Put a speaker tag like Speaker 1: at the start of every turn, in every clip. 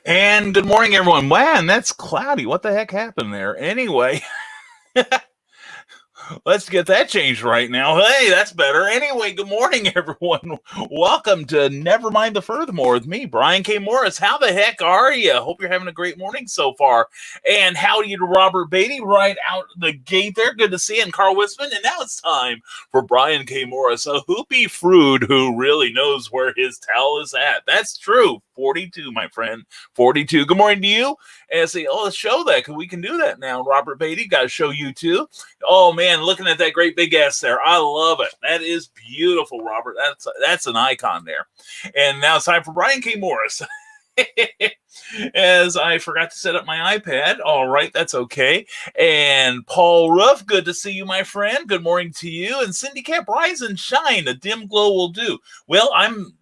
Speaker 1: And good morning, everyone. Man, that's cloudy. What the heck happened there? Anyway, let's get that changed right now. Hey, that's better. Anyway, good morning, everyone. Welcome to Nevermind the Furthermore with me, Brian K. Morris. How the heck are you? Hope you're having a great morning so far. And howdy to Robert Beatty right out the gate there. Good to see you. And Carl Wisman. And now it's time for Brian K. Morris, a hoopy fruit who really knows where his towel is at. That's true. 42, my friend. 42. Good morning to you. And I say, let's show that because we can do that now. Robert Beatty, got to show you too. Oh man, looking at that great big S there. I love it. That is beautiful, Robert. That's an icon there. And now it's time for Brian K. Morris. As I forgot to set up my iPad. All right, that's okay. And Paul Ruff, good to see you, my friend. Good morning to you. And Cindy Cap, rise and shine. A dim glow will do. Well,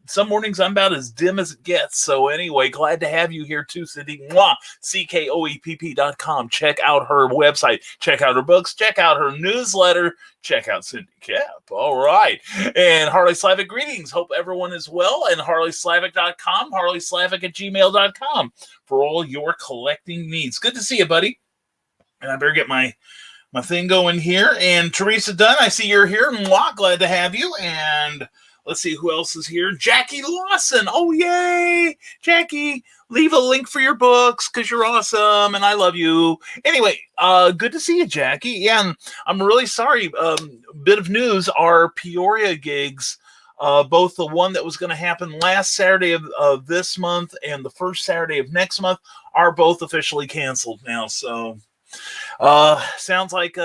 Speaker 1: some mornings I'm about as dim as it gets. So anyway, glad to have you here too, Cindy. Mwah. CKOEPP.com. Check out her website. Check out her books. Check out her newsletter. Check out Cindy Cap. All right. And Harley Slavic, greetings. Hope everyone is well. And HarleySlavic.com, HarleySlavic@gmail.com for all your collecting needs. Good to see you, buddy. And I better get my thing going here. And Teresa Dunn, I see you're here. Mwah, glad to have you. And let's see who else is here. Jackie Lawson. Oh, yay. Jackie, leave a link for your books because you're awesome and I love you. Anyway, good to see you, Jackie. Yeah, and I'm really sorry. Bit of news, our Peoria gigs, both the one that was going to happen last Saturday of this month and the first Saturday of next month are both officially canceled now. So sounds like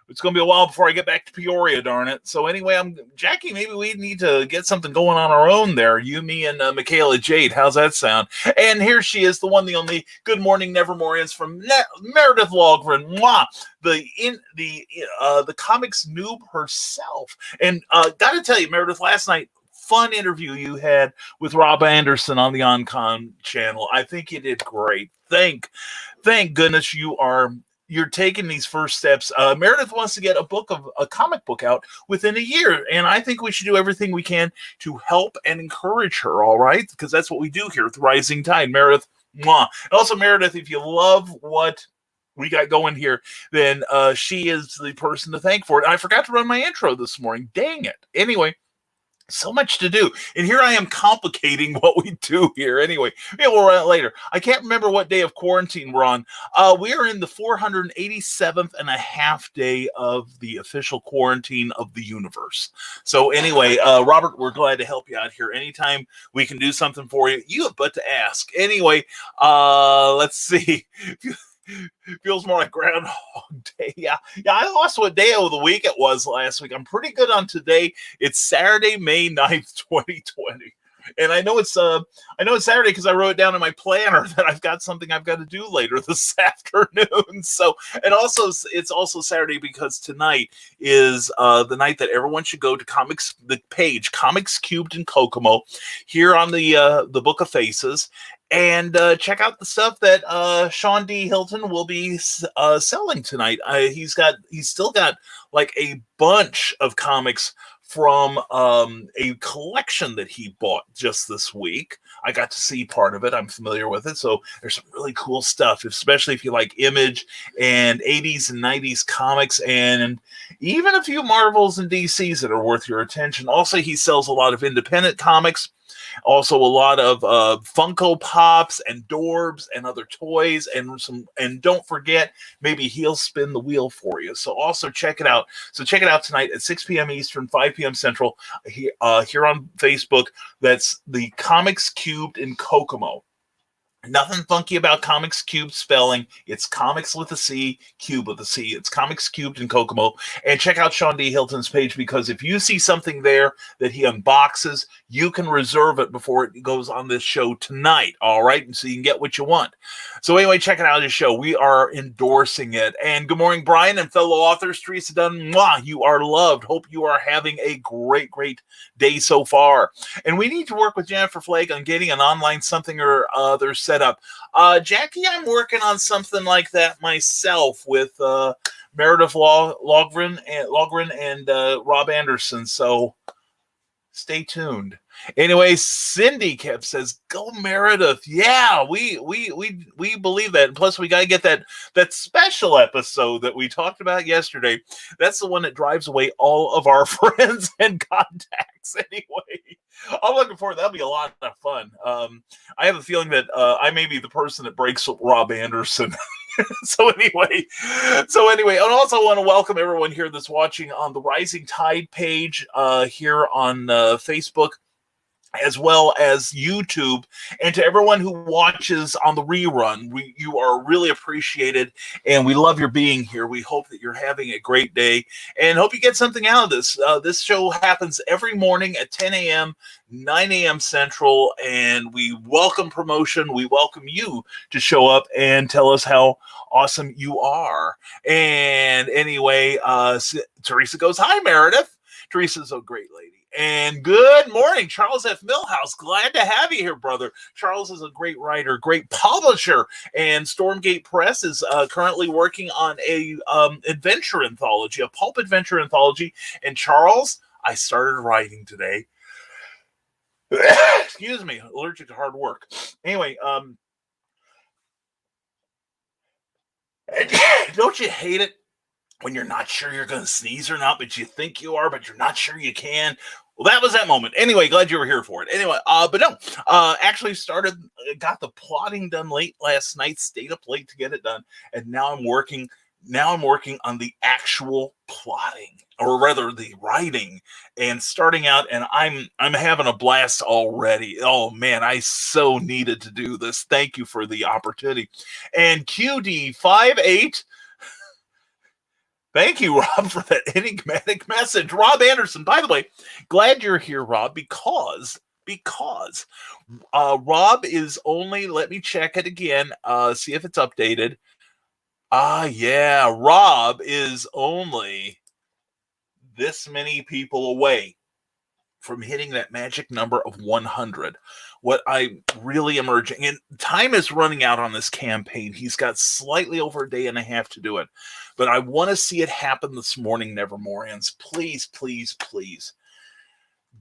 Speaker 1: it's going to be a while before I get back to Peoria, darn it. So anyway, Jackie, maybe we need to get something going on our own there. You, me, and Michaela Jade. How's that sound? And here she is, the one, the only. Good morning, Nevermorians from Meredith Logren. Mwah! The comics noob herself. And got to tell you, Meredith, last night, fun interview you had with Rob Anderson on the Oncon channel. I think you did great. Thank goodness you're taking these first steps. Meredith wants to get a comic book out within a year. And I think we should do everything we can to help and encourage her. All right. Because that's what we do here with Rising Tide. Meredith. Mwah. And also, Meredith, if you love what we got going here, then she is the person to thank for it. I forgot to run my intro this morning. Dang it. Anyway, so much to do. And here I am complicating what we do here. Anyway, we'll run it later. I can't remember what day of quarantine we're on. We are in the 487th and a half day of the official quarantine of the universe. So anyway, Robert, we're glad to help you out here. Anytime we can do something for you, you have but to ask. Anyway, let's see. Feels more like Groundhog Day. Yeah, I lost what day of the week it was last week. I'm pretty good on today. It's Saturday, May 9th, 2020. And I know it's Saturday because I wrote it down in my planner that I've got something I've got to do later this afternoon. So, and also it's also Saturday because tonight is the night that everyone should go to the page Comics Cubed in Kokomo here on the Book of Faces. And check out the stuff that Sean D. Hilton will be selling tonight. He's still got like a bunch of comics from a collection that he bought just this week. I got to see part of it. I'm familiar with it. So there's some really cool stuff, especially if you like Image and 80s and 90s comics and even a few Marvels and DCs that are worth your attention. Also, he sells a lot of independent comics. Also, a lot of Funko Pops and Dorbs and other toys and don't forget, maybe he'll spin the wheel for you. So also check it out. So check it out tonight at 6 p.m. Eastern, 5 p.m. Central here on Facebook. That's the Comics Cubed in Kokomo. Nothing funky about Comics Cubed spelling. It's comics with a C, cube with a C. It's Comics Cubed in Kokomo. And check out Sean D. Hilton's page because if you see something there that he unboxes, you can reserve it before it goes on this show tonight. All right. And so you can get what you want. So anyway, check it out his show. We are endorsing it. And good morning, Brian and fellow authors. Teresa Dunn, mwah, you are loved. Hope you are having a great, great day so far. And we need to work with Jennifer Flake on getting an online something or other set up. Jackie, I'm working on something like that myself with Meredith Logren and Rob Anderson. So stay tuned. Anyway, Cindy kept says, "Go Meredith." Yeah, we believe that. And plus, we got to get that special episode that we talked about yesterday. That's the one that drives away all of our friends and contacts. Anyway, I'm looking forward. That'll be a lot of fun. I have a feeling that I may be the person that breaks Rob Anderson. So anyway, and also want to welcome everyone here that's watching on the Rising Tide page here on Facebook, as well as YouTube, and to everyone who watches on the rerun. You are really appreciated, and we love your being here. We hope that you're having a great day, and hope you get something out of this. This show happens every morning at 10 a.m., 9 a.m. Central, and we welcome promotion. We welcome you to show up and tell us how awesome you are. And anyway, Teresa goes, "Hi, Meredith." Teresa's a great lady. And good morning, Charles F. Millhouse. Glad to have you here, brother. Charles is a great writer, great publisher, and Stormgate Press is currently working on a adventure anthology, a pulp adventure anthology. And Charles, I started writing today. Excuse me, allergic to hard work. Anyway, don't you hate it when you're not sure you're going to sneeze or not, but you think you are, but you're not sure you can? Well, that was that moment. Anyway, glad you were here for it. Anyway, but no, actually got the plotting done late last night, stayed up late to get it done, and now I'm working on the actual plotting, or rather the writing, and starting out, and I'm having a blast already. Oh man, I so needed to do this. Thank you for the opportunity. And QD58, thank you, Rob, for that enigmatic message. Rob Anderson, by the way, glad you're here, Rob, because Rob is only, let me check it again, see if it's updated. Yeah, Rob is only this many people away from hitting that magic number of 100. What I really am urging, and time is running out on this campaign. He's got slightly over a day and a half to do it, but I want to see it happen this morning, Nevermorians. Please, please, please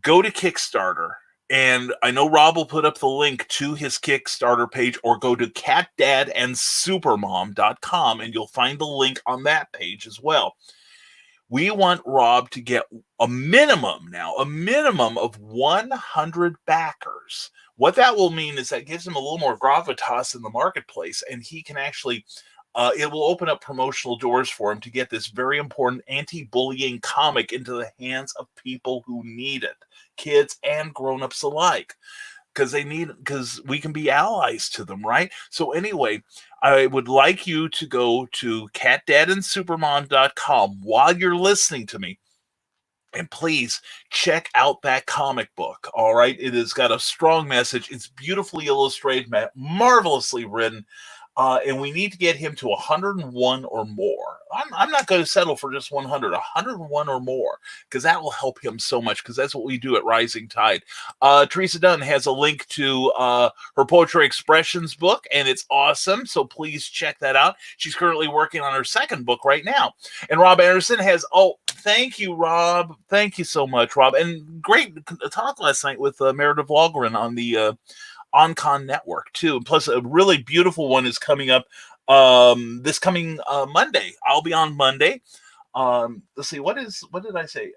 Speaker 1: go to Kickstarter. And I know Rob will put up the link to his Kickstarter page, or go to catdadandsupermom.com and you'll find the link on that page as well. We want Rob to get a minimum of 100 backers. What that will mean is that gives him a little more gravitas in the marketplace, and he can actually, it will open up promotional doors for him to get this very important anti-bullying comic into the hands of people who need it, kids and grown-ups alike, because we can be allies to them, right? So anyway, I would like you to go to catdadandsupermom.com while you're listening to me, and please check out that comic book. All right, it has got a strong message. It's beautifully illustrated, marvelously written. And we need to get him to 101 or more. I'm not going to settle for just 101 or more, because that will help him so much, because that's what we do at Rising Tide. Teresa Dunn has a link to her Poetry Expressions book, and it's awesome, so please check that out. She's currently working on her second book right now. And Rob Anderson has, thank you, Rob. Thank you so much, Rob. And great talk last night with Meredith Walgren on the OnCon network too. Plus, a really beautiful one is coming up this coming Monday. I'll be on Monday. Let's see, what did I say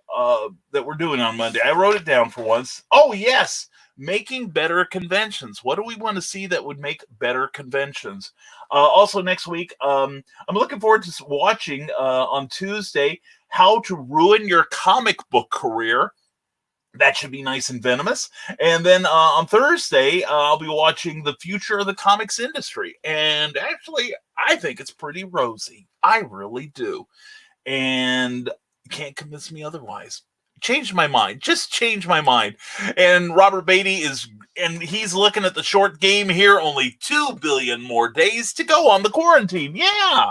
Speaker 1: that we're doing on Monday? I wrote it down for once. Oh yes, making better conventions. What do we want to see that would make better conventions? Also next week, I'm looking forward to watching on Tuesday How to Ruin Your Comic Book Career. That should be nice and venomous. And then on Thursday, I'll be watching The Future of the Comics Industry. And actually, I think it's pretty rosy. I really do. And you can't convince me otherwise. Change my mind. Just change my mind. And Robert Beatty he's looking at the short game here. Only 2 billion more days to go on the quarantine. Yeah.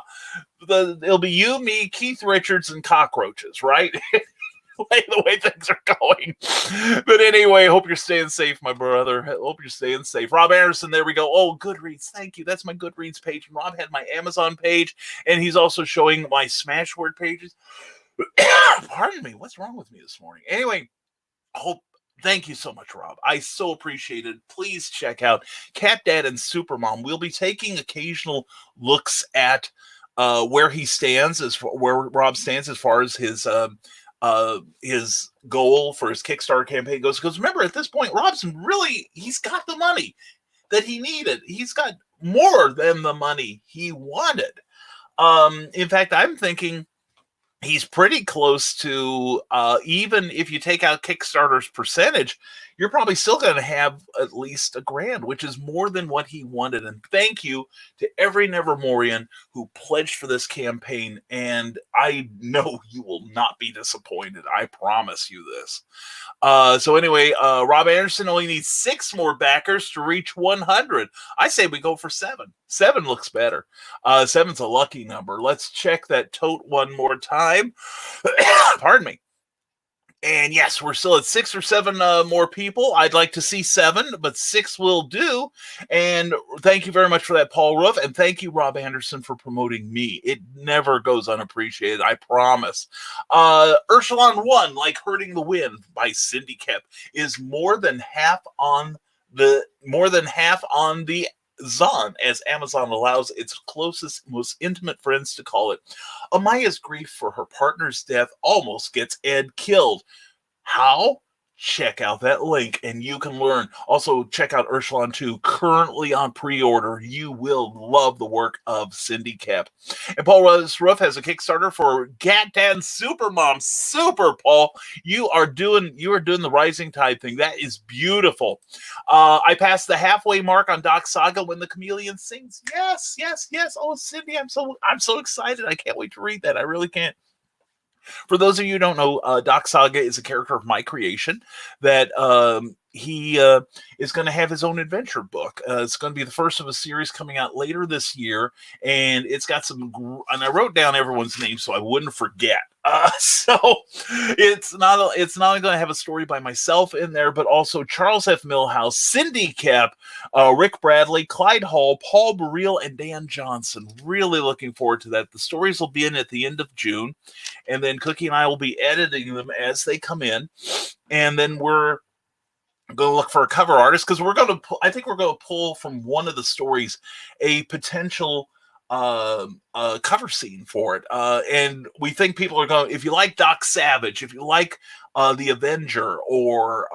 Speaker 1: It'll be you, me, Keith Richards, and cockroaches, right? The way things are going. But anyway, hope you're staying safe, my brother. Hope you're staying safe. Rob Anderson, there we go. Oh, Goodreads. Thank you. That's my Goodreads page. And Rob had my Amazon page, and he's also showing my Smashword pages. Pardon me. What's wrong with me this morning? Anyway, hope Thank you so much, Rob. I so appreciate it. Please check out Cat Dad and Supermom. We'll be taking occasional looks at where he stands, where Rob stands as far as his goal for his Kickstarter campaign goes. Because remember, at this point, Robson really he's got the money that he needed. He's got more than the money he wanted. In fact, I'm thinking he's pretty close to even if you take out Kickstarter's percentage, you're probably still going to have at least $1,000, which is more than what he wanted. And thank you to every Nevermorian who pledged for this campaign. And I know you will not be disappointed. I promise you this. So anyway, Rob Anderson only needs 6 more backers to reach 100. I say we go for 7. 7 looks better. 7's a lucky number. Let's check that tote one more time. Pardon me. And yes, we're still at 6 or 7 more people. I'd like to see 7, but 6 will do. And thank you very much for that, Paul Roof. And thank you, Rob Anderson, for promoting me. It never goes unappreciated, I promise. Ursulon 1, Like Hurting the Wind by Cindy Kep, is more than half on the Zon, as Amazon allows its closest, most intimate friends to call it. Amaya's grief for her partner's death almost gets Ed killed. How? Check out that link and you can learn. Also, check out Ursulon 2, currently on pre-order. You will love the work of Cindy Kep. And Paul Roof has a Kickstarter for Gat-Dan Supermom. Super, Paul. You are doing the Rising Tide thing. That is beautiful. I passed the halfway mark on Doc Saga when the chameleon sings. Yes, yes, yes. Oh, Cindy, I'm so excited. I can't wait to read that. I really can't. For those of you who don't know, Doc Saga is a character of my creation that he is going to have his own adventure book. It's going to be the first of a series coming out later this year, and it's got and I wrote down everyone's name so I wouldn't forget. So it's not only going to have a story by myself in there, but also Charles F. Millhouse, Cindy Kep, Rick Bradley, Clyde Hall, Paul Burrell, and Dan Johnson. Really looking forward to that. The stories will be in at the end of June, and then Cookie and I will be editing them as they come in, and then we're going to look for a cover artist because I think we're going to pull from one of the stories a potential cover scene for it. And we think people are going, if you like Doc Savage, if you like the Avenger or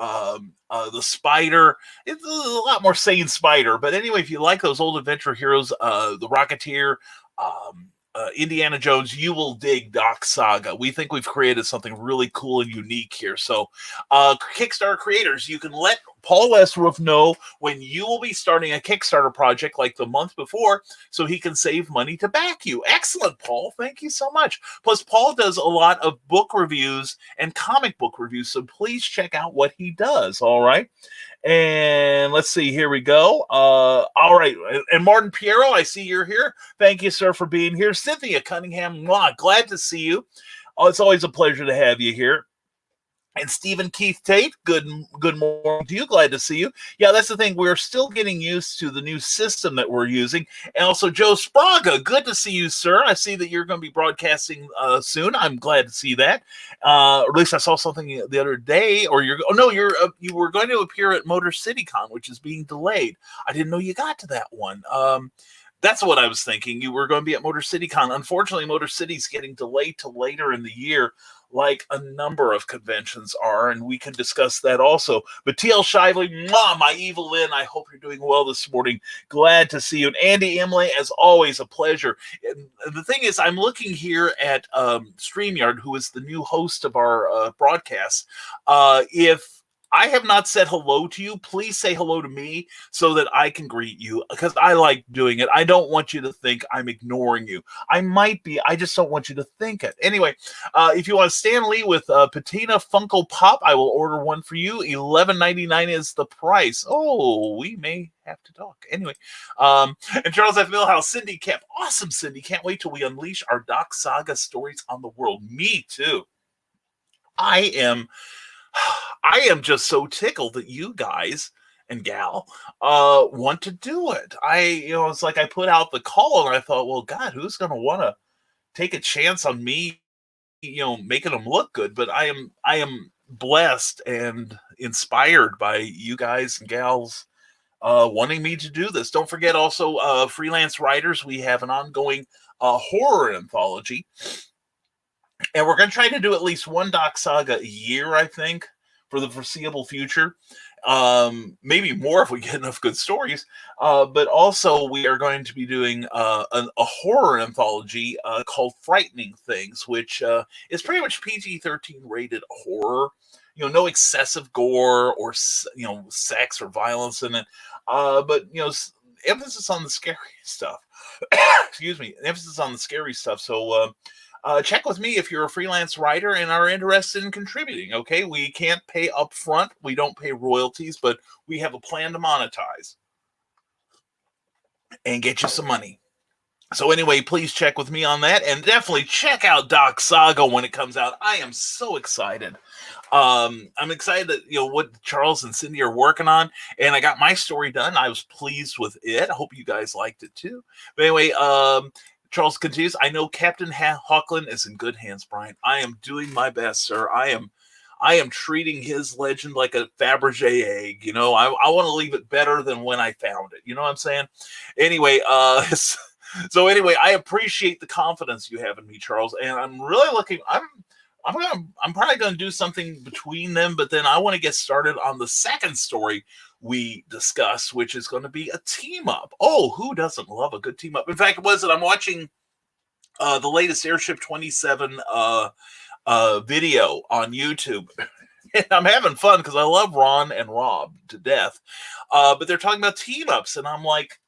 Speaker 1: the Spider, it's a lot more sane Spider. But anyway, if you like those old adventure heroes, the Rocketeer, Indiana Jones, you will dig Doc Saga. We think we've created something really cool and unique here. So, Kickstarter creators, you can let Paul Lesroof know when you will be starting a Kickstarter project like the month before so he can save money to back you. Excellent, Paul. Thank you so much. Plus, Paul does a lot of book reviews and comic book reviews, so please check out what he does, all right? And let's see, here we go. All right. And Martin Piero, I see you're here. Thank you, sir, for being here. Cynthia Cunningham, glad to see you. Oh, it's always a pleasure to have you here. And Stephen Keith Tate, good morning to you. Glad to see you. Yeah, that's the thing. We're still getting used to the new system that we're using. And also, Joe Spraga, good to see you, sir. I see that you're going to be broadcasting soon. I'm glad to see that. Or at least I saw something the other day. Or you were going to appear at Motor City Con, which is being delayed. I didn't know you got to that one. That's what I was thinking. You were going to be at Motor City Con. Unfortunately, Motor City's getting delayed to later in the year, like a number of conventions are, and we can discuss that also. But T.L. Shively, my evil Lynn, I hope you're doing well this morning. Glad to see you. And Andy Imlay, as always, a pleasure. And the thing is, I'm looking here at StreamYard, who is the new host of our broadcast. If I have not said hello to you, please say hello to me so that I can greet you, because I like doing it. I don't want you to think I'm ignoring you. I might be. I just don't want you to think it. Anyway, if you want Stan Lee with Patina Funko Pop, I will order one for you. $11.99 is the price. Oh, we may have to talk. Anyway, and Charles F. Millhouse, Cindy Kep. Awesome, Cindy. Can't wait till we unleash our Doc Saga stories on the world. Me too. I am just so tickled that you guys and gal want to do it. It's like I put out the call and I thought, well, God, who's going to want to take a chance on me, making them look good? But I am blessed and inspired by you guys and gals wanting me to do this. Don't forget also, freelance writers, we have an ongoing horror anthology, and we're going to try to do at least one Doc Saga a year, I think, for the foreseeable future. Maybe more if we get enough good stories. But also, we are going to be doing a horror anthology called Frightening Things, which is pretty much PG-13 rated horror. No excessive gore or sex or violence in it. But emphasis on the scary stuff. Excuse me, emphasis on the scary stuff. So check with me if you're a freelance writer and are interested in contributing. Okay, we can't pay up front. We don't pay royalties, but we have a plan to monetize and get you some money. So anyway, please check with me on that, and definitely check out Doc Saga when it comes out. I am so excited. I'm excited that what Charles and Cindy are working on, and I got my story done. I was pleased with it. I hope you guys liked it too. But anyway, Charles continues. I know Captain Hawkland is in good hands, Brian. I am doing my best, sir. I am treating his legend like a Fabergé egg. I want to leave it better than when I found it. You know what I'm saying? Anyway, so anyway, I appreciate the confidence you have in me, Charles, and I'm really looking. I'm probably going to do something between them, but then I want to get started on the second story we discussed, which is going to be a team up. Oh, who doesn't love a good team up? In fact, I'm watching the latest Airship 27 video on YouTube. And I'm having fun because I love Ron and Rob to death. But they're talking about team ups, and I'm like,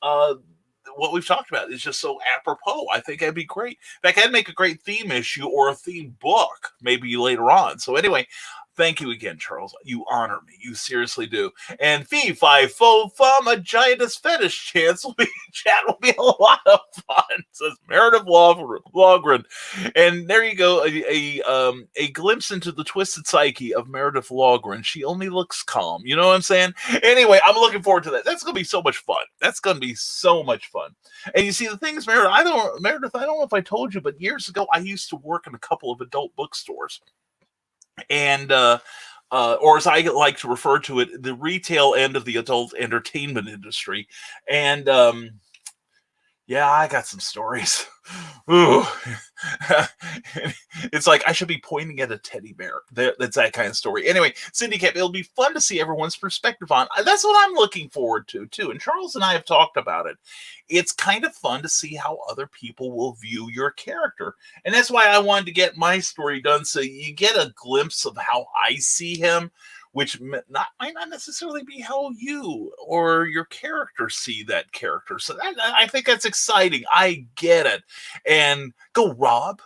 Speaker 1: what we've talked about is just so apropos. I think that'd be great. In fact, I'd make a great theme issue or a theme book maybe later on. So anyway, thank you again, Charles. You honor me. You seriously do. And fee, fi, fo, fum, a giantess fetish chat will be a lot of fun, says Meredith Logren. And there you go, a glimpse into the twisted psyche of Meredith Logren. She only looks calm. You know what I'm saying? Anyway, I'm looking forward to that. That's going to be so much fun. That's going to be so much fun. And you see, the thing is, Meredith, I don't know if I told you, but years ago, I used to work in a couple of adult bookstores. And or as I like to refer to it, the retail end of the adult entertainment industry. And yeah, I got some stories. Ooh. It's like I should be pointing at a teddy bear. That's that kind of story. Anyway, Syndicate, it'll be fun to see everyone's perspective on. That's what I'm looking forward to, too. And Charles and I have talked about it. It's kind of fun to see how other people will view your character. And that's why I wanted to get my story done, so you get a glimpse of how I see him, which might not necessarily be how you or your character see that character. So I think that's exciting. I get it. And go Rob,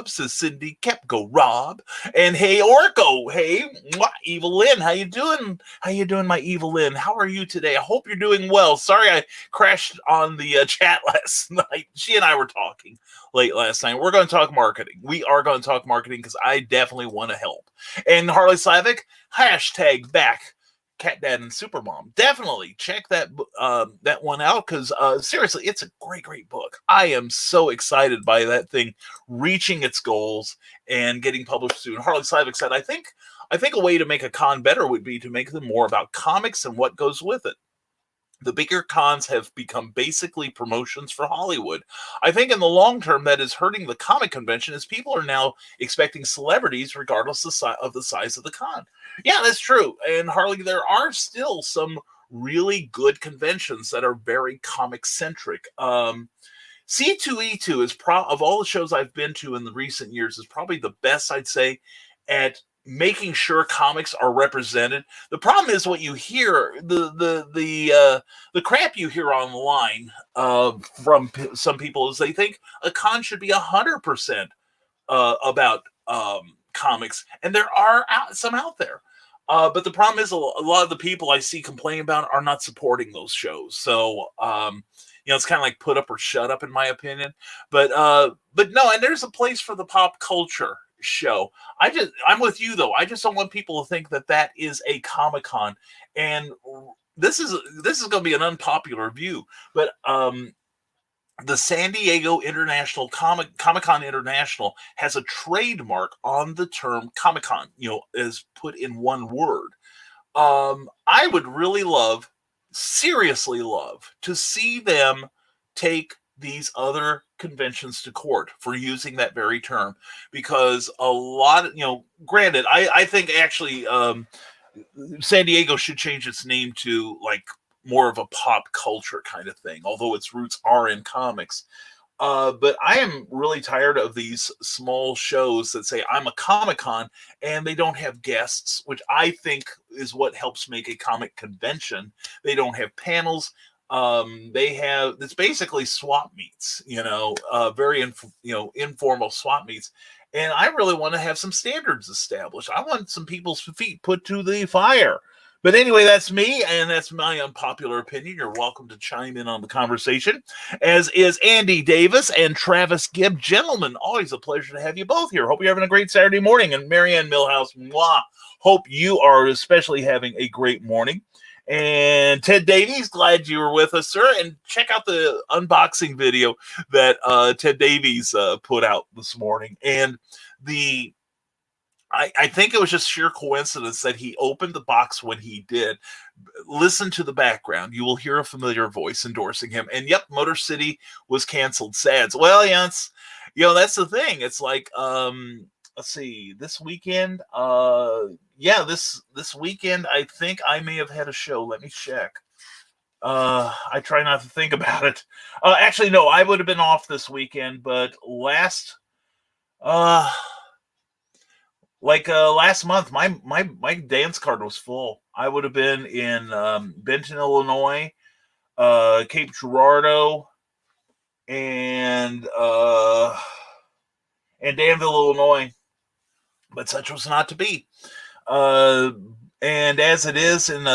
Speaker 1: says Cindy. Go Rob. And hey Orko, hey Evil Lynn, how you doing? My Evil Lynn? How are you today? I hope you're doing well. Sorry I crashed on the chat last night. She and I were talking late last night. We're going to talk marketing. We are going to talk marketing because I definitely want to help. And Harley Slavic, hashtag back Cat Dad and Supermom. Definitely check that one out, because seriously, it's a great book. I am so excited by that thing reaching its goals and getting published soon. Harley Slavic said, I think a way to make a con better would be to make them more about comics and what goes with it. The bigger cons have become basically promotions for Hollywood. I think in the long term that is hurting the comic convention, as people are now expecting celebrities regardless of the size of the con. Yeah, that's true. And Harley, there are still some really good conventions that are very comic centric. C2E2 is of all the shows I've been to in the recent years is probably the best, I'd say, at making sure comics are represented. The problem is what you hear, the crap you hear online from some people is they think a con should be 100% about comics, and there are some out there. But the problem is a lot of the people I see complaining about are not supporting those shows. So it's kind of like put up or shut up, in my opinion. But no, and there's a place for the pop culture show. I'm with you though. I just don't want people to think that is a Comic-Con. And this is going to be an unpopular view, but the San Diego International Comic-Con International has a trademark on the term Comic-Con, is put in one word. I would really seriously love to see them take these other conventions to court for using that very term, because a lot of, granted, I think actually San Diego should change its name to like more of a pop culture kind of thing, although its roots are in comics. But I am really tired of these small shows that say I'm a Comic Con and they don't have guests, which I think is what helps make a comic convention. They don't have panels. It's basically swap meets, very informal swap meets. And I really want to have some standards established. I want some people's feet put to the fire. But anyway, that's me, and that's my unpopular opinion. You're welcome to chime in on the conversation, as is Andy Davis and Travis Gibb. Gentlemen, always a pleasure to have you both here. Hope you're having a great Saturday morning. And Marianne Millhouse, mwah, hope you are especially having a great morning. And Ted Davies, glad you were with us, sir. And check out the unboxing video that Ted Davies put out this morning. And I think it was just sheer coincidence that he opened the box when he did. Listen to the background. You will hear a familiar voice endorsing him. And yep, Motor City was canceled. Sad. Well, yes, that's the thing. It's like, let's see, this weekend. This weekend, I think I may have had a show. Let me check. I try not to think about it. Actually, no, I would have been off this weekend, but last month, my dance card was full. I would have been in Benton, Illinois, Cape Girardeau, and Danville, Illinois, but such was not to be. And as it is in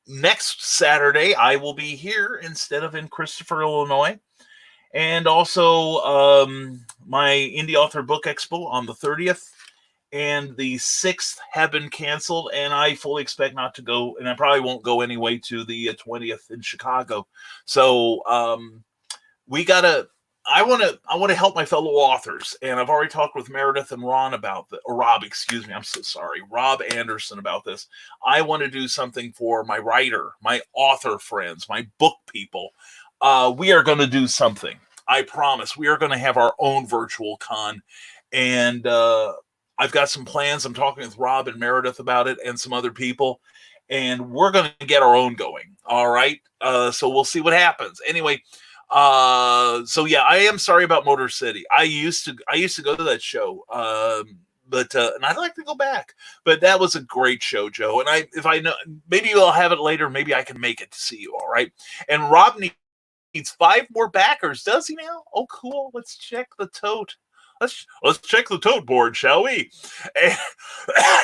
Speaker 1: next Saturday, I will be here instead of in Christopher, Illinois. And also my Indie Author Book Expo on the 30th and the 6th have been canceled, and I fully expect not to go, and I probably won't go anyway to the 20th in Chicago. So I want to help my fellow authors, and I've already talked with Meredith and Rob, I'm so sorry, Rob Anderson about this. I want to do something for my writer, my author friends, my book people. We are going to do something. I promise. We are going to have our own virtual con, and I've got some plans. I'm talking with Rob and Meredith about it and some other people, and we're going to get our own going. All right. So we'll see what happens. Anyway, so yeah, I am sorry about Motor City. I used to go to that show. But and I'd like to go back. But that was a great show, Joe. And if I know, maybe you'll have it later. Maybe I can make it to see you. All right. And Rob needs 5 more backers, does he now? Oh, cool. Let's check the tote. Let's check the tote board, shall we? And,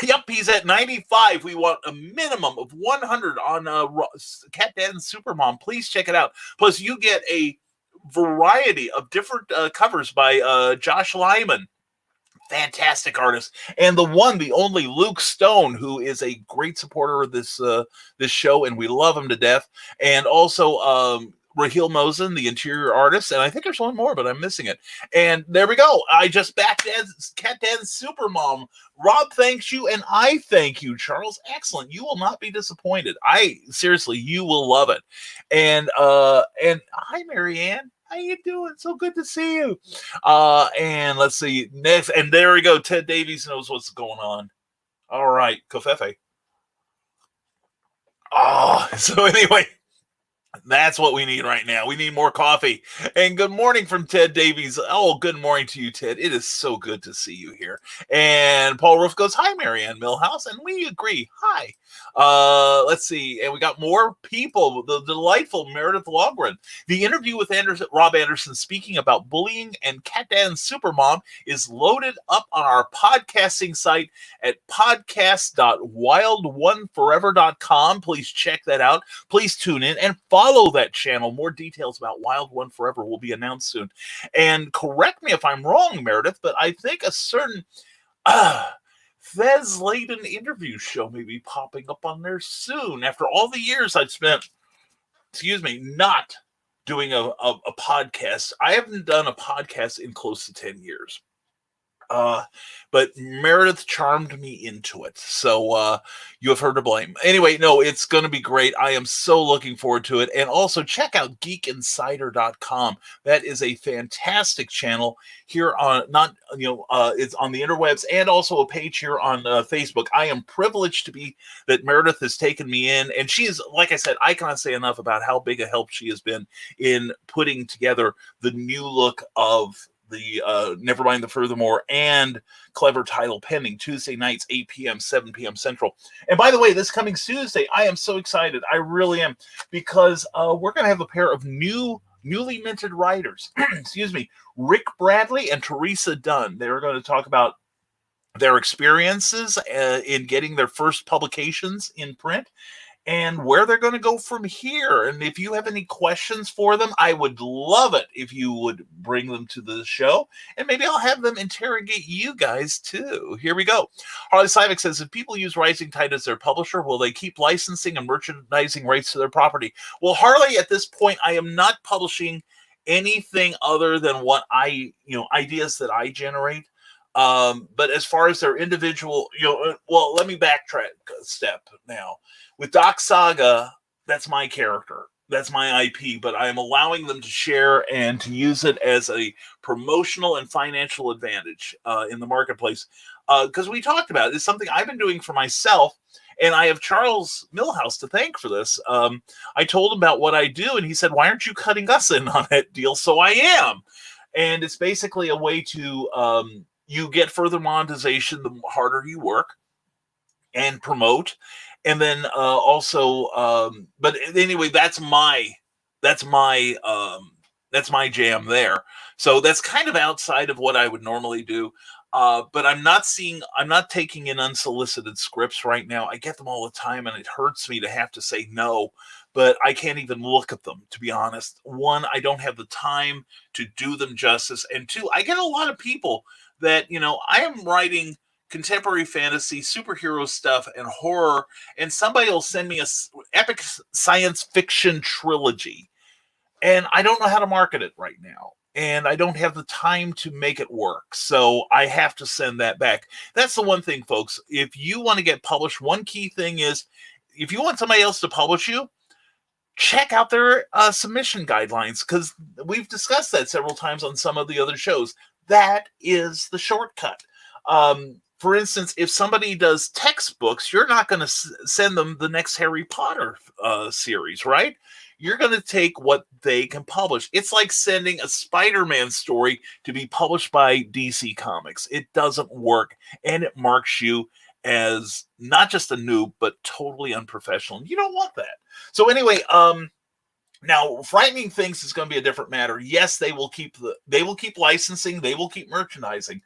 Speaker 1: yep, he's at 95. We want a minimum of 100 on Cat Dad and Supermom. Please check it out. Plus, you get a variety of different covers by Josh Lyman. Fantastic artist, and the only Luke Stone, who is a great supporter of this show, and we love him to death. And also Raheel Mosen, the interior artist, and I think there's one more, but I'm missing it. And there we go. I just backed Cat Dad Supermom. Rob thanks you, and I thank you, Charles. Excellent. You will not be disappointed. Seriously, you will love it. And hi, Marianne. How you doing? So good to see you. And let's see next. And there we go. Ted Davies knows what's going on. All right, Kofefe. So anyway, that's what we need right now. We need more coffee. And good morning from Ted Davies. Oh, good morning to you, Ted. It is so good to see you here. And Paul Roof goes, hi, Marianne Millhouse. And we agree. Hi. Let's see. And we got more people. The delightful Meredith Logren. The interview with Rob Anderson speaking about bullying and Cat Dad and Supermom is loaded up on our podcasting site at podcast.wildoneforever.com. Please check that out. Please tune in and follow that channel. More details about Wild One Forever will be announced soon. And correct me if I'm wrong, Meredith, but I think a certain Fez Layden interview show may be popping up on there soon after all the years I've spent, not doing a podcast. I haven't done a podcast in close to 10 years. But Meredith charmed me into it. So you have her to blame. Anyway, no, it's going to be great. I am so looking forward to it. And also check out geekinsider.com. That is a fantastic channel here on it's on the interwebs, and also a page here on Facebook. I am privileged to be that Meredith has taken me in, and she is, like I said, I cannot say enough about how big a help she has been in putting together the new look of the Nevermind the Furthermore and Clever Title Pending, Tuesday nights, 8 p.m., 7 p.m. Central. And by the way, this coming Tuesday, I am so excited. I really am, because we're going to have a pair of newly minted writers, excuse me, Rick Bradley and Teresa Dunn. They're going to talk about their experiences in getting their first publications in print, and where they're going to go from here. And if you have any questions for them, I would love it if you would bring them to the show, and maybe I'll have them interrogate you guys too. Here we go. Harley Sivik says, if people use Rising Tide as their publisher, will they keep licensing and merchandising rights to their property? Well, Harley, at this point, I am not publishing anything other than what ideas that I generate. But as far as their individual, well, let me backtrack a step now. With Doc Saga, that's my character. That's my IP, but I am allowing them to share and to use it as a promotional and financial advantage in the marketplace. Because we talked about it. It's something I've been doing for myself, and I have Charles Millhouse to thank for this. I told him about what I do, and he said, why aren't you cutting us in on that deal? So I am. And it's basically a way to... you get further monetization the harder you work and promote. And then but anyway, that's my jam there. So that's kind of outside of what I would normally do. But I'm not taking in unsolicited scripts right now. I get them all the time, and it hurts me to have to say no, but I can't even look at them, to be honest. One, I don't have the time to do them justice. And two, I get a lot of people that, I am writing contemporary fantasy, superhero stuff, and horror, and somebody will send me a epic science fiction trilogy, and I don't know how to market it right now, and I don't have the time to make it work, so I have to send that back. That's the one thing, folks. If you want to get published, one key thing is, if you want somebody else to publish you, check out their submission guidelines, because we've discussed that several times on some of the other shows. That is the shortcut. For instance, if somebody does textbooks, you're not going to send them the next Harry Potter series, right? You're going to take what they can publish. It's like sending a Spider-Man story to be published by DC Comics. It doesn't work, and it marks you as not just a noob, but totally unprofessional. You don't want that. So anyway, now, Frightening Things is going to be a different matter. Yes, they will keep licensing, they will keep merchandising.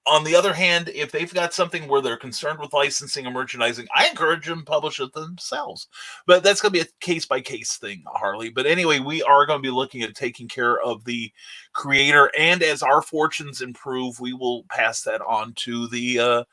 Speaker 1: On the other hand, if they've got something where they're concerned with licensing and merchandising, I encourage them to publish it themselves. But that's going to be a case-by-case thing, Harley. But anyway, we are going to be looking at taking care of the creator, and as our fortunes improve, we will pass that on to the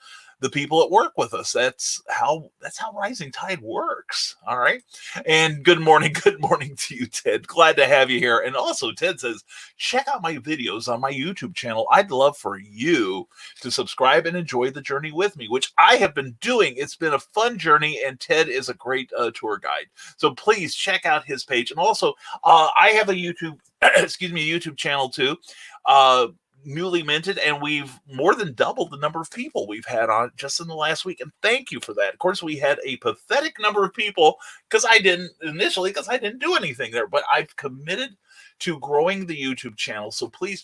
Speaker 1: people that work with us. That's how Rising Tide works. All right. And good morning to you, Ted. Glad to have you here. And also, Ted says, check out my videos on my YouTube channel. I'd love for you to subscribe and enjoy the journey with me, which I have been doing. It's been a fun journey, and Ted is a great tour guide. So please check out his page. And also, I have a YouTube, YouTube channel too. Newly minted, and we've more than doubled the number of people we've had on just in the last week, and thank you for that. Of course, we had a pathetic number of people because I didn't do anything there, but I've committed to growing the YouTube channel, so please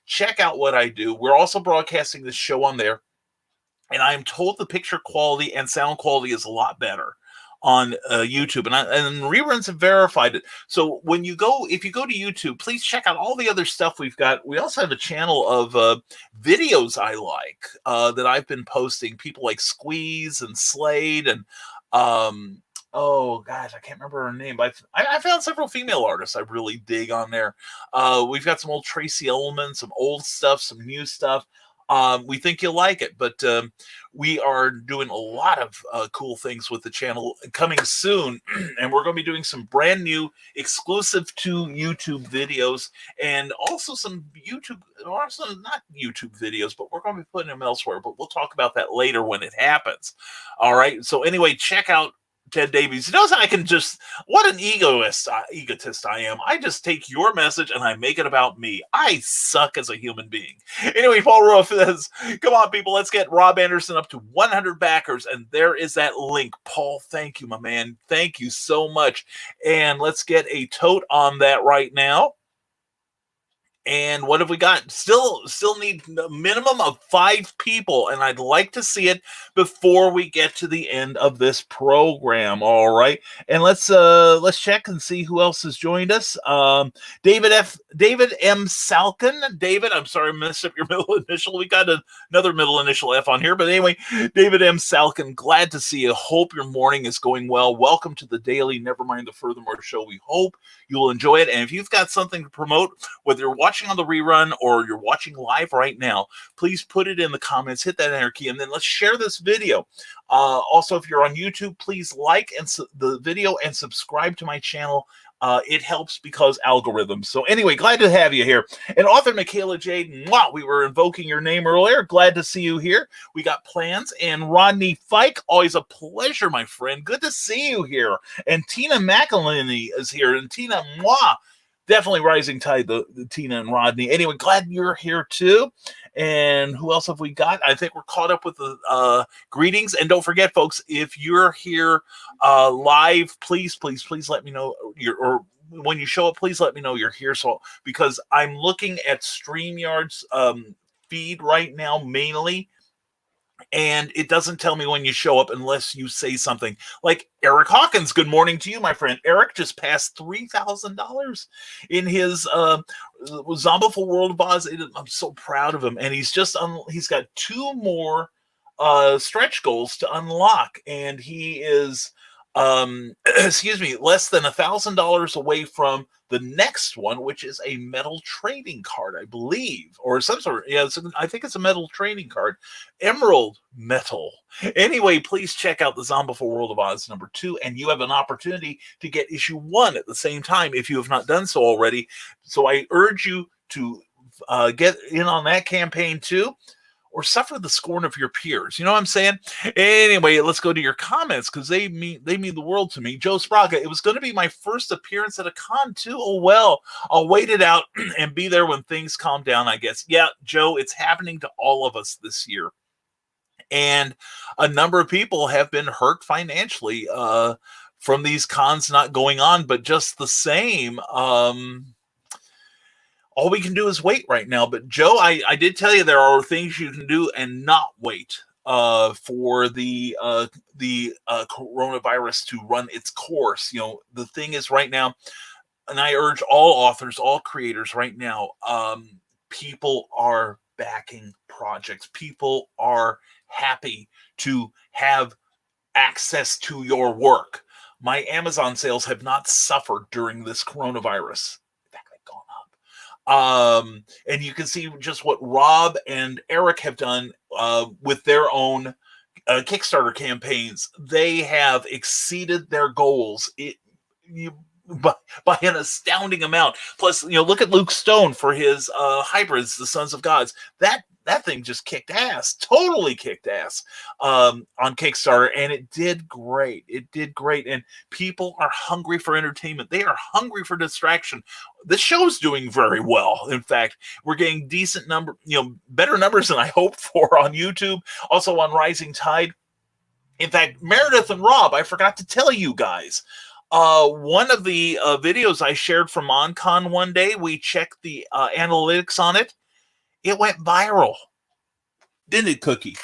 Speaker 1: check out what I do. We're also broadcasting this show on there, and I'm told the picture quality and sound quality is a lot better on YouTube, and reruns have verified it. So if you go to YouTube, please check out all the other stuff we've got. We also have a channel of videos I like that I've been posting. People like Squeeze and Slade and oh gosh, I can't remember her name, but I found several female artists I really dig on there. We've got some old Tracy Ullman, some old stuff, some new stuff. We think you'll like it, but we are doing a lot of cool things with the channel coming soon, and we're going to be doing some brand new exclusive to YouTube videos, and also some YouTube, or some not YouTube videos, but we're going to be putting them elsewhere. But we'll talk about that later when it happens. All right. So anyway, check out Ted Davies. He knows I can just, what an egotist I am. I just take your message and I make it about me. I suck as a human being. Anyway, Paul Roof says, come on, people, let's get Rob Anderson up to 100 backers. And there is that link. Paul, thank you, my man. Thank you so much. And let's get a tote on that right now. And what have we got? Still need a minimum of 5 people, and I'd like to see it before we get to the end of this program. All right, and let's check and see who else has joined us. David M. Salkin. David, I'm sorry, I messed up your middle initial. We got another middle initial F on here, but anyway, David M. Salkin. Glad to see you. Hope your morning is going well. Welcome to the daily Nevermind the Furthermore show. We hope you'll enjoy it, and if you've got something to promote, whether you're watching on the rerun or you're watching live right now, please put it in the comments, hit that enter key, and then let's share this video. Also, if you're on YouTube, please like the video and subscribe to my channel. It helps because algorithms. So anyway, glad to have you here. And author Michaela Jade, we were invoking your name earlier. Glad to see you here. We got plans. And Rodney Fike, always a pleasure, my friend. Good to see you here. And Tina McElhinney is here. And Tina, definitely rising tide, the Tina and Rodney. Anyway, glad you're here too. And who else have we got? I think we're caught up with the greetings. And don't forget, folks, if you're here live, please let me know or when you show up, please let me know you're here. So because I'm looking at StreamYard's feed right now mainly, and it doesn't tell me when you show up unless you say something like Eric Hawkins. Good morning to you, my friend. Eric just passed $3,000 in his Zombiful World of Oz. I'm so proud of him. And he's got 2 more stretch goals to unlock. And he is, less than $1,000 away from the next one, which is a metal trading card, I believe, or some sort of, I think it's a metal trading card, Emerald Metal. Anyway, please check out the Zombiful World of Oz #2, and you have an opportunity to get issue 1 at the same time if you have not done so already. So I urge you to get in on that campaign too, or suffer the scorn of your peers. You know what I'm saying? Anyway, let's go to your comments because they mean the world to me. Joe Spraga, it was going to be my first appearance at a con too. Oh, well, I'll wait it out and be there when things calm down, I guess. Yeah, Joe, it's happening to all of us this year. And a number of people have been hurt financially from these cons not going on, but just the same, all we can do is wait right now. But Joe, I did tell you there are things you can do and not wait for the coronavirus to run its course. The thing is right now, and I urge all authors, all creators right now, people are backing projects. People are happy to have access to your work. My Amazon sales have not suffered during this coronavirus. And you can see just what Rob and Eric have done with their own Kickstarter campaigns. They have exceeded their goals by an astounding amount. Plus, look at Luke Stone for his hybrids, the Sons of Gods. That thing just kicked ass, totally kicked ass on Kickstarter, and it did great. It did great, and people are hungry for entertainment. They are hungry for distraction. The show's doing very well. In fact, we're getting decent better numbers than I hoped for on YouTube, also on Rising Tide. In fact, Meredith and Rob, I forgot to tell you guys, one of the videos I shared from OnCon one day, we checked the analytics on it. It went viral. Didn't it, Cookie?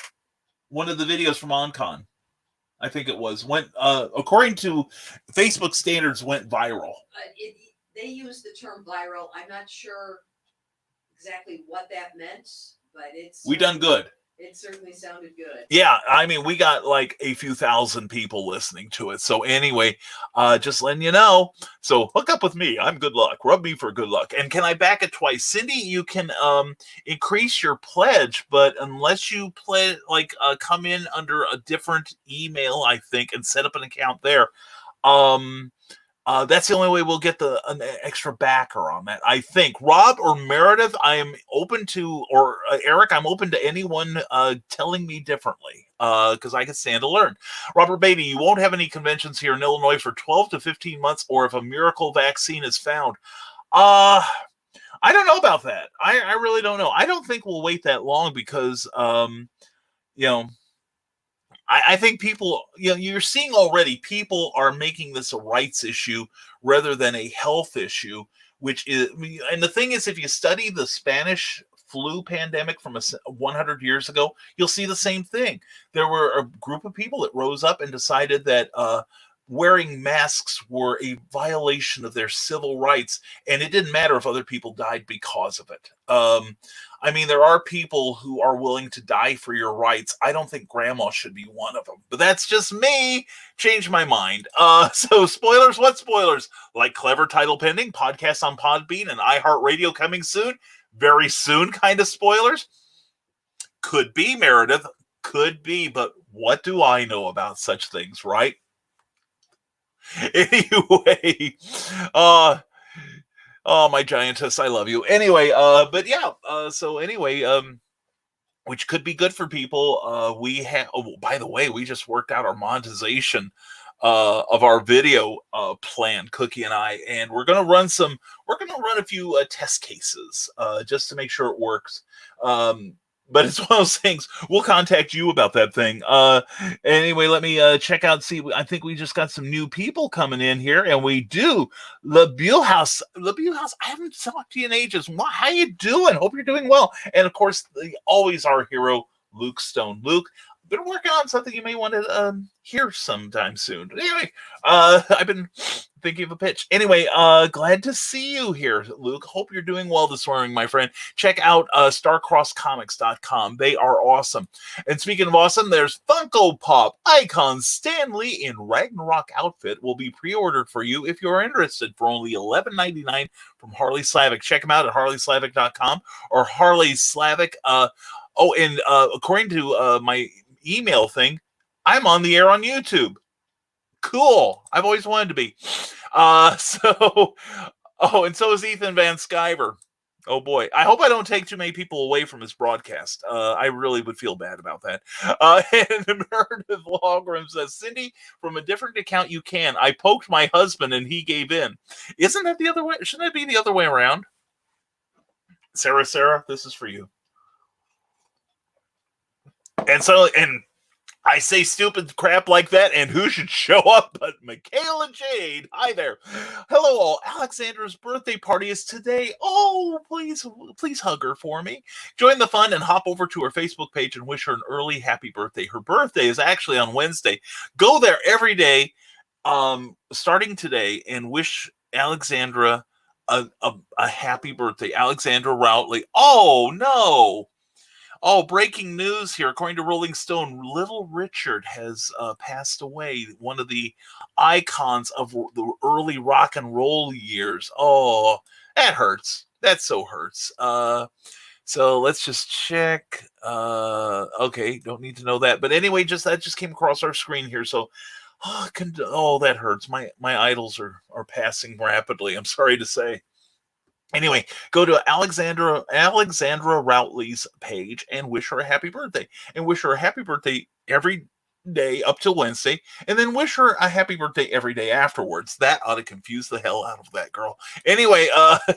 Speaker 1: One of the videos from OnCon, I think it went, according to Facebook standards, went viral.
Speaker 2: They use the term viral. I'm not sure exactly what that meant, but
Speaker 1: we done good.
Speaker 2: It certainly sounded good.
Speaker 1: Yeah, I mean, we got like a few thousand people listening to it. So anyway, just letting you know. So hook up with me. I'm good luck. Rub me for good luck. And can I back it twice? Cindy, you can increase your pledge, but unless you come in under a different email, I think, and set up an account there, that's the only way we'll get an extra backer on that, I think. Rob or Meredith, I am open to, or Eric, I'm open to anyone telling me differently, because I can stand to learn. Robert Beatty, you won't have any conventions here in Illinois for 12 to 15 months, or if a miracle vaccine is found. I don't know about that. I really don't know. I don't think we'll wait that long because, I think people, you're seeing already people are making this a rights issue rather than a health issue, which is, and the thing is, if you study the Spanish flu pandemic from 100 years ago, you'll see the same thing. There were a group of people that rose up and decided that wearing masks were a violation of their civil rights, and it didn't matter if other people died because of it. I mean, there are people who are willing to die for your rights. I don't think grandma should be one of them, but that's just me. Change my mind. So spoilers, what spoilers? Like clever title pending, podcasts on Podbean and iHeartRadio coming soon. Very soon kind of spoilers. Could be, Meredith. Could be, but what do I know about such things, right? Anyway, oh, my giantess, I love you. Anyway, but yeah, so anyway, which could be good for people. We have, by the way, we just worked out our monetization of our video plan, Cookie and I, and we're gonna run a few test cases just to make sure it works. But it's one of those things. We'll contact you about that thing. Anyway, let me check out. See, I think we just got some new people coming in here, and we do. Le Buellhouse. I haven't talked to you in ages. How you doing? Hope you're doing well. And of course, always our hero, Luke Stone. Luke, been working on something you may want to hear sometime soon. Anyway, I've been thinking of a pitch. Anyway, glad to see you here, Luke. Hope you're doing well this morning, my friend. Check out starcrosscomics.com. They are awesome. And speaking of awesome, there's Funko Pop icon Stanley in Ragnarok outfit will be pre-ordered for you if you're interested for only $11.99 from Harley Slavic. Check them out at harleyslavic.com or Harley Slavic. And according to my email thing, I'm on the air on YouTube. Cool. I've always wanted to be. And so is Ethan Van Sciver. Oh boy. I hope I don't take too many people away from his broadcast. I really would feel bad about that. And Meredith Walgrim says, Cindy, from a different account you can. I poked my husband and he gave in. Isn't that the other way? Shouldn't it be the other way around? Sarah, this is for you. And I say stupid crap like that, and who should show up but Michaela Jade? Hi there. Hello all. Alexandra's birthday party is today. Oh, please hug her for me. Join the fun and hop over to her Facebook page and wish her an early happy birthday. Her birthday is actually on Wednesday. Go there every day, starting today, and wish Alexandra a happy birthday. Alexandra Routley. Oh, no. Oh, breaking news here. According to Rolling Stone, Little Richard has passed away, one of the icons of the early rock and roll years. Oh, that hurts. That so hurts. So let's just check. Okay, don't need to know that. But anyway, that just came across our screen here. So, that hurts. My idols are passing rapidly. I'm sorry to say. Anyway, go to Alexandra Routley's page and wish her a happy birthday. And wish her a happy birthday every day up till Wednesday. And then wish her a happy birthday every day afterwards. That ought to confuse the hell out of that girl. Anyway,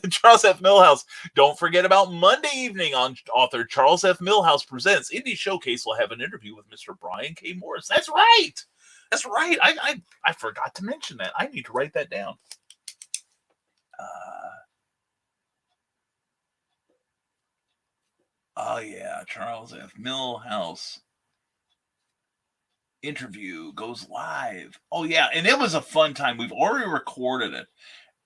Speaker 1: Charles F. Millhouse. Don't forget about Monday evening on author Charles F. Millhouse Presents Indie Showcase. Will have an interview with Mr. Brian K. Morris. That's right. That's right. I forgot to mention that. I need to write that down. Oh, yeah, Charles F. Millhouse interview goes live. Oh, yeah, and it was a fun time. We've already recorded it,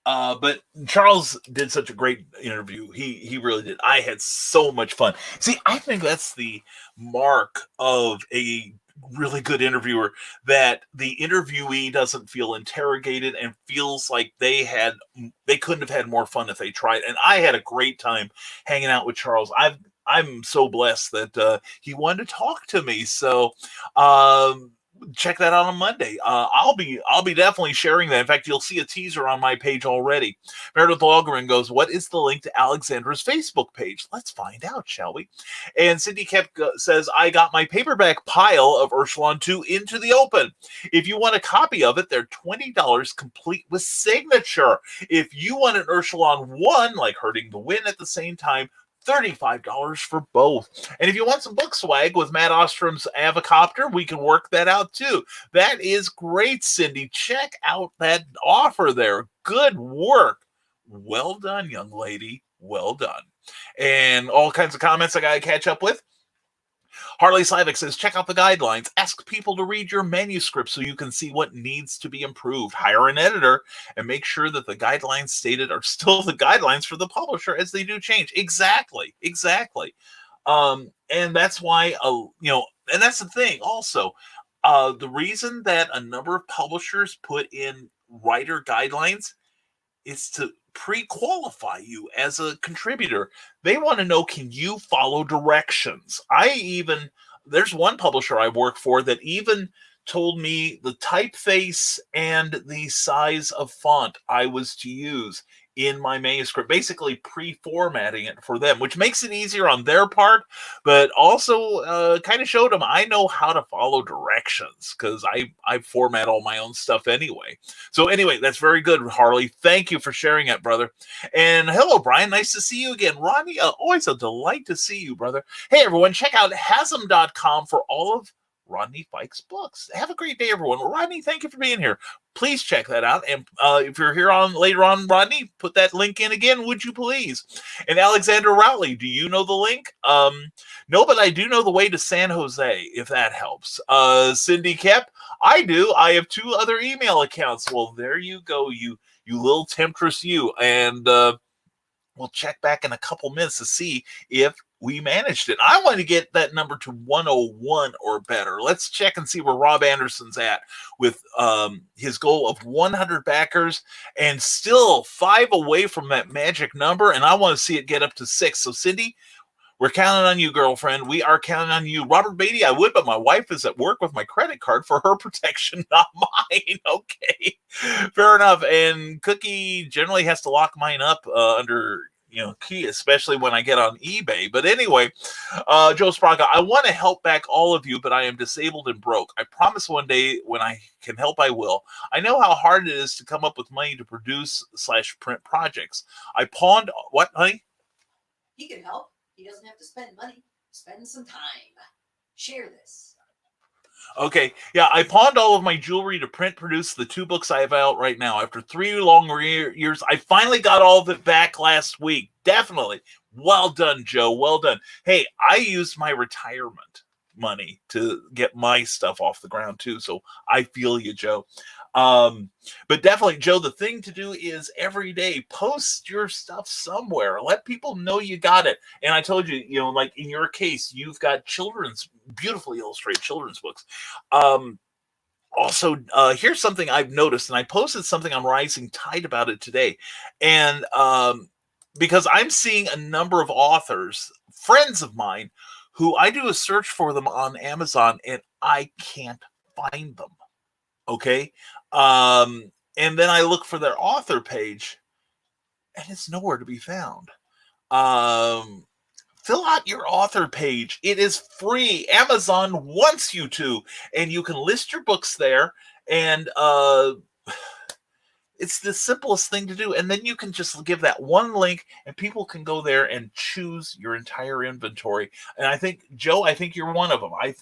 Speaker 1: But Charles did such a great interview. He really did. I had so much fun. See, I think that's the mark of a really good interviewer, that the interviewee doesn't feel interrogated and feels like they couldn't have had more fun if they tried. And I had a great time hanging out with Charles. I'm so blessed that he wanted to talk to me. So check that out on Monday. I'll be definitely sharing that. In fact, you'll see a teaser on my page already. Meredith Loggeman goes, "What is the link to Alexandra's Facebook page? Let's find out, shall we?" And Cindy kept says, "I got my paperback pile of Ursula 2 into the open. If you want a copy of it, they're $20 complete with signature. If you want an Ursula 1, like Hurting the Wind at the same time, $35 for both. And if you want some book swag with Matt Ostrom's Avocopter, we can work that out too. That is great, Cindy. Check out that offer there. Good work. Well done, young lady. Well done." And all kinds of comments I got to catch up with. Harley Sivik says, "Check out the guidelines. Ask people to read your manuscript so you can see what needs to be improved. Hire an editor and make sure that the guidelines stated are still the guidelines for the publisher, as they do change." Exactly. And that's why, and that's the thing also. The reason that a number of publishers put in writer guidelines is to pre-qualify you as a contributor. They want to know, can you follow directions? There's one publisher I work for that even told me the typeface and the size of font I was to use in my manuscript, basically pre-formatting it for them, which makes it easier on their part, but also kind of showed them I know how to follow directions because I format all my own stuff anyway. So anyway, that's very good, Harley. Thank you for sharing it, brother. And hello, Brian. Nice to see you again. Ronnie, always a delight to see you, brother. Hey, everyone, check out hasm.com for all of Rodney Fike's books. Have a great day, everyone. Rodney, thank you for being here. Please check that out. And if you're here on later on, Rodney, put that link in again, would you please? And Alexander Rowley, do you know the link? No, but I do know the way to San Jose, if that helps. Cindy Kep, I do. I have 2 other email accounts. Well, there you go, you little temptress, you. And we'll check back in a couple minutes to see if we managed it. I want to get that number to 101 or better. Let's check and see where Rob Anderson's at with his goal of 100 backers and still 5 away from that magic number. And I want to see it get up to 6. So, Cindy, we're counting on you, girlfriend. We are counting on you. Robert Beatty, I would, but my wife is at work with my credit card for her protection, not mine. Okay, fair enough. And Cookie generally has to lock mine up under key, especially when I get on eBay. But anyway, Joe Spraga, I want to help back all of you, but I am disabled and broke. I promise one day when I can help, I will. I know how hard it is to come up with money to produce/print projects. I pawned what, honey?
Speaker 2: He can help. He doesn't have to spend money. Spend some time. Share this.
Speaker 1: Okay, yeah, I pawned all of my jewelry to produce the 2 books I have out right now. After 3 long years, I finally got all of it back last week. Definitely. Well done, Joe. Well done. Hey, I used my retirement money to get my stuff off the ground too, so I feel you, Joe. But definitely, Joe, the thing to do is every day post your stuff somewhere. Let people know you got it. And I told you, like in your case, you've got beautifully illustrated children's books. Also, here's something I've noticed, and I posted something on Rising Tide about it today. And because I'm seeing a number of authors, friends of mine, who I do a search for them on Amazon, and I can't find them. Okay. And then I look for their author page and it's nowhere to be found. Fill out your author page. It is free. Amazon wants you to, and you can list your books there. And it's the simplest thing to do. And then you can just give that one link and people can go there and choose your entire inventory. And I think, Joe, you're one of them. I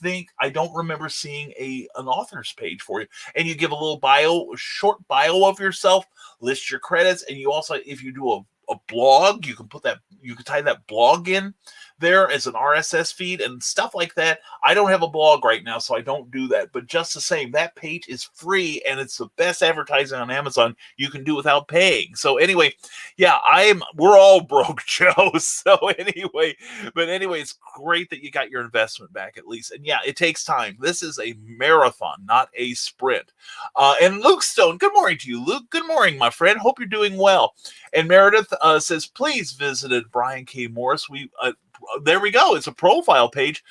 Speaker 1: don't remember seeing an author's page for you. And you give a little short bio of yourself, list your credits. And you also, if you do a blog, you can tie that blog in there as an RSS feed and stuff like that. I don't have a blog right now, so I don't do that. But just the same, that page is free, and it's the best advertising on Amazon you can do without paying. So anyway, yeah, we're all broke, Joe. So anyway, it's great that you got your investment back at least. And yeah, it takes time. This is a marathon, not a sprint. And Luke Stone, good morning to you, Luke. Good morning, my friend. Hope you're doing well. And Meredith says, please visited Brian K. Morris. There we go. It's a profile page.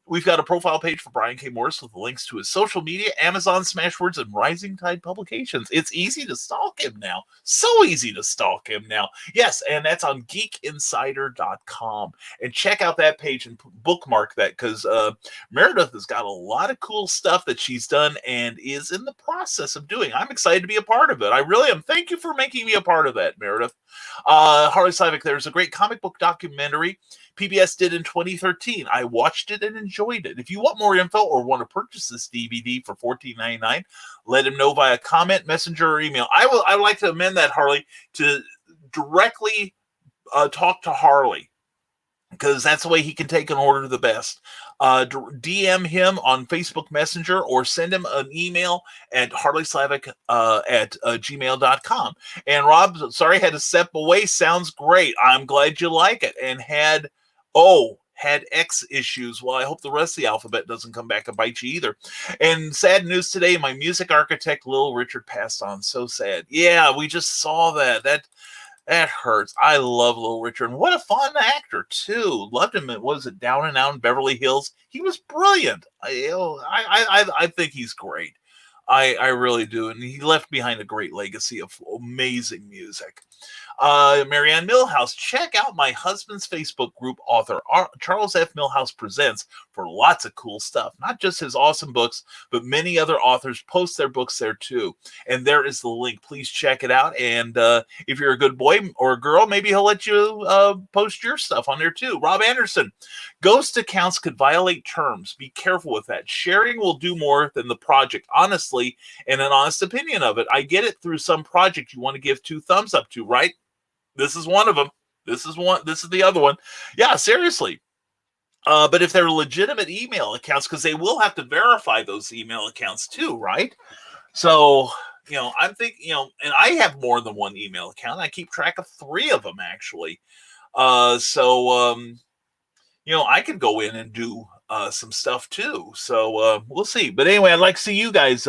Speaker 1: We've got a profile page for Brian K. Morris with links to his social media, Amazon, Smashwords, and Rising Tide Publications. It's easy to stalk him now. So easy to stalk him now. Yes, and that's on geekinsider.com. And check out that page and bookmark that, because Meredith has got a lot of cool stuff that she's done and is in the process of doing. I'm excited to be a part of it. I really am. Thank you for making me a part of that, Meredith. Harley Slavic, there's a great comic book documentary PBS did in 2013. I watched it and enjoyed it. If you want more info or want to purchase this DVD for $14.99, let him know via comment, messenger, or email. I would like to amend that, Harley, to directly talk to Harley, because that's the way he can take an order the best. DM him on Facebook Messenger or send him an email at harleyslavic at gmail.com. And Rob, sorry, had to step away. Sounds great. I'm glad you like it. And had X issues. Well, I hope the rest of the alphabet doesn't come back and bite you either. And sad news today, my music architect, Lil Richard, passed on. So sad. Yeah, we just saw that. That hurts. I love Little Richard. And what a fun actor, too. Loved him. Was it Down and Out in Beverly Hills? He was brilliant. I think he's great. I really do. And he left behind a great legacy of amazing music. Marianne Milhouse, check out my husband's Facebook group, author Charles F. Milhouse Presents, for lots of cool stuff. Not just his awesome books, but many other authors post their books there too. And there is the link. Please check it out. And if you're a good boy or a girl, maybe he'll let you post your stuff on there too. Rob Anderson, ghost accounts could violate terms. Be careful with that. Sharing will do more than the project, honestly, and an honest opinion of it. I get it through some project you want to give 2 thumbs up to, right? This is one of them. This is the other one. Yeah, seriously. But if they're legitimate email accounts, because they will have to verify those email accounts too, right? So, I'm thinking, and I have more than one email account. I keep track of 3 of them, actually. I can go in and do some stuff too. So we'll see. But anyway, I'd like to see you guys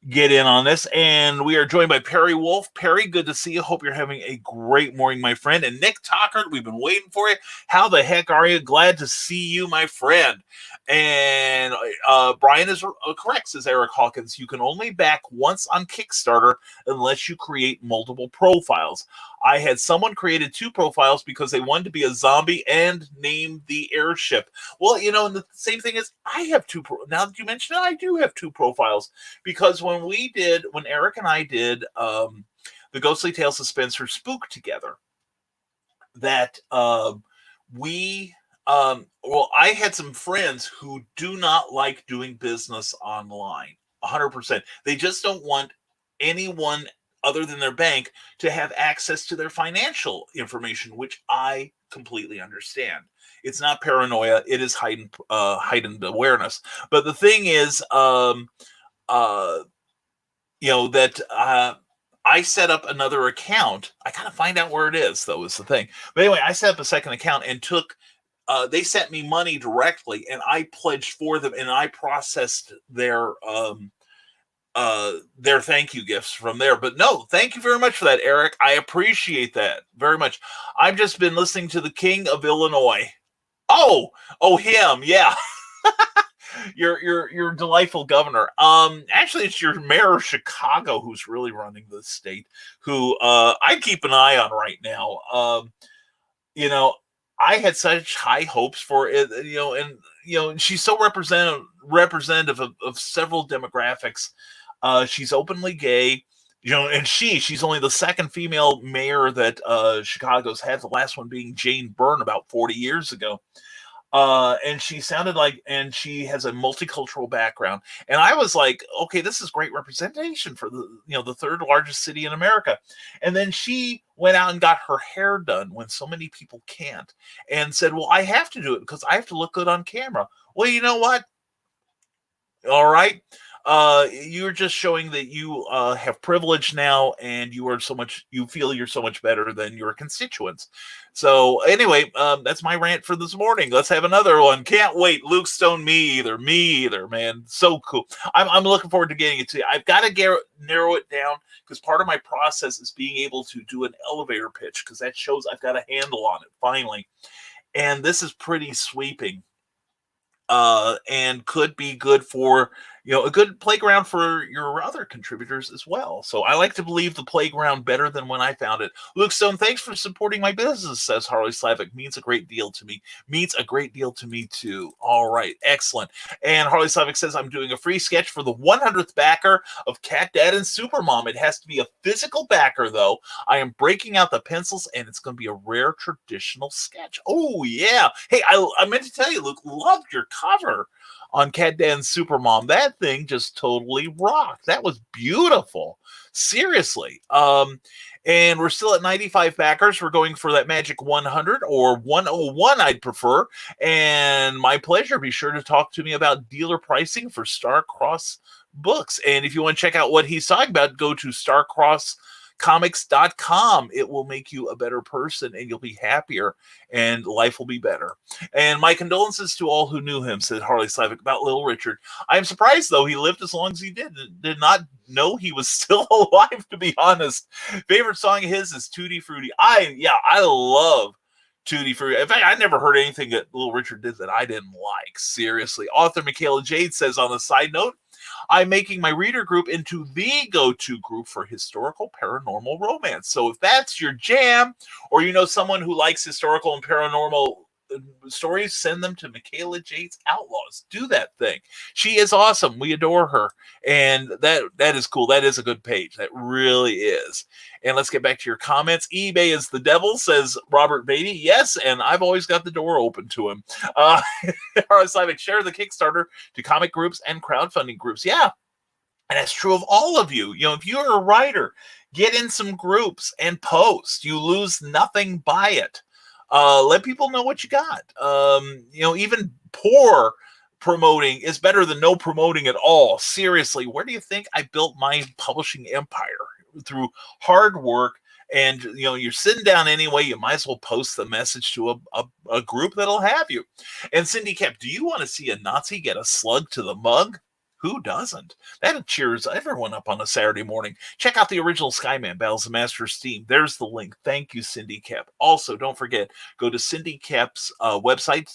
Speaker 1: get in on this. And we are joined by Perry Wolf. Perry, good to see you. Hope you're having a great morning, my friend. And Nick Tockert, we've been waiting for you. How the heck are you? Glad to see you, my friend. And Brian is correct, says Eric Hawkins. You can only back once on Kickstarter unless you create multiple profiles. I had someone created 2 profiles because they wanted to be a zombie and name the airship. Well, and the same thing is I have 2. Now that you mention it, I do have 2 profiles, because when Eric and I did the Ghostly Tales of Spencer Spook together, that I had some friends who do not like doing business online 100%. They just don't want anyone other than their bank to have access to their financial information, which I completely understand. It's not paranoia. It is heightened awareness. But the thing is, I set up another account. I gotta find out where it is, though, is the thing. But anyway, I set up a second account and they sent me money directly, and I pledged for them, and I processed their thank you gifts from there. But no, thank you very much for that, Eric. I appreciate that very much. I've just been listening to the King of Illinois. Oh, him, yeah. Your delightful governor. Actually, it's your mayor of Chicago who's really running the state, who I keep an eye on right now. I had such high hopes for it, and she's so representative of several demographics. She's openly gay, and she's only the 2nd female mayor that Chicago's had, the last one being Jane Byrne about 40 years ago. And she sounded like, and she has a multicultural background. And I was like, okay, this is great representation for the third largest city in America. And then she went out and got her hair done when so many people can't, and said, well, I have to do it because I have to look good on camera. Well, you know what? All right. You're just showing that you have privilege now, and you feel you're so much better than your constituents. So anyway, that's my rant for this morning. Let's have another one. Can't wait. Luke Stone, me either, man. So cool. I'm looking forward to getting it to you. I've got to narrow it down because part of my process is being able to do an elevator pitch, because that shows I've got a handle on it finally. And this is pretty sweeping. And could be good for a good playground for your other contributors as well. So I like to believe the playground better than when I found it. Luke Stone, thanks for supporting my business, says Harley Slavic. Means a great deal to me. Means a great deal to me too. All right, excellent. And Harley Slavic says, I'm doing a free sketch for the 100th backer of Cat Dad and Supermom. It has to be a physical backer though. I am breaking out the pencils, and it's going to be a rare traditional sketch. Oh yeah. Hey, I meant to tell you, Luke, loved your cover on Cat Dad and Supermom. That thing just totally rocked. That was beautiful. Seriously. And we're still at 95 backers. We're going for that magic 100 or 101, I'd prefer. And my pleasure. Be sure to talk to me about dealer pricing for Starcross books. And if you want to check out what he's talking about, go to starcrosscomics.com. It will make you a better person, and you'll be happier, and life will be better. And my condolences to all who knew him, said Harley Slavic about Little Richard. I am surprised, though, he lived as long as he did. Did not know he was still alive, to be honest. Favorite song of his is Tutti Frutti. I love Tutti Frutti. In fact, I never heard anything that Little Richard did that I didn't like. Seriously. Author Michaela Jade says, on a side note, I'm making my reader group into the go-to group for historical paranormal romance. So if that's your jam, or you know someone who likes historical and paranormal stories, send them to Michaela Jade's Outlaws. Do that thing. She is awesome. We adore her. And that is cool. That is a good page. That really is. And let's get back to your comments. eBay is the devil, says Robert Beatty. Yes, and I've always got the door open to him. Slavic, share the Kickstarter to comic groups and crowdfunding groups. Yeah, and that's true of all of you. If you're a writer, get in some groups and post. You lose nothing by it. Let people know what you got. Even poor promoting is better than no promoting at all. Seriously, where do you think I built my publishing empire? Through hard work. And you're sitting down anyway, you might as well post the message to a group that'll have you. And Cindy Cap, do you want to see a Nazi get a slug to the mug? Who doesn't? That cheers everyone up on a Saturday morning. Check out the original Skyman Battles of Masters theme. There's the link. Thank you, Cindy Cap. Also, don't forget, go to Cindy Cap's website,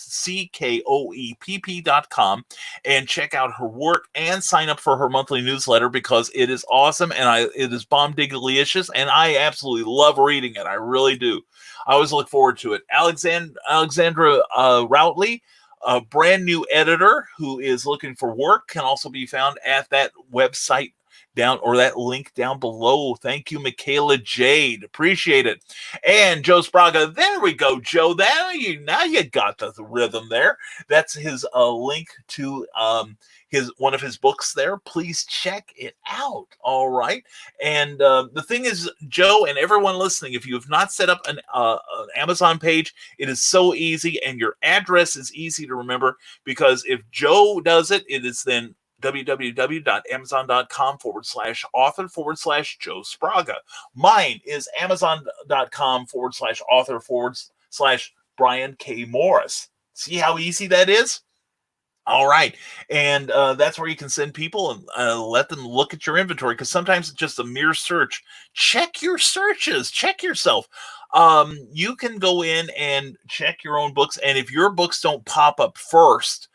Speaker 1: CKOEPP.com, and check out her work and sign up for her monthly newsletter, because it is awesome, and it is bomb-diggalicious, and I absolutely love reading it. I really do. I always look forward to it. Alexandra Routley, a brand new editor who is looking for work, can also be found at that website that link down below. Thank you, Michaela Jade. Appreciate it. And Joe Spraga, there we go, Joe. Now you got the rhythm there. That's his link to one of his books there. Please check it out. All right. And the thing is, Joe and everyone listening, if you have not set up an Amazon page, it is so easy, and your address is easy to remember, because if Joe does it, it is then www.amazon.com/author/Joe Spraga. Mine is amazon.com/author/Brian K. Morris. See how easy that is? All right. And that's where you can send people and let them look at your inventory, because sometimes it's just a mere search. Check your searches. Check yourself. You can go in and check your own books. And if your books don't pop up first,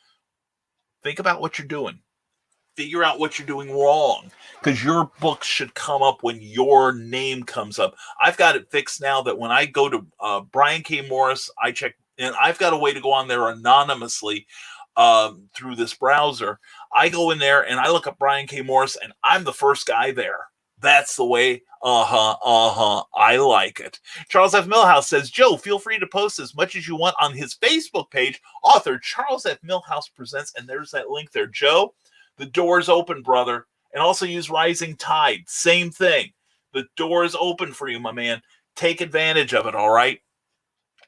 Speaker 1: think about what you're doing. Figure out what you're doing wrong, because your book should come up when your name comes up. I've got it fixed now that when I go to Brian K. Morris, I check, and I've got a way to go on there anonymously through this browser. I go in there and I look up Brian K. Morris, and I'm the first guy there. That's the way. I like it. Charles F. Millhouse says, Joe, feel free to post as much as you want on his Facebook page. Author Charles F. Millhouse presents, and there's that link there. Joe, the door's open, brother. And also use Rising Tide. Same thing. The door is open for you, my man. Take advantage of it, all right?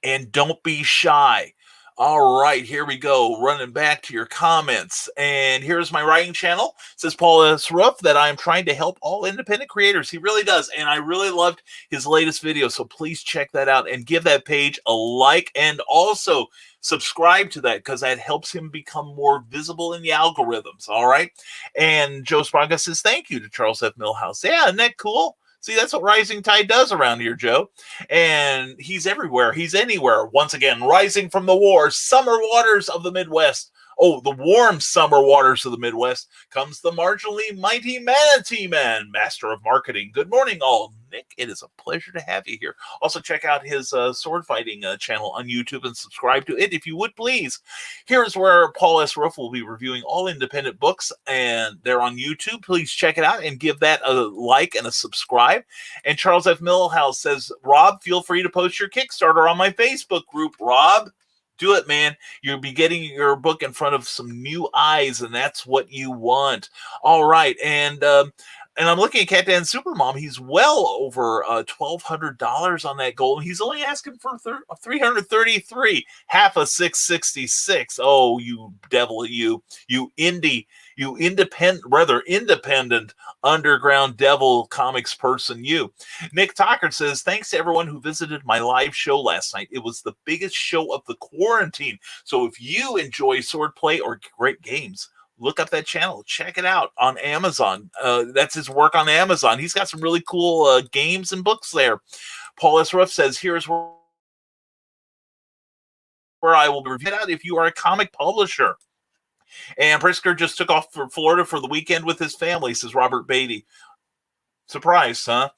Speaker 1: And don't be shy. All right, here we go. Running back to your comments. And here's my writing channel. It says Paul S. Ruff that I am trying to help all independent creators. He really does. And I really loved his latest video. So please check that out and give that page a like. And also subscribe to that because that helps him become more visible in the algorithms. All right. And Joe Spraga says thank you to Charles F. Millhouse. Yeah, isn't that cool? See, that's what Rising Tide does around here, Joe. And he's everywhere. He's anywhere. Once again, rising from the summer waters of the Midwest. Oh, the warm summer waters of the Midwest comes the marginally mighty Manatee Man, master of marketing. Good morning, all. Nick, it is a pleasure to have you here. Also, check out his sword fighting channel on YouTube and subscribe to it if you would, please. Here's where Paul S. Ruff will be reviewing all independent books, and they're on YouTube. Please check it out and give that a like and a subscribe. And Charles F. Millhouse says, Rob, feel free to post your Kickstarter on my Facebook group. Rob, do it, man. You'll be getting your book in front of some new eyes, and that's what you want. All right, and I'm looking at Cat Dan Supermom. He's well over $1,200 on that goal. He's only asking for $333, half of $666. Oh, you devil, you independent underground devil comics person, you. Nick Tockert says, thanks to everyone who visited my live show last night. It was the biggest show of the quarantine. So if you enjoy swordplay or great games, look up that channel. Check it out on Amazon. That's his work on Amazon. He's got some really cool games and books there. Paul S. Ruff says, here's where I will review it out if you are a comic publisher. And Prisker just took off for Florida for the weekend with his family, says Robert Beatty. Surprised, huh?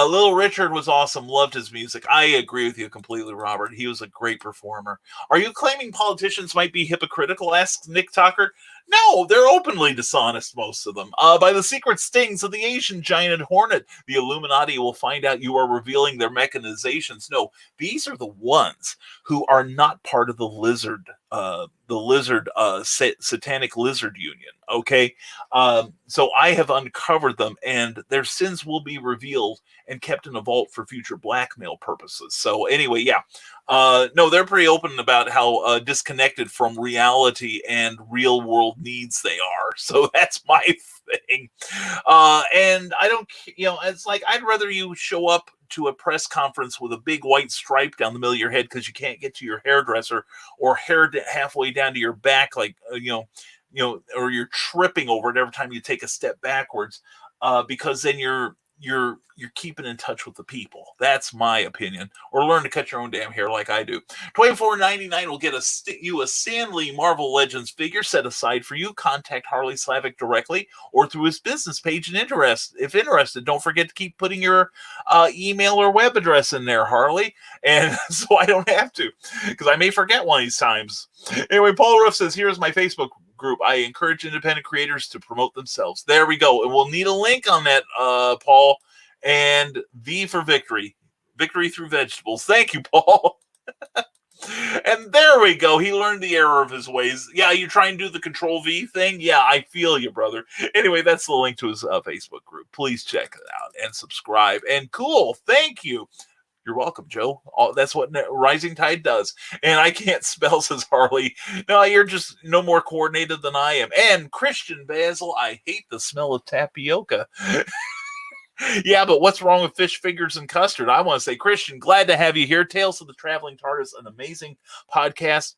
Speaker 1: Little Richard was awesome. Loved his music. I agree with you completely, Robert. He was a great performer. Are you claiming politicians might be hypocritical? Asks Nick Tucker. No, they're openly dishonest, most of them. By the secret stings of the Asian giant hornet, the Illuminati will find out you are revealing their mechanizations. No, these are the ones who are not part of the satanic lizard union. Okay, so I have uncovered them, and their sins will be revealed and kept in a vault for future blackmail purposes. So anyway, yeah. No, they're pretty open about how disconnected from reality and real world needs they are. So that's my thing. And I don't, it's like, I'd rather you show up to a press conference with a big white stripe down the middle of your head because you can't get to your hairdresser, or hair halfway down to your back, like, or you're tripping over it every time you take a step backwards, because then you're keeping in touch with the people. That's my opinion. Or learn to cut your own damn hair like I do. $24.99 will get you a Stan Lee Marvel Legends figure set aside for you. Contact Harley Slavic directly or through his business page. And if interested, don't forget to keep putting your email or web address in there, Harley. And so I don't have to, because I may forget one of these times. Anyway, Paul Ruff says, here's my Facebook group. I encourage independent creators to promote themselves. There we go. And we'll need a link on that, Paul. And V for victory. Victory through vegetables. Thank you, Paul. And there we go. He learned the error of his ways. Yeah, you try and do the Control V thing? Yeah, I feel you, brother. Anyway, that's the link to his Facebook group. Please check it out and subscribe. And cool. Thank you. You're welcome, Joe. That's what Rising Tide does. And I can't spell, says Harley. No, you're just no more coordinated than I am. And Christian Basil, I hate the smell of tapioca. Yeah, but what's wrong with fish fingers and custard? I want to say, Christian, glad to have you here. Tales of the Traveling TARDIS, an amazing podcast.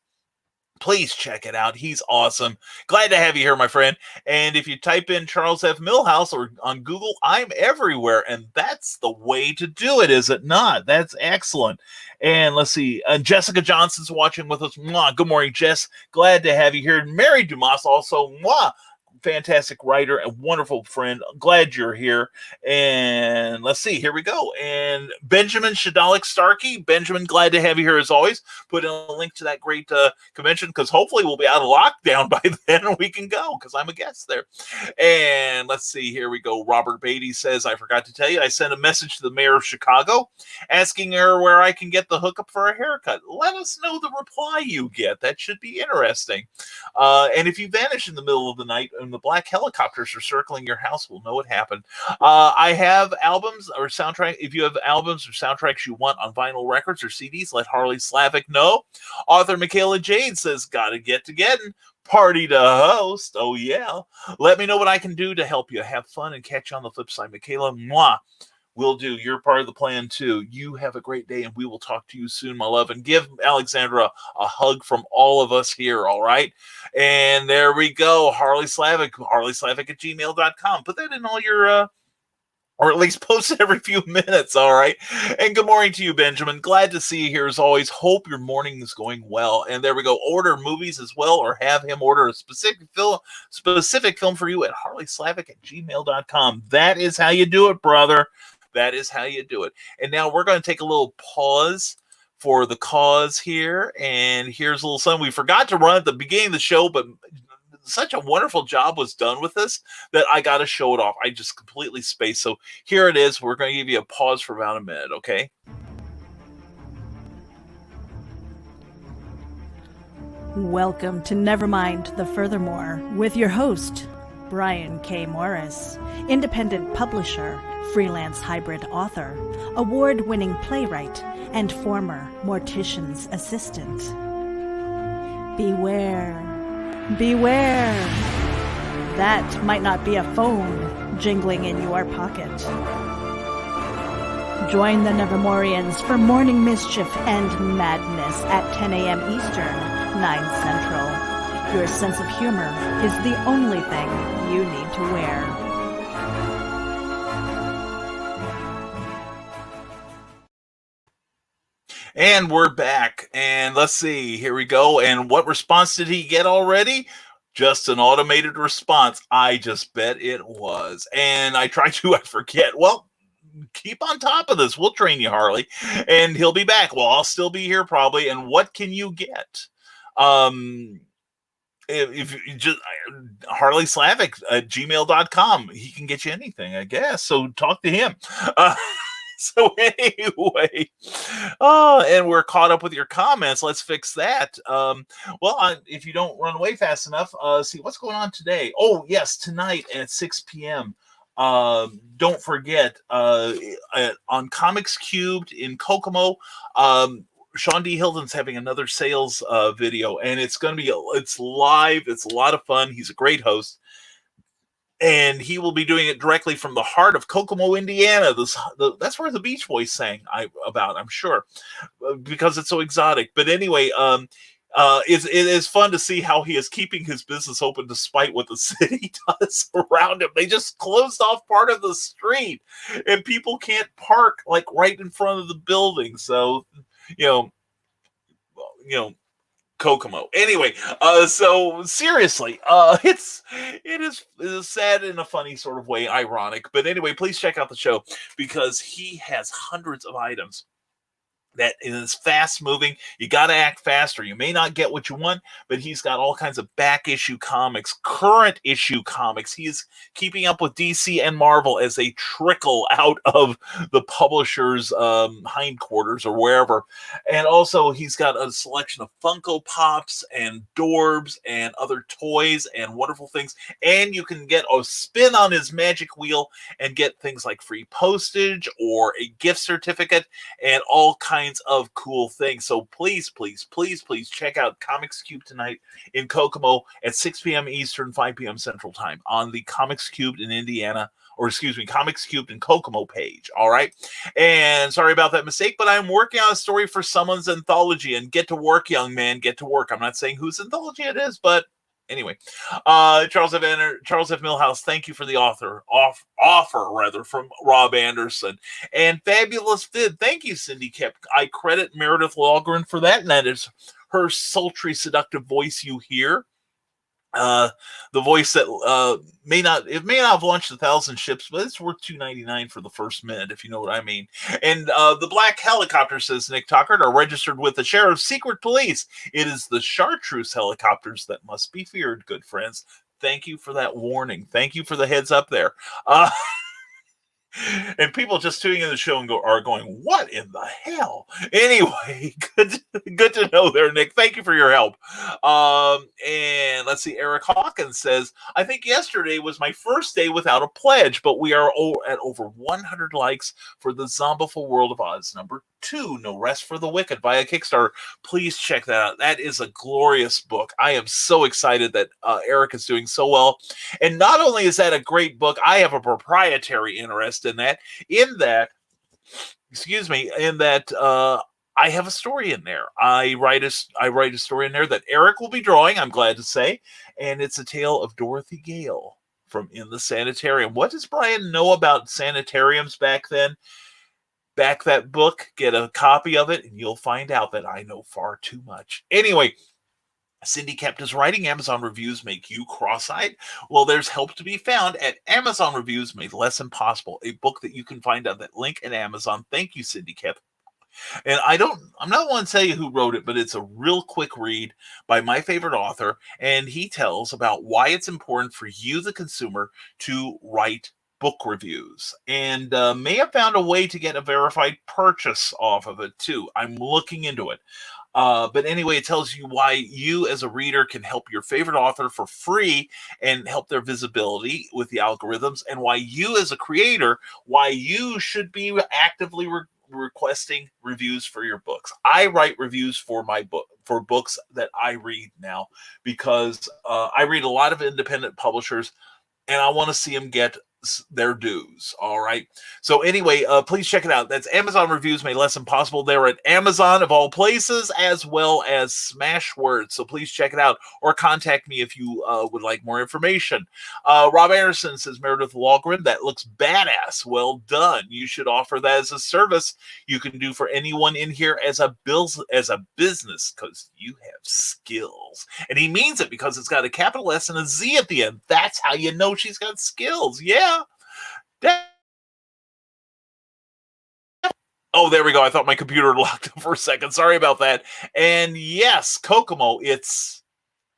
Speaker 1: Please check it out. He's awesome. Glad to have you here, my friend. And if you type in Charles F. Millhouse or on Google, I'm everywhere. And that's the way to do it, is it not? That's excellent. And let's see. Jessica Johnson's watching with us. Mwah. Good morning, Jess. Glad to have you here. Mary Dumas also. Mwah. fantastic writer and wonderful friend. Glad you're here. And let's see, here we go. And Benjamin Shadalik Starkey. Benjamin, glad to have you here as always. Put in a link to that great convention, because hopefully we'll be out of lockdown by then and we can go, because I'm a guest there. And let's see, here we go. Robert Beatty says, I forgot to tell you, I sent a message to the mayor of Chicago asking her where I can get the hookup for a haircut. Let us know the reply you get. That should be interesting. And if you vanish in the middle of the night and the black helicopters are circling your house, we'll know what happened. I have albums or soundtrack. If you have albums or soundtracks you want on vinyl records or CDs, let Harley Slavic know. Author Michaela Jade says, gotta get to getting. Party to host. Oh, yeah. Let me know what I can do to help you. Have fun and catch you on the flip side. Michaela, mwah. Will do. You're part of the plan, too. You have a great day, and we will talk to you soon, my love. And give Alexandra a hug from all of us here, all right? And there we go. Harley Slavic at gmail.com. Put that in all your... or at least post it every few minutes, all right? And good morning to you, Benjamin. Glad to see you here as always. Hope your morning is going well. And there we go. Order movies as well, or have him order a specific film for you at harleyslavic at gmail.com. That is how you do it, brother. That is how you do it. And now we're going to take a little pause for the cause here. And here's a little something we forgot to run at the beginning of the show, but such a wonderful job was done with this that I got to show it off. I just completely spaced. So here it is. We're going to give you a pause for about a minute, okay?
Speaker 3: Welcome to Nevermind the Furthermore with your host, Brian K. Morris, independent publisher, freelance hybrid author, award-winning playwright, and former mortician's assistant. Beware. Beware! That might not be a phone jingling in your pocket. Join the Nevermorians for morning mischief and madness at 10 a.m. Eastern, 9 Central. Your sense of humor is the only thing you need to wear.
Speaker 1: And we're back. And let's see. Here we go. And what response did he get already? Just an automated response. I just bet it was. And I forget. Well, keep on top of this. We'll train you, Harley. And he'll be back. Well, I'll still be here probably. And what can you get? If you just Harley Slavic at gmail.com. He can get you anything, I guess. So talk to him. So anyway, and we're caught up with your comments. Let's fix that. If you don't run away fast enough, see what's going on today. Oh, yes, tonight at 6 p.m. Don't forget, on Comics Cubed in Kokomo, Sean D. Hilton's having another sales video, and it's live. It's a lot of fun. He's a great host. And he will be doing it directly from the heart of Kokomo, Indiana. That's where the Beach Boys sang about, I'm sure, because it's so exotic. But anyway, it is fun to see how he is keeping his business open despite what the city does around him. They just closed off part of the street, and people can't park like right in front of the building. So, Kokomo. Anyway, so seriously, it is sad in a funny sort of way, ironic. But anyway, please check out the show because he has hundreds of items that is fast moving. You got to act faster. You may not get what you want, but he's got all kinds of back issue comics, current issue comics. He's keeping up with DC and Marvel as they trickle out of the publisher's hindquarters or wherever. And also he's got a selection of Funko Pops and Dorbs and other toys and wonderful things. And you can get a spin on his magic wheel and get things like free postage or a gift certificate and all kinds of cool things. So please check out Comics Cube tonight in Kokomo at 6 p.m. Eastern, 5 p.m. Central Time on the Comics Cubed in Indiana, or excuse me, Comics Cubed in Kokomo page. All right. And sorry about that mistake, but I'm working on a story for someone's anthology, and get to work, young man, get to work. I'm not saying whose anthology it is, but anyway, Charles F. Millhouse, thank you for the offer from Rob Anderson. And Fabulous Vid, thank you, Cindy Kep. I credit Meredith Logren for that, and that is her sultry, seductive voice you hear. the voice that may not have launched 1,000 ships, but it's worth $2.99 for the first minute, if you know what I mean. And the black helicopter, says Nick Tuckert, are registered with the sheriff's secret police. It is the chartreuse helicopters that must be feared, good friends. Thank you for that warning. Thank you for the heads up there. And people just tuning in the show and are going, what in the hell? Anyway, good to know there, Nick. Thank you for your help. And let's see, Eric Hawkins says, I think yesterday was my first day without a pledge, but we are at over 100 likes for the Zombiful World of Oz #2, No Rest for the Wicked, via Kickstarter. Please check that out. That is a glorious book. I am so excited that Eric is doing so well. And not only is that a great book, I have a proprietary interest in that I have a story in there. I write a story in there that Eric will be drawing, I'm glad to say, and it's a tale of Dorothy Gale from In the Sanitarium. What does Brian know about sanitariums back then? Back that book, get a copy of it, and you'll find out that I know far too much. Anyway, Cindy kept us writing. Amazon reviews make you cross-eyed. Well, there's help to be found at Amazon Reviews Made Less Impossible, a book that you can find on that link at Amazon. Thank you, Cindy Kep. And I'm not one to tell you who wrote it, but it's a real quick read by my favorite author, and he tells about why it's important for you, the consumer, to write book reviews, and may have found a way to get a verified purchase off of it too. I'm looking into it. But anyway, it tells you why you as a reader can help your favorite author for free and help their visibility with the algorithms, and why you as a creator, why you should be actively requesting reviews for your books. I write reviews for my book, for books that I read now, because I read a lot of independent publishers and I want to see them get their dues. All right. So anyway, please check it out. That's Amazon Reviews Made Less Impossible. They're at Amazon of all places, as well as Smashwords. So please check it out, or contact me if you would like more information. Rob Anderson says, Meredith Walgren, that looks badass. Well done. You should offer that as a service you can do for anyone in here as a business, because you have skills. And he means it, because it's got a capital S and a Z at the end. That's how you know she's got skills. Yeah. Oh, there we go. I thought my computer locked up for a second. Sorry about that. And yes, Kokomo, it's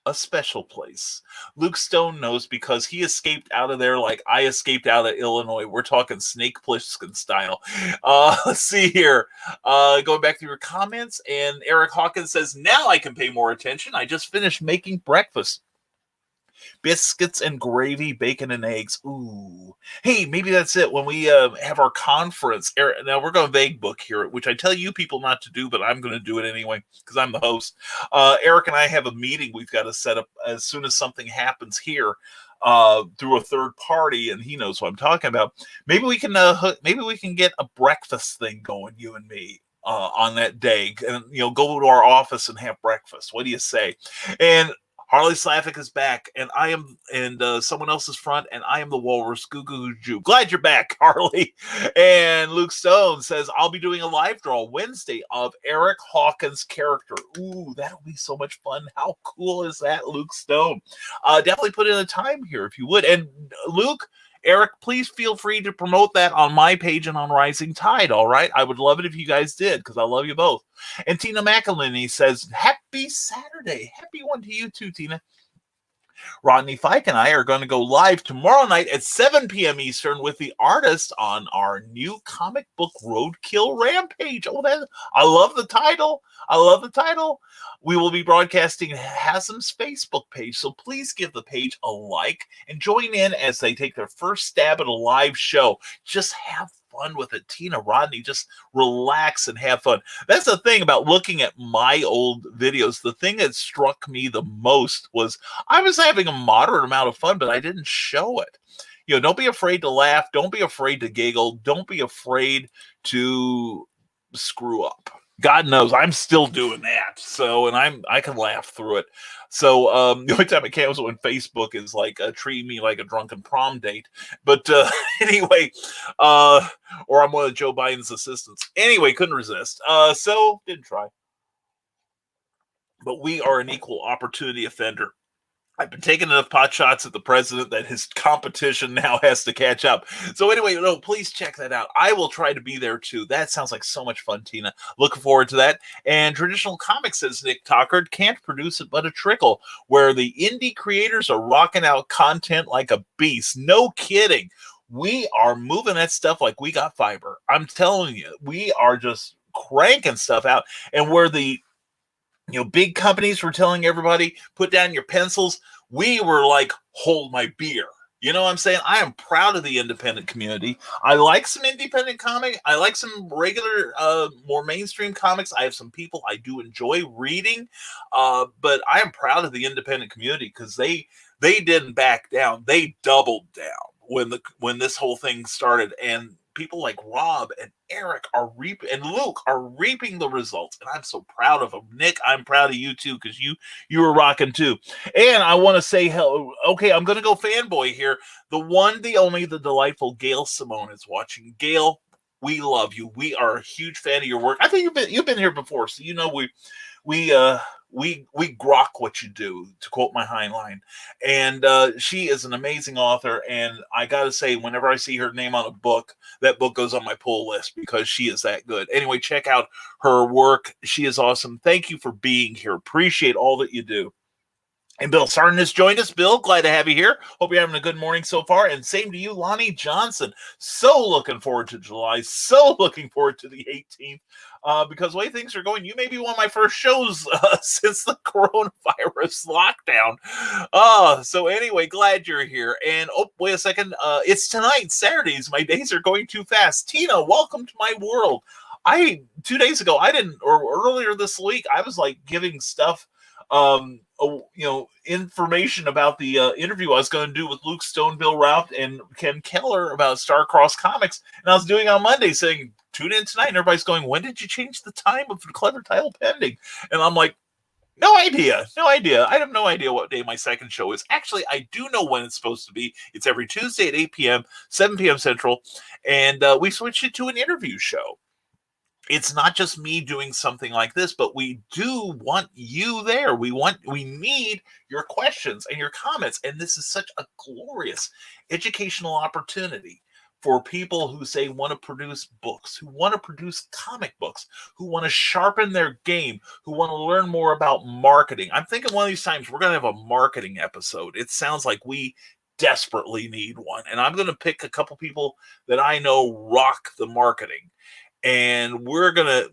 Speaker 1: a special place. Luke Stone knows, because he escaped out of there like I escaped out of Illinois. We're talking Snake Plissken style. Let's see here. Going back to your comments, and Eric Hawkins says, now I can pay more attention. I just finished making breakfast. Biscuits and gravy, bacon and eggs. Ooh. Hey, maybe that's it. When we have our conference, now we're going to vague book here, which I tell you people not to do, but I'm going to do it anyway because I'm the host. Eric and I have a meeting we've got to set up as soon as something happens here through a third party, and he knows what I'm talking about. Maybe we can get a breakfast thing going, you and me. On that day, and go to our office and have breakfast. What do you say? And Harley Slavic is back, and I am, and someone else's front, and I am the Walrus Goo Goo Jew. Glad you're back, Harley. And Luke Stone says, I'll be doing a live draw Wednesday of Eric Hawkins' character. Ooh, that'll be so much fun. How cool is that, Luke Stone? Definitely put in a time here if you would. And Luke, Eric, please feel free to promote that on my page and on Rising Tide, all right? I would love it if you guys did, because I love you both. And Tina McElhinney says, happy Saturday. Happy one to you too, Tina. Rodney Fike and I are going to go live tomorrow night at 7 p.m. Eastern with the artist on our new comic book Roadkill Rampage. Oh, I love the title. I love the title. We will be broadcasting Hasm's Facebook page, so please give the page a like and join in as they take their first stab at a live show. Just have fun with it. Tina, Rodney, just relax and have fun. That's the thing about looking at my old videos. The thing that struck me the most was I was having a moderate amount of fun, but I didn't show it. Don't be afraid to laugh. Don't be afraid to giggle. Don't be afraid to screw up. God knows I'm still doing that. So, and I can laugh through it. So, the only time it counts when Facebook is like treating me like a drunken prom date. But anyway, or I'm one of Joe Biden's assistants. Anyway, couldn't resist. So didn't try. But we are an equal opportunity offender. I've been taking enough pot shots at the president that his competition now has to catch up. So anyway, no, please check that out. I will try to be there too. That sounds like so much fun, Tina. Looking forward to that. And Traditional Comics, says Nick Tockard, can't produce it but a trickle, where the indie creators are rocking out content like a beast. No kidding. We are moving that stuff like we got fiber. I'm telling you, we are just cranking stuff out. And where the big companies were telling everybody, put down your pencils, we were like, hold my beer. You know what I'm saying? I am proud of the independent community. I like some independent comic. I like some regular, more mainstream comics. I have some people I do enjoy reading, but I am proud of the independent community because they didn't back down. They doubled down when this whole thing started, and people like Rob and Eric and Luke are reaping the results, and I'm so proud of them. Nick, I'm proud of you too, because you were rocking too. And I want to say hello. Okay, I'm going to go fanboy here. The one, the only, the delightful Gail Simone is watching. Gail, we love you. We are a huge fan of your work. I think you've been here before, so we grok what you do, to quote my Heinlein. And she is an amazing author, and I gotta say, whenever I see her name on a book, that book goes on my pull list because she is that good. Anyway, check out her work. She is awesome. Thank you for being here. Appreciate all that you do. And Bill Sartin has joined us. Bill, glad to have you here. Hope you're having a good morning so far. And same to you, Lonnie Johnson. So looking forward to July. So looking forward to the 18th. Because the way things are going, you may be one of my first shows since the coronavirus lockdown. So anyway, glad you're here. And wait a second. It's tonight, Saturdays. My days are going too fast. Tina, welcome to my world. 2 days ago, or earlier this week, I was like giving stuff, information about the interview I was going to do with Luke Stone, Bill Raupt, and Ken Keller about Starcross Comics. And I was doing on Monday saying, tune in tonight. And everybody's going, when did you change the time of the Clever Title Pending? And I'm like, no idea. I have no idea what day my second show is. Actually, I do know when it's supposed to be. It's every Tuesday at 8 p.m., 7 p.m. Central. And we switched it to an interview show. It's not just me doing something like this, but we do want you there. We need your questions and your comments. And this is such a glorious educational opportunity for people who say want to produce books, who want to produce comic books, who want to sharpen their game, who want to learn more about marketing. I'm thinking one of these times we're going to have a marketing episode. It sounds like we desperately need one. And I'm going to pick a couple people that I know rock the marketing. And we're gonna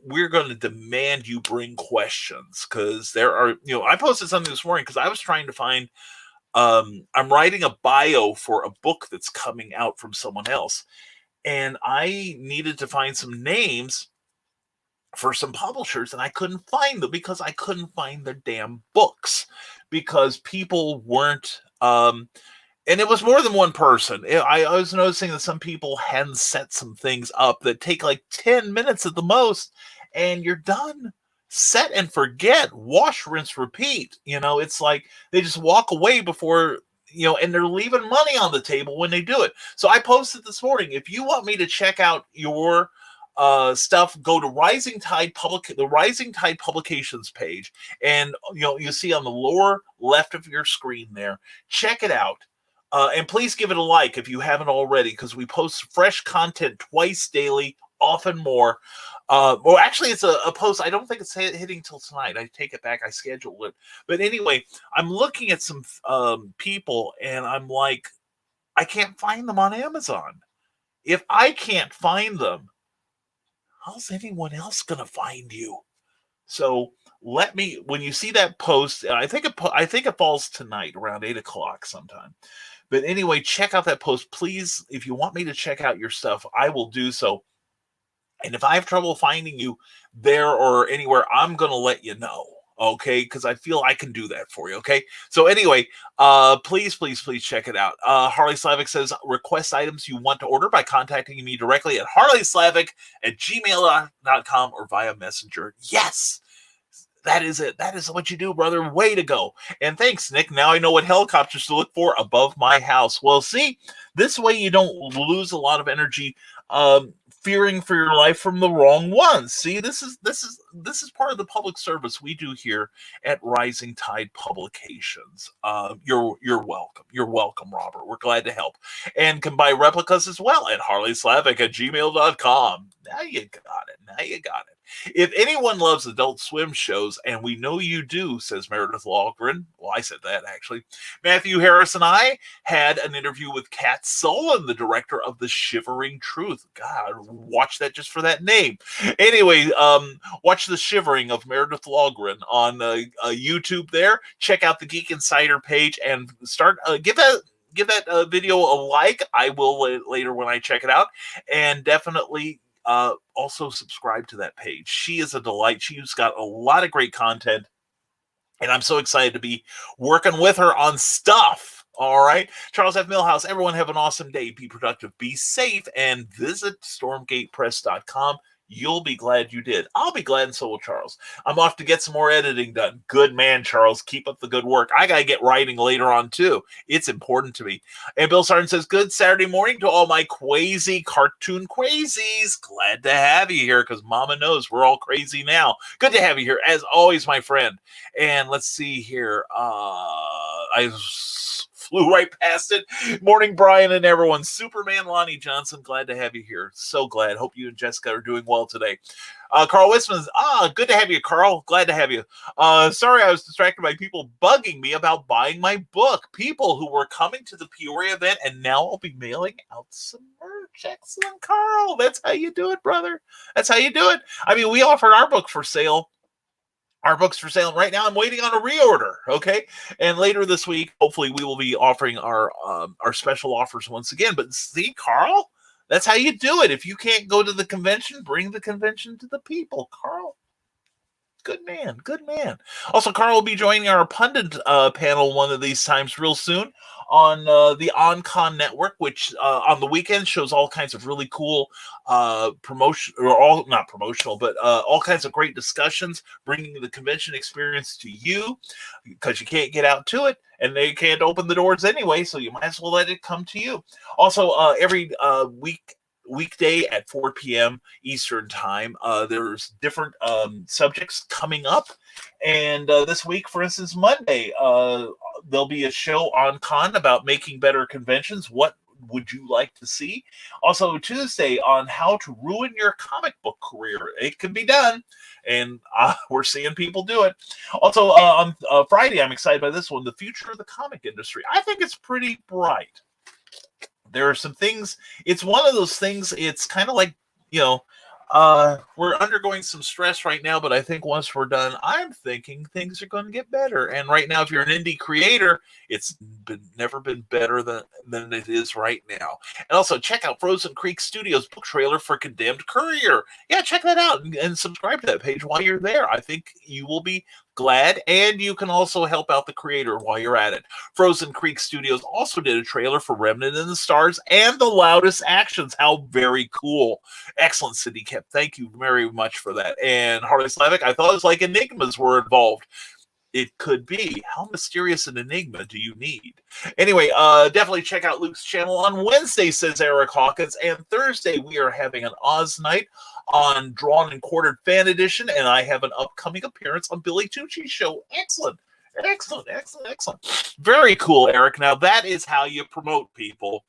Speaker 1: demand you bring questions, because there are, I posted something this morning because I was trying to find, I'm writing a bio for a book that's coming out from someone else, and I needed to find some names for some publishers, and I couldn't find them because I couldn't find their damn books, because people weren't, and it was more than one person. I was noticing that some people hadn't set some things up that take like 10 minutes at the most, and you're done. Set and forget. Wash, rinse, repeat. It's like they just walk away before, and they're leaving money on the table when they do it. So I posted this morning, if you want me to check out your stuff, go to the Rising Tide Publications page, and you see on the lower left of your screen there. Check it out. And please give it a like if you haven't already, because we post fresh content twice daily, often more. Well, actually, it's a post. I don't think it's hitting till tonight. I take it back. I scheduled it. But anyway, I'm looking at some people, and I'm like, I can't find them on Amazon. If I can't find them, how's anyone else going to find you? So when you see that post, I think it falls tonight around 8 o'clock sometime. But anyway, check out that post. Please, if you want me to check out your stuff, I will do so. And if I have trouble finding you there or anywhere, I'm going to let you know, okay? Because I feel I can do that for you, okay? So anyway, please check it out. Harley Slavic says, request items you want to order by contacting me directly at harleyslavic@gmail.com or via Messenger. Yes! That is it. That is what you do, brother. Way to go. And thanks, Nick. Now I know what helicopters to look for above my house. Well, see, this way you don't lose a lot of energy fearing for your life from the wrong ones. See, this is part of the public service we do here at Rising Tide Publications. You're welcome. You're welcome, Robert. We're glad to help, and can buy replicas as well at harleyslavic@gmail.com. Now you got it. Now you got it. If anyone loves Adult Swim shows, and we know you do, says Meredith Logren. Well, I said that, actually. Matthew Harris and I had an interview with Kat Solon, the director of The Shivering Truth. God, watch that just for that name. Anyway, watch The Shivering of Meredith Logren on YouTube there. Check out the Geek Insider page and start give that video a like. I will later when I check it out. And definitely also subscribe to that page. She is a delight. She's got a lot of great content, and I'm so excited to be working with her on stuff. All right, Charles F. Millhouse, everyone have an awesome day. Be productive, be safe, and visit stormgatepress.com. You'll be glad you did. I'll be glad, and so will Charles. I'm off to get some more editing done. Good man, Charles. Keep up the good work. I got to get writing later on, too. It's important to me. And Bill Sargent says, good Saturday morning to all my crazy cartoon crazies. Glad to have you here, because Mama knows we're all crazy now. Good to have you here, as always, my friend. And let's see here. I flew right past it. Morning, Brian and everyone. Superman Lonnie Johnson, glad to have you here. So glad. Hope you and Jessica are doing well today. Carl Wisman, good to have you, Carl. Glad to have you. Sorry I was distracted by people bugging me about buying my book. People who were coming to the Peoria event, and now I'll be mailing out some merch. Excellent, Carl. That's how you do it, brother. That's how you do it. I mean, we offered our book for sale. Our book's for sale right now. I'm waiting on a reorder, okay? And later this week, hopefully, we will be offering our special offers once again. But see, Carl, that's how you do it. If you can't go to the convention, bring the convention to the people, Carl. Good man, good man. Also, Carl will be joining our pundit panel one of these times real soon on the OnCon network, which on the weekend shows all kinds of really cool promotion, or all not promotional, but all kinds of great discussions, bringing the convention experience to you, because you can't get out to it, and they can't open the doors anyway, so you might as well let it come to you. Also, every weekday at 4 p.m. Eastern time. There's different subjects coming up. And this week, for instance, Monday, there'll be a show on Con about making better conventions. What would you like to see? Also, Tuesday on how to ruin your comic book career. It can be done. And we're seeing people do it. Also, on Friday, I'm excited by this one, the future of the comic industry. I think it's pretty bright. There are some things, it's one of those things, it's kind of like, we're undergoing some stress right now, but I think once we're done, I'm thinking things are going to get better. And right now, if you're an indie creator, it's never been better than it is right now. And also, check out Frozen Creek Studios' book trailer for Condemned Courier. Yeah, check that out and subscribe to that page while you're there. I think you will be glad, and you can also help out the creator while you're at it. Frozen Creek Studios also did a trailer for Remnant in the Stars and The Loudest Actions. How very cool. Excellent, Cindy Kemp. Thank you very much for that. And Harley Slavic, I thought it was like Enigmas were involved. It could be. How mysterious an enigma do you need? Anyway, definitely check out Luke's channel on Wednesday, says Eric Hawkins. And Thursday, we are having an Oz night on Drawn and Quartered Fan Edition. And I have an upcoming appearance on Billy Tucci's show. Excellent. Excellent, excellent, excellent. Very cool, Eric. Now, that is how you promote people.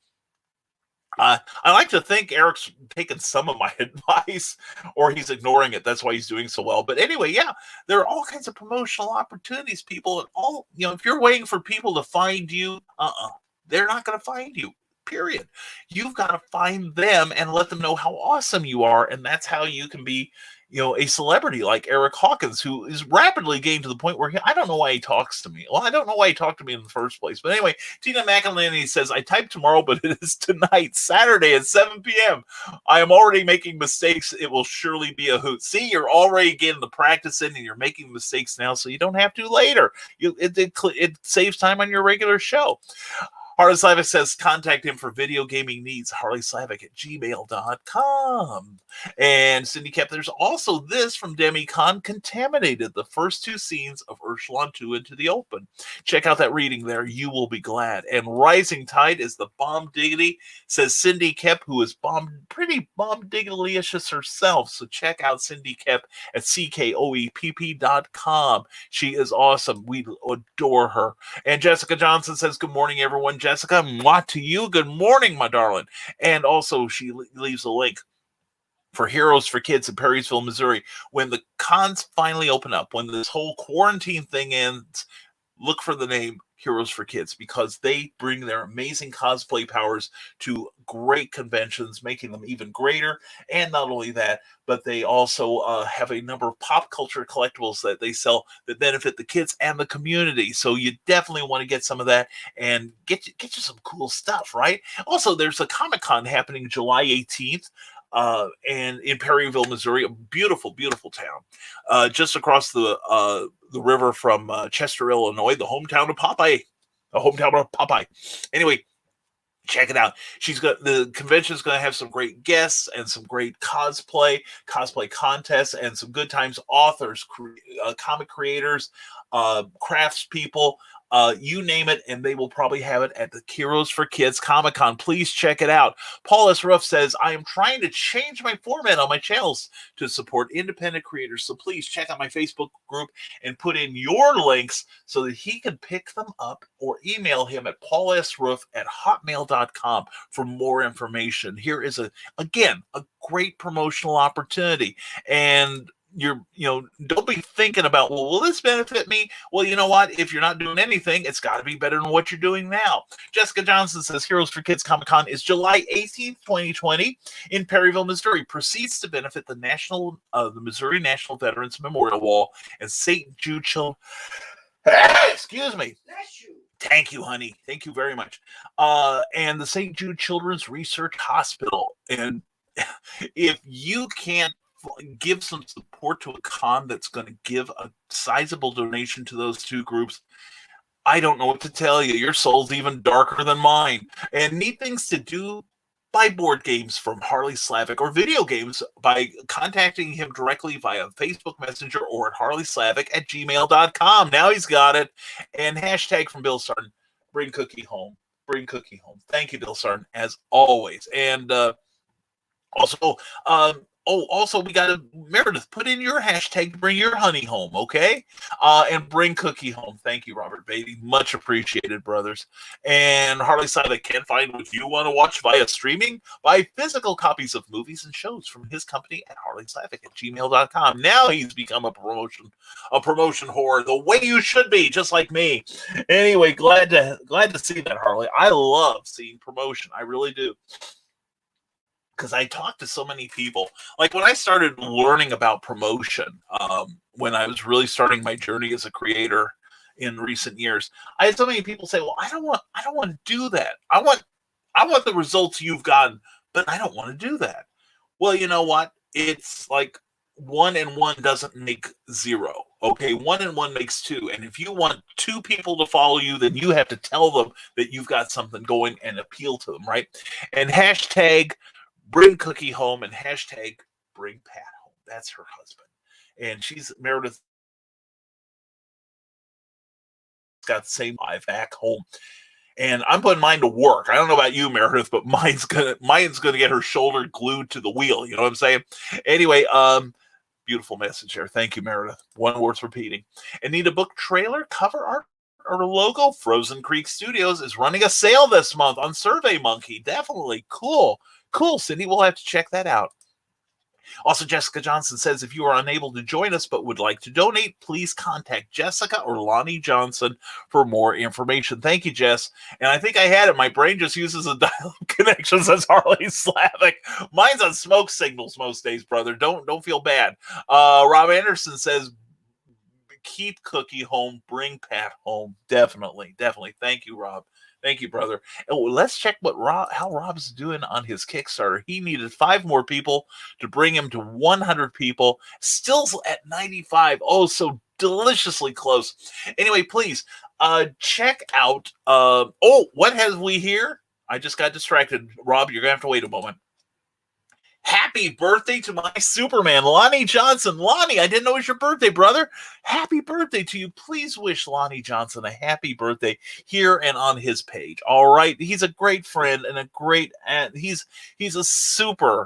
Speaker 1: I like to think Eric's taken some of my advice, or he's ignoring it. That's why he's doing so well. But anyway, yeah, there are all kinds of promotional opportunities, people. And all, if you're waiting for people to find you, they're not going to find you. Period. You've got to find them and let them know how awesome you are, and that's how you can be, a celebrity like Eric Hawkins, who is rapidly getting to the point where I don't know why he talks to me. Well, I don't know why he talked to me in the first place. But anyway, Tina McElhenney says, I type tomorrow, but it is tonight, Saturday at 7 p.m. I am already making mistakes. It will surely be a hoot. See, you're already getting the practice in, and you're making mistakes now, so you don't have to later. It saves time on your regular show. Harley Slavic says contact him for video gaming needs. HarleySlavic@gmail.com. And Cindy Kep, there's also this from Demi-Con, Contaminated, the first 2 scenes of Ursula 2 Into the Open. Check out that reading there. You will be glad. And Rising Tide is the bomb diggity, says Cindy Kep, who is pretty bomb diggity-licious herself. So check out Cindy Kep at CKOEPP.com. She is awesome. We adore her. And Jessica Johnson says, good morning, everyone. Jessica, mwah to you. Good morning, my darling. And also, she leaves a link for Heroes for Kids in Perrysville, Missouri. When the cons finally open up, when this whole quarantine thing ends, look for the name Heroes for Kids, because they bring their amazing cosplay powers to great conventions, making them even greater. And not only that, but they also have a number of pop culture collectibles that they sell that benefit the kids and the community. So you definitely want to get some of that and get you some cool stuff, right? Also, there's a Comic-Con happening July 18th. And in Perryville, Missouri, a beautiful, beautiful town, just across the river from Chester, Illinois, the hometown of Popeye. Anyway, check it out. The convention is going to have some great guests and some great cosplay contests, and some good times. Authors, comic creators, craftspeople. You name it, and they will probably have it at the Heroes for Kids Comic-Con. Please check it out. Paul S. Ruff says, I am trying to change my format on my channels to support independent creators, so please check out my Facebook group and put in your links so that he can pick them up, or email him at paulsruff@hotmail.com for more information. Here is, again, a great promotional opportunity. And don't be thinking about, well, will this benefit me? Well, you know what? If you're not doing anything, it's got to be better than what you're doing now. Jessica Johnson says Heroes for Kids Comic-Con is July 18th, 2020 in Perryville, Missouri. Proceeds to benefit the Missouri National Veterans Memorial Wall and St. Jude Children. Excuse me. Thank you, honey. Thank you very much. And the St. Jude Children's Research Hospital. And if you can't give some support to a con that's going to give a sizable donation to those two groups, I don't know what to tell you. Your soul's even darker than mine. And need things to do, buy board games from Harley Slavic, or video games by contacting him directly via Facebook Messenger or at harleyslavic@gmail.com. Now he's got it. And hashtag from Bill Sarton, bring Cookie home. Bring Cookie home. Thank you, Bill Sarton, as always. And also, we got to, Meredith, put in your hashtag to bring your honey home, okay? And bring Cookie home. Thank you, Robert Beatty. Much appreciated, brothers. And Harley Slavic can find what you want to watch via streaming. Buy physical copies of movies and shows from his company at harleyslavic@gmail.com. Now he's become a promotion whore, the way you should be, just like me. Anyway, glad to see that, Harley. I love seeing promotion. I really do. Because I talked to so many people. Like when I started learning about promotion, when I was really starting my journey as a creator in recent years, I had so many people say, well, I don't want to do that. I want the results you've gotten, but I don't want to do that. Well, you know what? It's like 1 and 1 doesn't make 0. Okay, 1 and 1 makes 2. And if you want 2 people to follow you, then you have to tell them that you've got something going and appeal to them, right? And hashtag bring Cookie home and hashtag bring Pat home. That's her husband. And she's Meredith. Got the same life back home. And I'm putting mine to work. I don't know about you, Meredith, but mine's gonna get her shoulder glued to the wheel. You know what I'm saying? Anyway, beautiful message there. Thank you, Meredith. One worth repeating. And need a book trailer, cover art, or a logo? Frozen Creek Studios is running a sale this month on Survey Monkey. Definitely cool. Cool, Cindy. We'll have to check that out. Also, Jessica Johnson says, if you are unable to join us but would like to donate, please contact Jessica or Lonnie Johnson for more information. Thank you, Jess. And I think I had it. My brain just uses a dial-up connection, says Harley Slavic. Mine's on smoke signals most days, brother. Don't feel bad. Rob Anderson says, keep Cookie home, bring Pat home. Definitely. Thank you, Rob. Thank you, brother. And let's check how Rob's doing on his Kickstarter. He needed 5 more people to bring him to 100 people. Still at 95. Oh, so deliciously close. Anyway, please check out, what have we here? I just got distracted. Rob, you're going to have to wait a moment. Happy birthday to my Superman, Lonnie Johnson. Lonnie, I didn't know it was your birthday, brother. Happy birthday to you. Please wish Lonnie Johnson a happy birthday here and on his page. All right. He's a great friend and he's a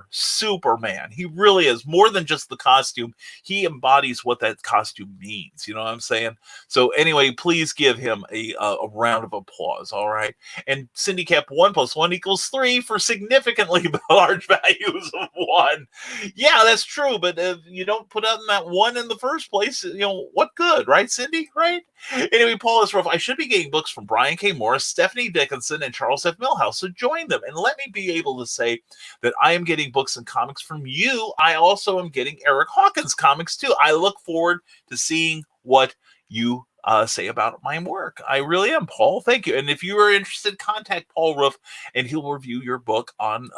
Speaker 1: Superman. He really is. More than just the costume. He embodies what that costume means. You know what I'm saying? So anyway, please give him a round of applause. All right. And Cindy kept 1 + 1 = 3 for significantly large values of 1. Yeah, that's true. But if you don't put out that 1 in the first place, what good, right, Cindy? Right? Anyway, Paul is rough. I should be getting books from Brian K. Morris, Stephanie Dickinson, and Charles F. Millhouse. So join them and let me be able to say that I am getting books and comics from you. I also am getting Eric Hawkins comics too. I look forward to seeing what you say about my work. I really am, Paul. Thank you. And if you are interested, contact Paul Roof and he'll review your book on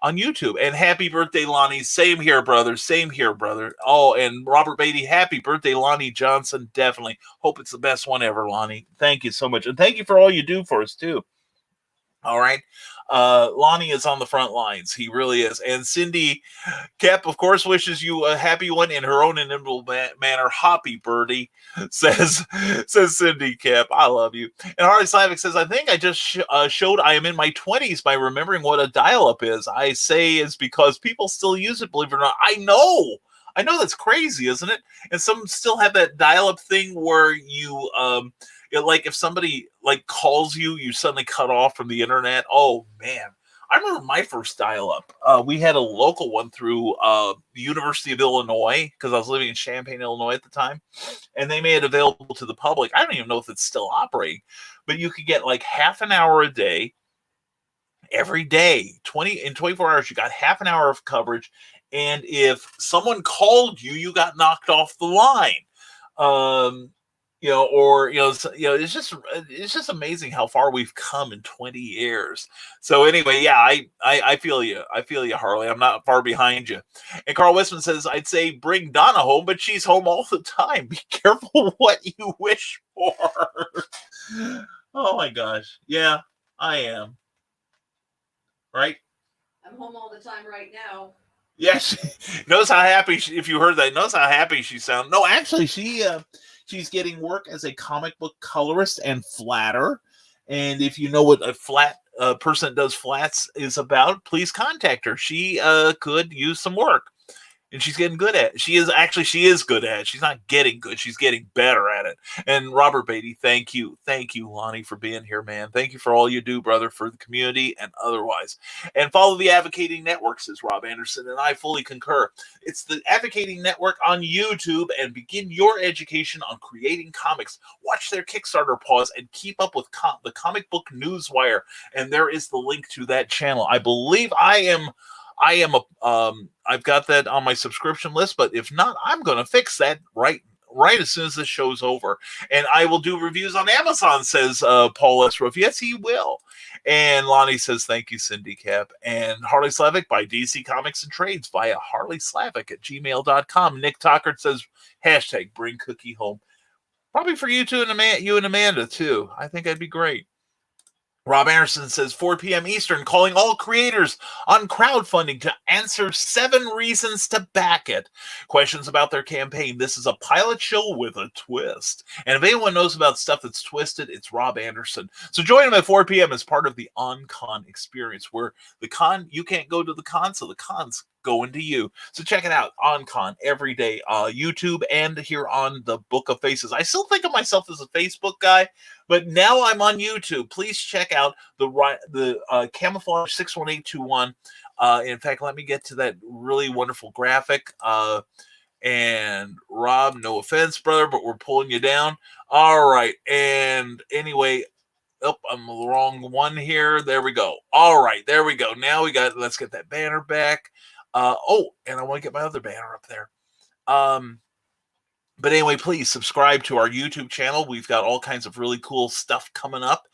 Speaker 1: YouTube. And happy birthday, Lonnie. Same here, brother. Same here, brother. Oh, and Robert Beatty, happy birthday, Lonnie Johnson. Definitely. Hope it's the best one ever, Lonnie. Thank you so much. And thank you for all you do for us, too. All right. Lonnie is on the front lines. He really is. And Cindy Kep, of course, wishes you a happy one in her own inimitable manner. Happy birdie, says Cindy Kep. I love you. And Harley Slavic says, I think I just showed I am in my 20s by remembering what a dial-up is. I say it's because people still use it, believe it or not. I know that's crazy, isn't it? And some still have that dial-up thing where you like if somebody like calls you, you suddenly cut off from the internet. Oh man, I remember my first dial-up. We had a local one through the University of Illinois because I was living in Champaign, Illinois at the time, and they made it available to the public. I don't even know if it's still operating, but you could get like half an hour a day, every day, 24 hours. You got half an hour of coverage, and if someone called you, you got knocked off the line. It's just amazing how far we've come in 20 years. So anyway, yeah, I feel you. I feel you, Harley. I'm not far behind you. And Carl Westman says, I'd say bring Donna home, but she's home all the time. Be careful what you wish for. Oh my gosh. Yeah, I am. Right?
Speaker 2: I'm home all the time right now.
Speaker 1: Yes. Notice how happy, if you heard that, notice how happy she sounds. No, actually, she's getting work as a comic book colorist and flatter. And if you know what a flat person that does flats is about, please contact her. She could use some work. And she's getting good at it. She is good at it. She's not getting good. She's getting better at it. And Robert Beatty, thank you. Thank you, Lonnie, for being here, man. Thank you for all you do, brother, for the community and otherwise. And follow the Advocating Network, says Rob Anderson, and I fully concur. It's the Advocating Network on YouTube, and begin your education on creating comics. Watch their Kickstarter pause and keep up with the Comic Book Newswire. And there is the link to that channel. I believe I've got that on my subscription list, but if not, I'm going to fix that right as soon as this show's over. And I will do reviews on Amazon, says Paul S. Roof. Yes, he will. And Lonnie says, thank you, Cindy Cap. And Harley Slavic by DC Comics and Trades via harleyslavic@gmail.com. Nick Tockert says, hashtag bring Cookie home. Probably for you too, and you and Amanda too. I think that'd be great. Rob Anderson says 4 p.m. Eastern, calling all creators on crowdfunding to answer 7 reasons to back it. Questions about their campaign. This is a pilot show with a twist. And if anyone knows about stuff that's twisted, it's Rob Anderson. So join him at 4 p.m. as part of the On-Con experience, where you can't go to the con, so the con's going to you. So check it out, On-Con, every day, YouTube and here on the Book of Faces. I still think of myself as a Facebook guy, but now I'm on YouTube. Please check out the Camouflage 61821. In fact, let me get to that really wonderful graphic. And Rob, no offense, brother, but we're pulling you down. All right. And anyway, I'm the wrong one here. There we go. All right. There we go. Now let's get that banner back. And I want to get my other banner up there. But anyway, please subscribe to our YouTube channel. We've got all kinds of really cool stuff coming up.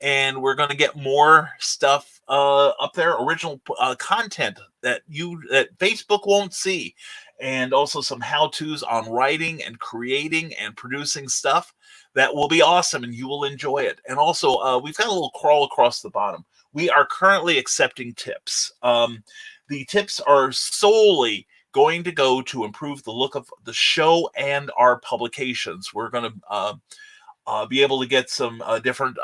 Speaker 1: and we're going to get more stuff up there, original content that Facebook won't see, and also some how-tos on writing and creating and producing stuff that will be awesome, and you will enjoy it. And also, we've got a little crawl across the bottom. We are currently accepting tips. The tips are solely going to go to improve the look of the show and our publications. We're going to be able to get some different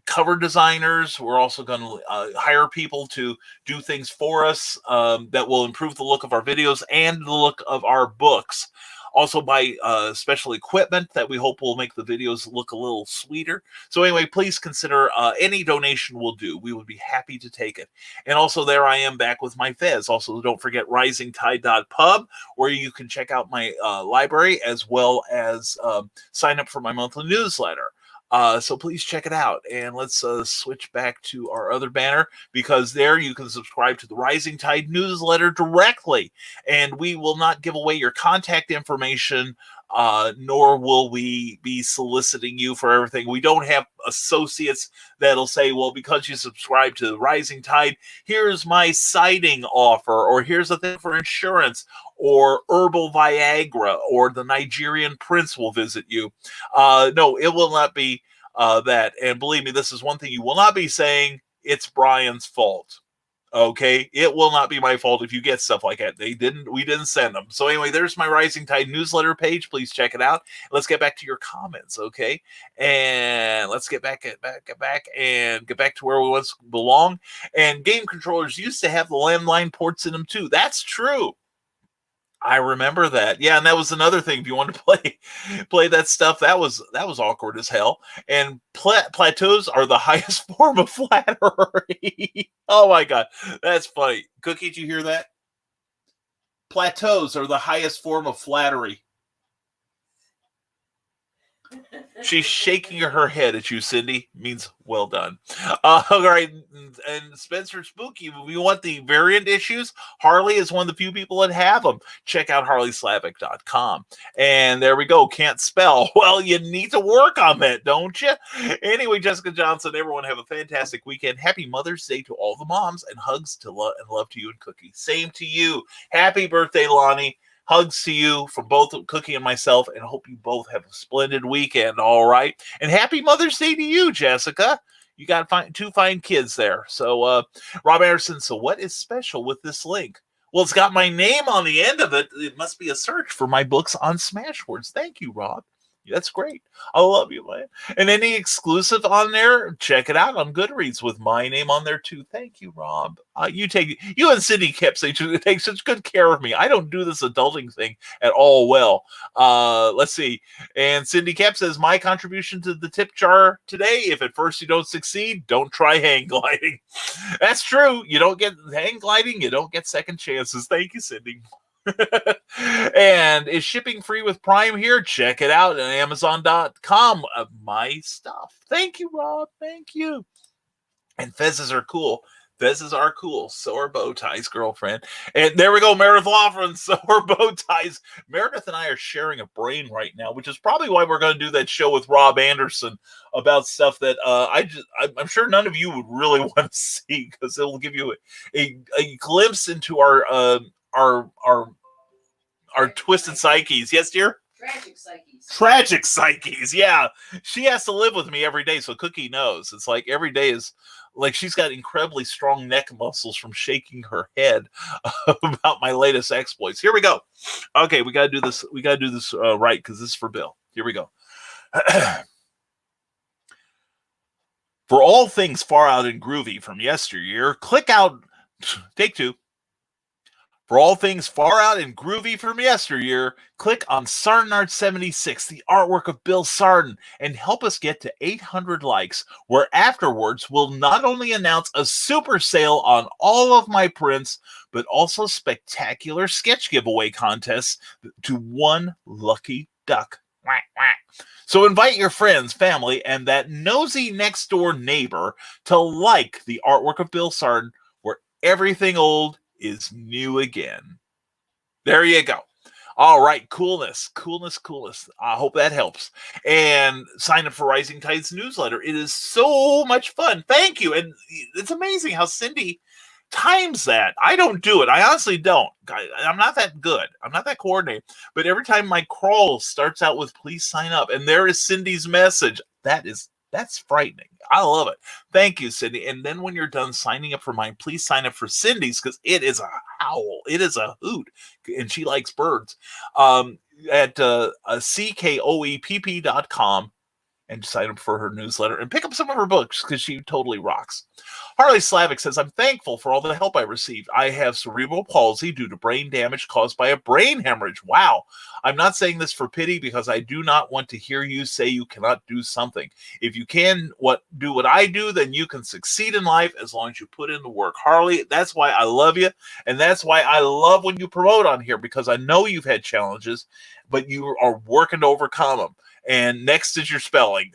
Speaker 1: cover designers. We're also going to hire people to do things for us that will improve the look of our videos and the look of our books. Also buy special equipment that we hope will make the videos look a little sweeter. So anyway, please consider any donation will do. We would be happy to take it. And also there I am back with my Fez. Also don't forget risingtide.pub, where you can check out my library as well as sign up for my monthly newsletter. So please check it out. And let's switch back to our other banner, because there you can subscribe to the Rising Tide newsletter directly. And we will not give away your contact information, nor will we be soliciting you for everything. We don't have associates that'll say, well, because you subscribe to the Rising Tide, here's my siding offer, or here's a thing for insurance, or herbal Viagra, or the Nigerian prince will visit you. No, it will not be that. And believe me, this is one thing you will not be saying, it's Brian's fault. Okay, it will not be my fault if you get stuff like that. We didn't send them. So anyway, there's my Rising Tide newsletter page. Please check it out. Let's get back to your comments, okay? And let's get back and get back to where we once belong. And game controllers used to have the landline ports in them too. That's true. I remember that. Yeah, and that was another thing. If you wanted to play that stuff, that was awkward as hell. And plateaus are the highest form of flattery. Oh my god, that's funny. Cookie, did you hear that? Plateaus are the highest form of flattery. She's shaking her head at you, Cindy. Means well done. All right, and Spencer Spooky, we want the variant issues. Harley is one of the few people that have them. Check out harleyslavic.com. And there we go. Can't spell. Well, you need to work on that, don't you? Anyway, Jessica Johnson, everyone have a fantastic weekend. Happy Mother's Day to all the moms, and hugs to love to you and Cookie. Same to you. Happy birthday, Lonnie. Hugs to you from both Cookie and myself, and hope you both have a splendid weekend, all right? And happy Mother's Day to you, Jessica. You got two fine kids there. So, Rob Anderson, so what is special with this link? Well, it's got my name on the end of it. It must be a search for my books on Smashwords. Thank you, Rob. That's great. I love you, man. And any exclusive on there, check it out on Goodreads with my name on there too. Thank you, Rob. You and Cindy kept saying you take such good care of me. I don't do this adulting thing at all well. Let's see. And Cindy Kep says, my contribution to the tip jar today, if at first you don't succeed, don't try hang gliding. That's true. You don't get hang gliding. You don't get second chances. Thank you, Cindy. And is shipping free with Prime here? Check it out at Amazon.com of my stuff. Thank you, Rob. Thank you. And fezzes are cool. Fezzes are cool. So are bow ties, girlfriend. And there we go, Meredith Laughlin. So are bow ties. Meredith and I are sharing a brain right now, which is probably why we're going to do that show with Rob Anderson about stuff that I'm sure none of you would really want to see, because it will give you a glimpse into our twisted psyches. Yes, dear? Tragic psyches. Yeah. She has to live with me every day, so Cookie knows. It's like every day is like she's got incredibly strong neck muscles from shaking her head about my latest exploits. Here we go. Okay, we got to do this. We got to do this right, because this is for Bill. Here we go. For all things far out and groovy from yesteryear, click out. Take two. For all things far out and groovy from yesteryear, click on SardenArt76, the artwork of Bill Sarden, and help us get to 800 likes, where afterwards we'll not only announce a super sale on all of my prints, but also spectacular sketch giveaway contests to one lucky duck. So invite your friends, family, and that nosy next door neighbor to like the artwork of Bill Sarden, where everything old is new again. There you go. All right, coolness. I hope that helps. And sign up for Rising Tides newsletter. It is so much fun. Thank you. And it's amazing how Cindy times that. I don't do it. I honestly don't. I'm not that good. I'm not that coordinated. But every time my crawl starts out with "please sign up," and there is Cindy's message, that's frightening. I love it. Thank you, Cindy. And then when you're done signing up for mine, please sign up for Cindy's, because it is a howl. It is a hoot. And she likes birds. At ckoepp.com, and sign up for her newsletter and pick up some of her books, because she totally rocks. Harley Slavic says, I'm thankful for all the help I received. I have cerebral palsy due to brain damage caused by a brain hemorrhage. Wow. I'm not saying this for pity, because I do not want to hear you say you cannot do something. If you can do what I do, then you can succeed in life as long as you put in the work. Harley, that's why I love you. And that's why I love when you promote on here, because I know you've had challenges, but you are working to overcome them. And next is your spelling.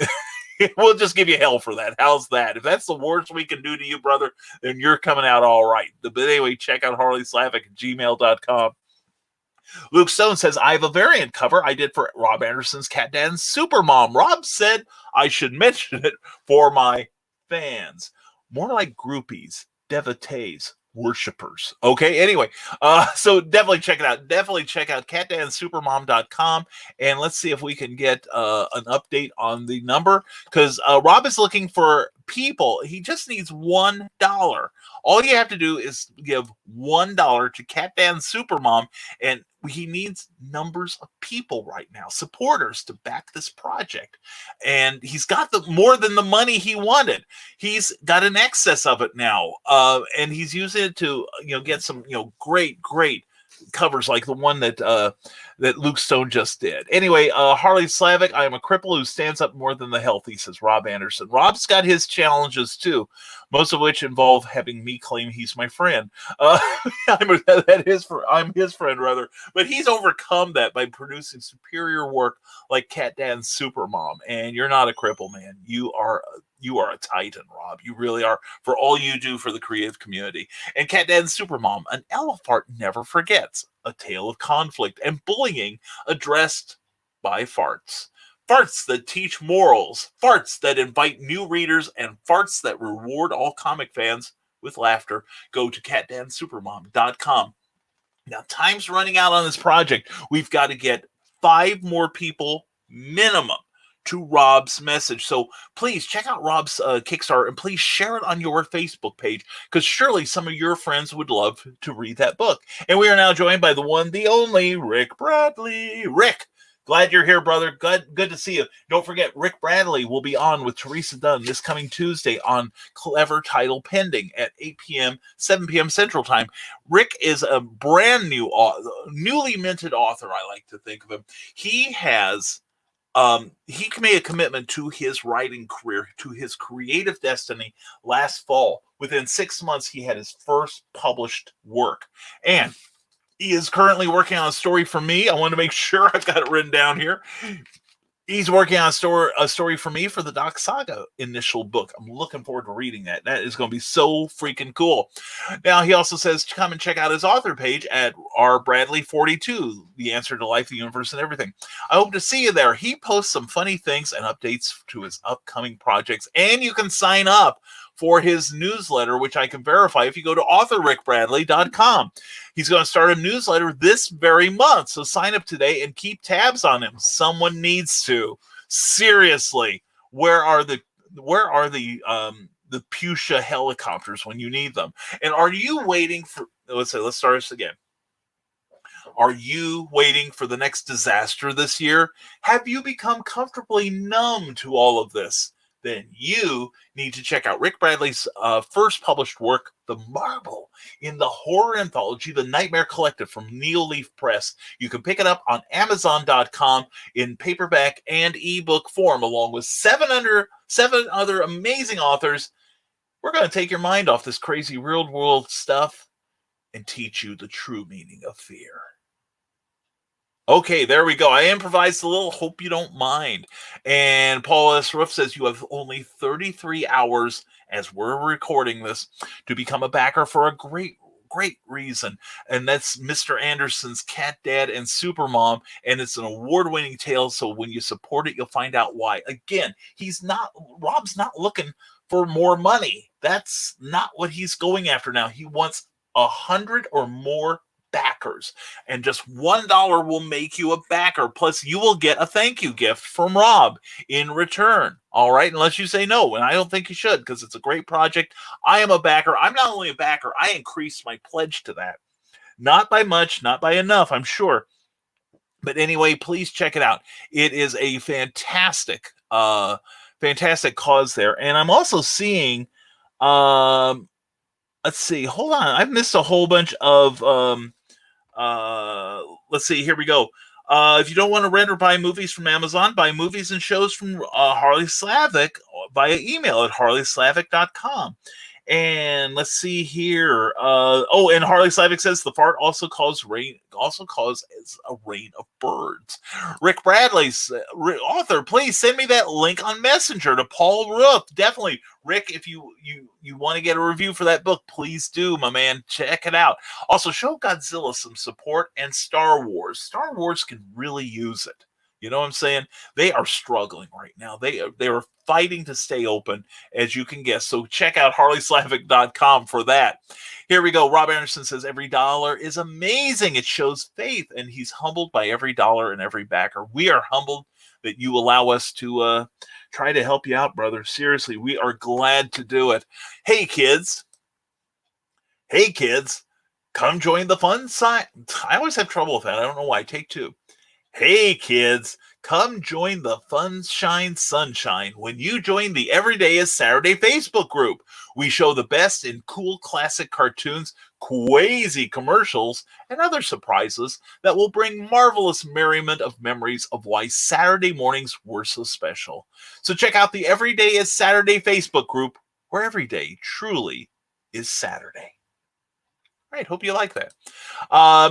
Speaker 1: We'll just give you hell for that. How's that? If that's the worst we can do to you, brother, then you're coming out all right. But anyway, check out harleyslavic@gmail.com. Luke Stone says, I have a variant cover I did for Rob Anderson's Cat Dance Supermom. Rob said I should mention it for my fans. More like groupies, devotees, worshippers. Okay, anyway, so definitely check it out. Definitely check out catdancesupermom.com, and let's see if we can get an update on the number, because Rob is looking for people. He just needs $1. All you have to do is give $1 to Cat Dance Supermom, and he needs numbers of people right now, supporters, to back this project. And he's got more than the money he wanted. He's got an excess of it now, and he's using it to get some great covers like the one that Luke Stone just did. Anyway, Harley Slavic, I am a cripple who stands up more than the healthy, says Rob Anderson. Rob's got his challenges too, most of which involve having me claim he's my friend. I'm his friend rather, but he's overcome that by producing superior work like Cat Dance Supermom. And you're not a cripple, man. You are a titan, Rob. You really are, for all you do for the creative community. And Cat Dance Supermom, an elephant never forgets. A tale of conflict and bullying addressed by farts. Farts that teach morals, farts that invite new readers, and farts that reward all comic fans with laughter. Go to catdancesupermom.com. Now, time's running out on this project. We've got to get 5 more people minimum to Rob's message. So please check out Rob's Kickstarter, and please share it on your Facebook page, because surely some of your friends would love to read that book. And we are now joined by the one, the only, Rick Bradley. Rick, glad you're here, brother. Good to see you. Don't forget, Rick Bradley will be on with Teresa Dunn this coming Tuesday on Clever Title Pending at 8 p.m., 7 p.m. Central Time. Rick is a brand new, newly minted author, I like to think of him. He made a commitment to his writing career, to his creative destiny last fall. Within 6 months, he had his first published work. And he is currently working on a story for me. I want to make sure I've got it written down here. He's working on a story for me for the Doc Saga initial book. I'm looking forward to reading that. That is going to be so freaking cool. Now, he also says, come and check out his author page at rbradley42, the answer to life, the universe, and everything. I hope to see you there. He posts some funny things and updates to his upcoming projects, and you can sign up for his newsletter, which I can verify if you go to authorrickbradley.com. He's going to start a newsletter this very month, so sign up today and keep tabs on him. Someone needs to. Seriously, where are the Pusha helicopters when you need them? And are you waiting for? Let's start this again. Are you waiting for the next disaster this year? Have you become comfortably numb to all of this? Then you need to check out Rick Bradley's first published work, The Marble, in the horror anthology, The Nightmare Collective from Neil Leaf Press. You can pick it up on Amazon.com in paperback and ebook form, along with 7 other amazing authors. We're going to take your mind off this crazy real world stuff and teach you the true meaning of fear. Okay, there we go. I improvised a little. Hope you don't mind. And Paul S. Roof says you have only 33 hours as we're recording this to become a backer for a great great reason. And that's Mr. Anderson's Cat Dad and Supermom. And it's an award-winning tale. So when you support it, you'll find out why. Again, Rob's not looking for more money. That's not what he's going after now. He wants 100 or more backers, and just $1 will make you a backer. Plus, you will get a thank you gift from Rob in return. All right, unless you say no, and I don't think you should, because it's a great project. I am a backer. I'm not only a backer, I increased my pledge to that. Not by much, not by enough, I'm sure. But anyway, please check it out. It is a fantastic cause there. And I'm also seeing, let's see, hold on. I've missed a whole bunch of, let's see, here we go. If you don't want to rent or buy movies from Amazon, buy movies and shows from Harley Slavic via email at harleyslavic.com. And let's see here. And Harley Slavic says the fart also causes a rain of birds. Rick Bradley's author, please send me that link on Messenger to Paul Roof. Definitely, Rick, if you want to get a review for that book, please do, my man. Check it out. Also, show Godzilla some support, and Star Wars. Star Wars can really use it. You know what I'm saying? They are struggling right now. They are fighting to stay open, as you can guess. So check out harleyslavic.com for that. Here we go. Rob Anderson says, every dollar is amazing. It shows faith, and he's humbled by every dollar and every backer. We are humbled that you allow us to try to help you out, brother. Seriously, we are glad to do it. Hey, kids. Come join the fun side. I always have trouble with that. I don't know why. Take two. Hey, kids, come join the sunshine when you join the Everyday is Saturday Facebook group. We show the best in cool classic cartoons, crazy commercials, and other surprises that will bring marvelous merriment of memories of why Saturday mornings were so special. So check out the Everyday is Saturday Facebook group, where every day truly is Saturday. Right, hope you like that.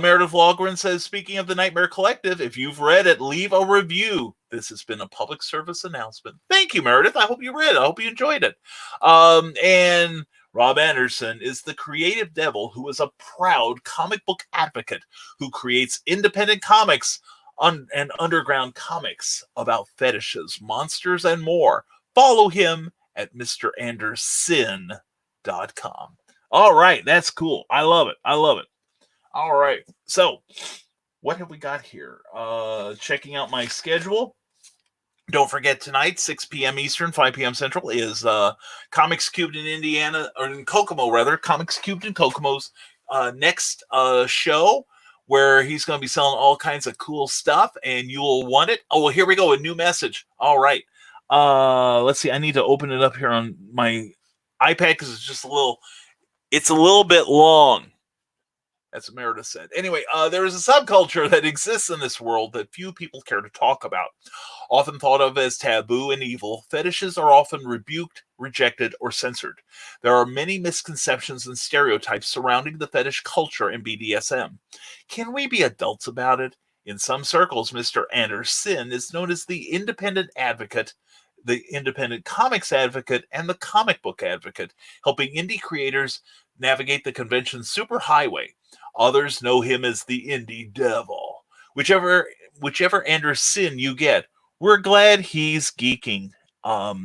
Speaker 1: Meredith Walgren says, speaking of the Nightmare Collective, if you've read it, leave a review. This has been a public service announcement. Thank you, Meredith. I hope you read it. I hope you enjoyed it. And Rob Anderson is the creative devil who is a proud comic book advocate who creates independent comics and underground comics about fetishes, monsters, and more. Follow him at MrAnderson.com. All right, that's cool. I love it. All right, so what have we got here? Checking out my schedule. Don't forget tonight, 6 p.m. Eastern, 5 p.m. Central, is Comics Cubed in Indiana, or in Kokomo, rather. Comics Cubed in Kokomo's next show, where he's going to be selling all kinds of cool stuff, and you will want it. Oh, well, here we go, a new message. All right. Let's see. I need to open it up here on my iPad because it's just it's a little bit long. That's what Meredith said. Anyway, there is a subculture that exists in this world that few people care to talk about. Often thought of as taboo and evil, fetishes are often rebuked, rejected, or censored. There are many misconceptions and stereotypes surrounding the fetish culture and BDSM. Can we be adults about it? In some circles, Mr. Anderson is known as the independent advocate, the independent comics advocate, and the comic book advocate, helping indie creators navigate the convention superhighway. Others know him as the indie devil. Whichever Anderson you get, we're glad he's geeking. We're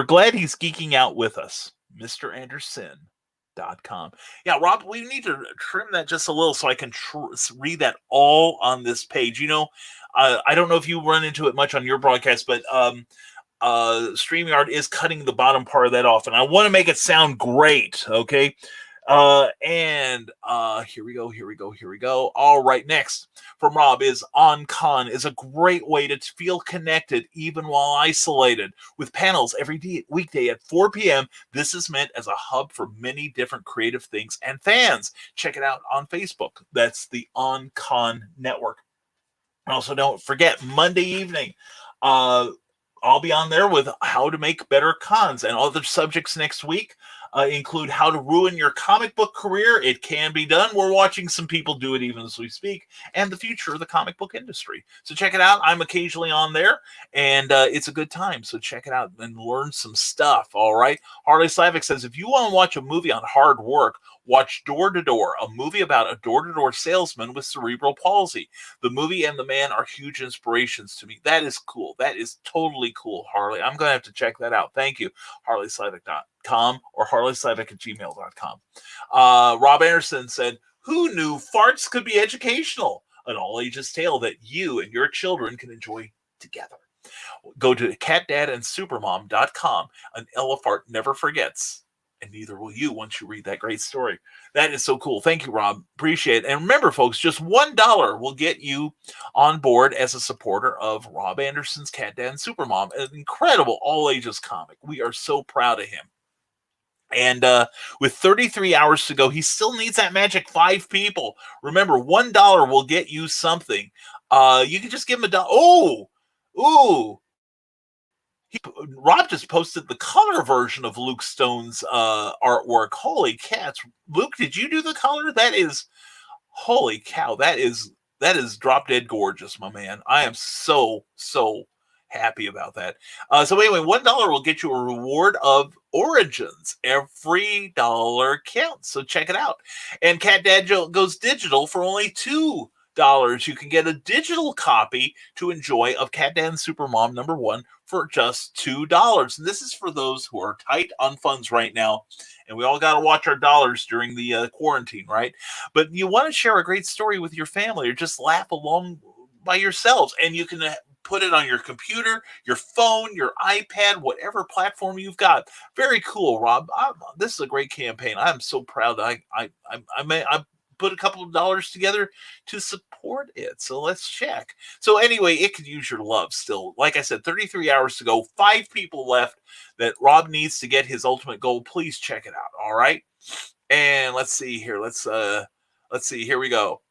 Speaker 1: glad he's geeking out with us. MrAnderson.com. Yeah, Rob, we need to trim that just a little so I can read that all on this page. You know, I don't know if you run into it much on your broadcast, but StreamYard is cutting the bottom part of that off, and I want to make it sound great, okay? Here we go. All right, next from Rob is OnCon is a great way to feel connected even while isolated. With panels every weekday at 4 p.m., this is meant as a hub for many different creative things and fans. Check it out on Facebook. That's the OnCon Network. Also, don't forget, Monday evening, I'll be on there with how to make better cons and other subjects next week. include how to ruin your comic book career. It can be done. We're watching some people do it even as we speak, and the future of the comic book industry. So check it out. I'm occasionally on there, and it's a good time. So check it out and learn some stuff. All right. Harley Slavic says, if you want to watch a movie on hard work, watch Door to Door, a movie about a door-to-door salesman with cerebral palsy. The movie and the man are huge inspirations to me. That is cool. That is totally cool, Harley. I'm going to have to check that out. Thank you. HarleySlavic.com or HarleySlavic@gmail.com. Rob Anderson said, who knew farts could be educational? An all-ages tale that you and your children can enjoy together. Go to catdadandsupermom.com. An elefart never forgets. And neither will you once you read that great story. That is so cool. Thank you, Rob. Appreciate it. And remember, folks, just $1 will get you on board as a supporter of Rob Anderson's Cat Dad and Supermom, an incredible all-ages comic. We are so proud of him. And with 33 hours to go, he still needs that magic 5 people. Remember, $1 will get you something. You can just give him a dollar. Rob just posted the color version of Luke Stone's artwork. Holy cats. Luke, did you do the color? That is, holy cow. That is drop dead gorgeous, my man. I am so happy about that. So anyway, $1 will get you a reward of Origins. Every dollar counts. So check it out. And Cat Dad goes digital for only $2. You can get a digital copy to enjoy of Cat Dad and Supermom #1 for just $2. And this is for those who are tight on funds right now. And we all got to watch our dollars during the quarantine, right? But you want to share a great story with your family or just laugh along by yourselves. And you can put it on your computer, your phone, your iPad, whatever platform you've got. Very cool, Rob. This is a great campaign. I'm so proud. I put a couple of dollars together to support it. So let's check. So anyway, it could use your love still. Like I said, 33 hours to go, 5 people left that Rob needs to get his ultimate goal. Please check it out. All right. And let's see here. Let's see. Here we go.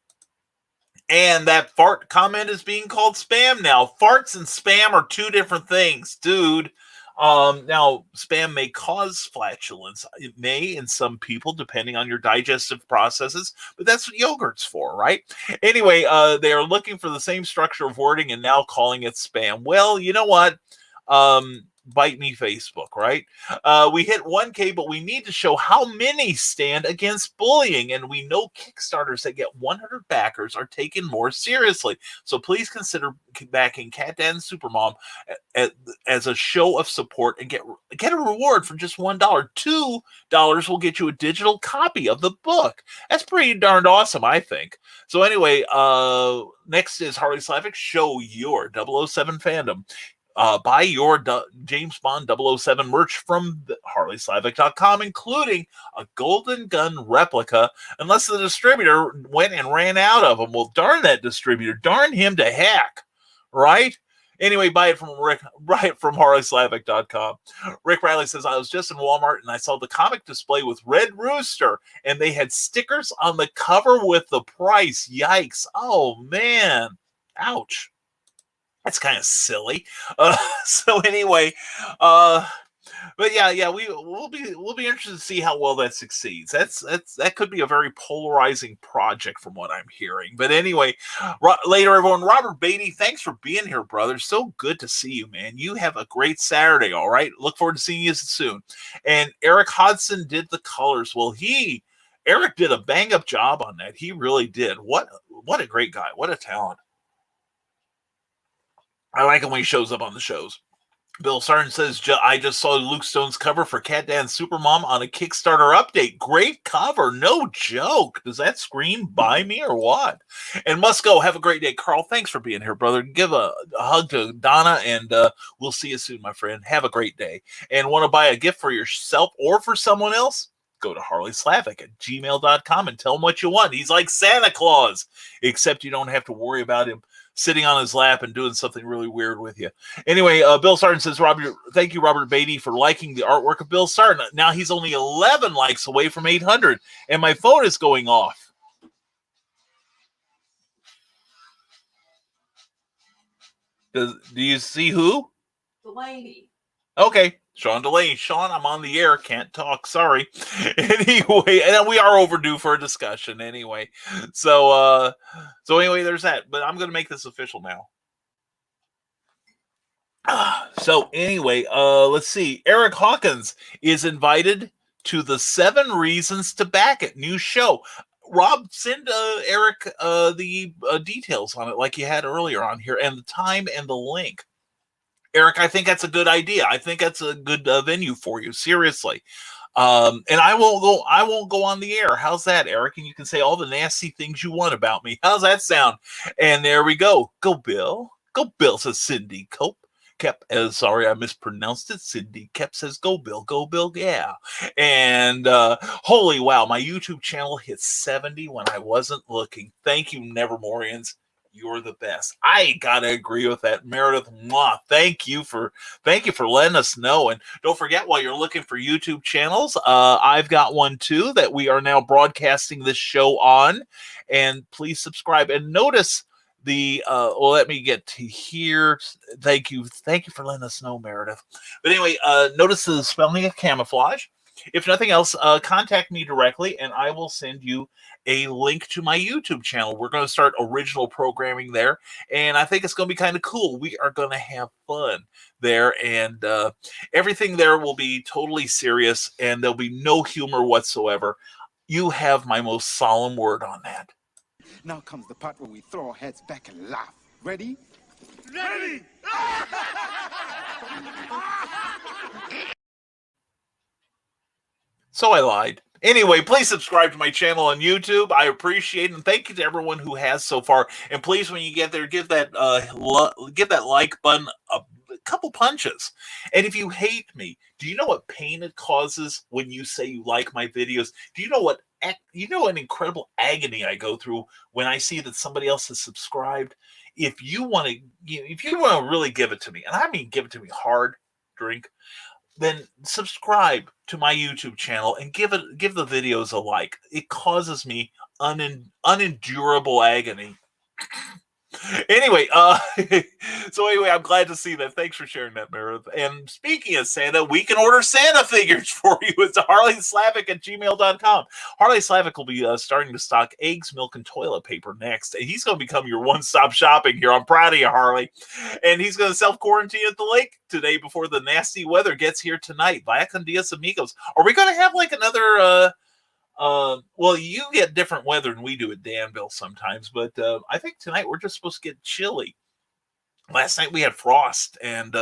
Speaker 1: And that fart comment is being called spam now. Farts and spam are 2 different things, dude. Now, spam may cause flatulence. It may in some people, depending on your digestive processes, but that's what yogurt's for, right? Anyway, they are looking for the same structure of wording and now calling it spam. Well, you know what? Bite me, Facebook, right? We hit 1K, but we need to show how many stand against bullying. And we know Kickstarters that get 100 backers are taken more seriously. So please consider backing Cat Dad and Supermom as a show of support and get a reward for just $1. $2 will get you a digital copy of the book. That's pretty darned awesome, I think. So anyway, next is Harley Slavic. Show your 007 fandom. Buy your James Bond 007 merch from HarleySlavic.com, including a Golden Gun replica, unless the distributor went and ran out of them. Well, darn that distributor. Darn him to heck, right? Anyway, buy it from HarleySlavic.com. Rick Riley says, I was just in Walmart and I saw the comic display with Red Rooster, and they had stickers on the cover with the price. Yikes. Oh, man. Ouch. That's kind of silly. So anyway, but yeah, we'll be interested to see how well that succeeds. That could be a very polarizing project from what I'm hearing. But anyway, later everyone, Robert Beatty, thanks for being here, brother. So good to see you, man. You have a great Saturday. All right, look forward to seeing you soon. And Eric Hodson did the colors. Well, Eric did a bang up job on that. He really did. What a great guy. What a talent. I like him when he shows up on the shows. Bill Sarn says, I just saw Luke Stone's cover for Cat Dad and Supermom on a Kickstarter update. Great cover. No joke. Does that scream buy me or what? And must go. Have a great day. Carl, thanks for being here, brother. Give a hug to Donna, and we'll see you soon, my friend. Have a great day. And want to buy a gift for yourself or for someone else? Go to HarleySlavic@gmail.com and tell him what you want. He's like Santa Claus, except you don't have to worry about him sitting on his lap and doing something really weird with you. Anyway, Bill Sarton says, thank you, Robert Beatty, for liking the artwork of Bill Sarton. Now he's only 11 likes away from 800, and my phone is going off. Do you see who?
Speaker 2: Delaney.
Speaker 1: Okay. Sean Delaney. Sean, I'm on the air. Can't talk. Sorry. Anyway, and we are overdue for a discussion anyway. So anyway, there's that. But I'm going to make this official now. So anyway, let's see. Eric Hawkins is invited to the 7 Reasons to Back It new show. Rob, send Eric the details on it like you had earlier on here, and the time and the link. Eric, I think that's a good idea. I think that's a good venue for you. Seriously. And I won't go on the air. How's that, Eric? And you can say all the nasty things you want about me. How's that sound? And there we go. Go Bill. Go Bill, says Cindy Cope. Sorry, I mispronounced it. Cindy Kep says, go Bill, yeah. And holy wow, my YouTube channel hit 70 when I wasn't looking. Thank you, Nevermorians. You're the best. I gotta agree with that, Meredith. Mwah. Thank you for letting us know. And don't forget, while you're looking for YouTube channels, I've got one too that we are now broadcasting this show on. And please subscribe. And notice let me get to here. Thank you for letting us know, Meredith. But anyway, notice the spelling of camouflage. If nothing else, contact me directly and I will send you a link to my YouTube channel. We're going to start original programming there, and I think it's going to be kind of cool. We are going to have fun there, and everything there will be totally serious, and there'll be no humor whatsoever. You have my most solemn word on that.
Speaker 4: Now comes the part where we throw our heads back and laugh. Ready?
Speaker 5: Ready!
Speaker 1: So I lied. Anyway, please subscribe to my channel on YouTube. I appreciate it, and thank you to everyone who has so far. And please, when you get there, give that like button a couple punches. And if you hate me, do you know what pain it causes when you say you like my videos? Do you know what an incredible agony I go through when I see that somebody else has subscribed? If you want to really give it to me, and I mean give it to me hard, drink, then subscribe to my YouTube channel and give the videos a like. It causes me unendurable agony. Anyway, so anyway, I'm glad to see that. Thanks for sharing that, Meredith. And speaking of Santa, we can order Santa figures for you. It's harleyslavic@gmail.com. Harley Slavic will be starting to stock eggs, milk, and toilet paper next. And he's going to become your one-stop shopping here. I'm proud of you, Harley. And he's going to self-quarantine at the lake today before the nasty weather gets here tonight. Via con dias amigos. Are we going to have like another... well, you get different weather than we do at Danville sometimes, but I think tonight we're just supposed to get chilly. Last night we had frost, and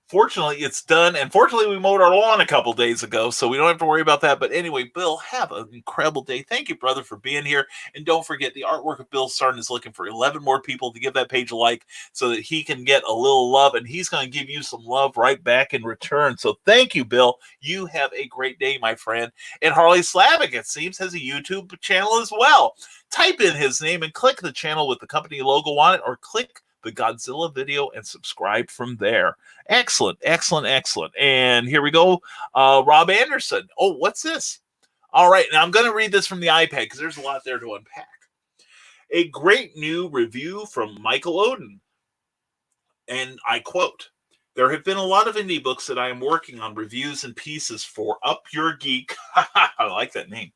Speaker 1: fortunately it's done. And fortunately we mowed our lawn a couple days ago, so we don't have to worry about that. But anyway, Bill, have an incredible day. Thank you, brother, for being here. And don't forget, the artwork of Bill Sartin is looking for 11 more people to give that page a like so that he can get a little love, and he's going to give you some love right back in return. So thank you, Bill. You have a great day, my friend. And Harley Slavic, it seems, has a YouTube channel as well. Type in his name and click the channel with the company logo on it, or click the Godzilla video and subscribe from there. Excellent. And here we go. Rob Anderson. Oh, what's this? All right. Now I'm going to read this from the iPad because there's a lot there to unpack. A great new review from Michael Oden. And I quote, "There have been a lot of indie books that I am working on reviews and pieces for. Up Your Geek." I like that name.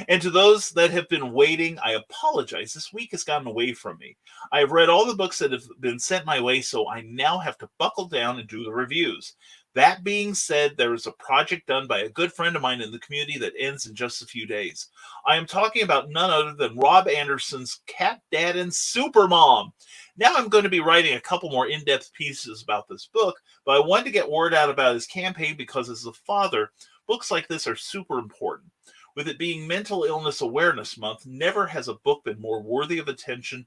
Speaker 1: "And to those that have been waiting, I apologize. This week has gotten away from me. I have read all the books that have been sent my way, so I now have to buckle down and do the reviews. That being said, there is a project done by a good friend of mine in the community that ends in just a few days. I am talking about none other than Rob Anderson's Cat Dad and Supermom. Now I'm going to be writing a couple more in-depth pieces about this book, but I wanted to get word out about his campaign because as a father, books like this are super important. With it being Mental Illness Awareness Month, never has a book been more worthy of attention,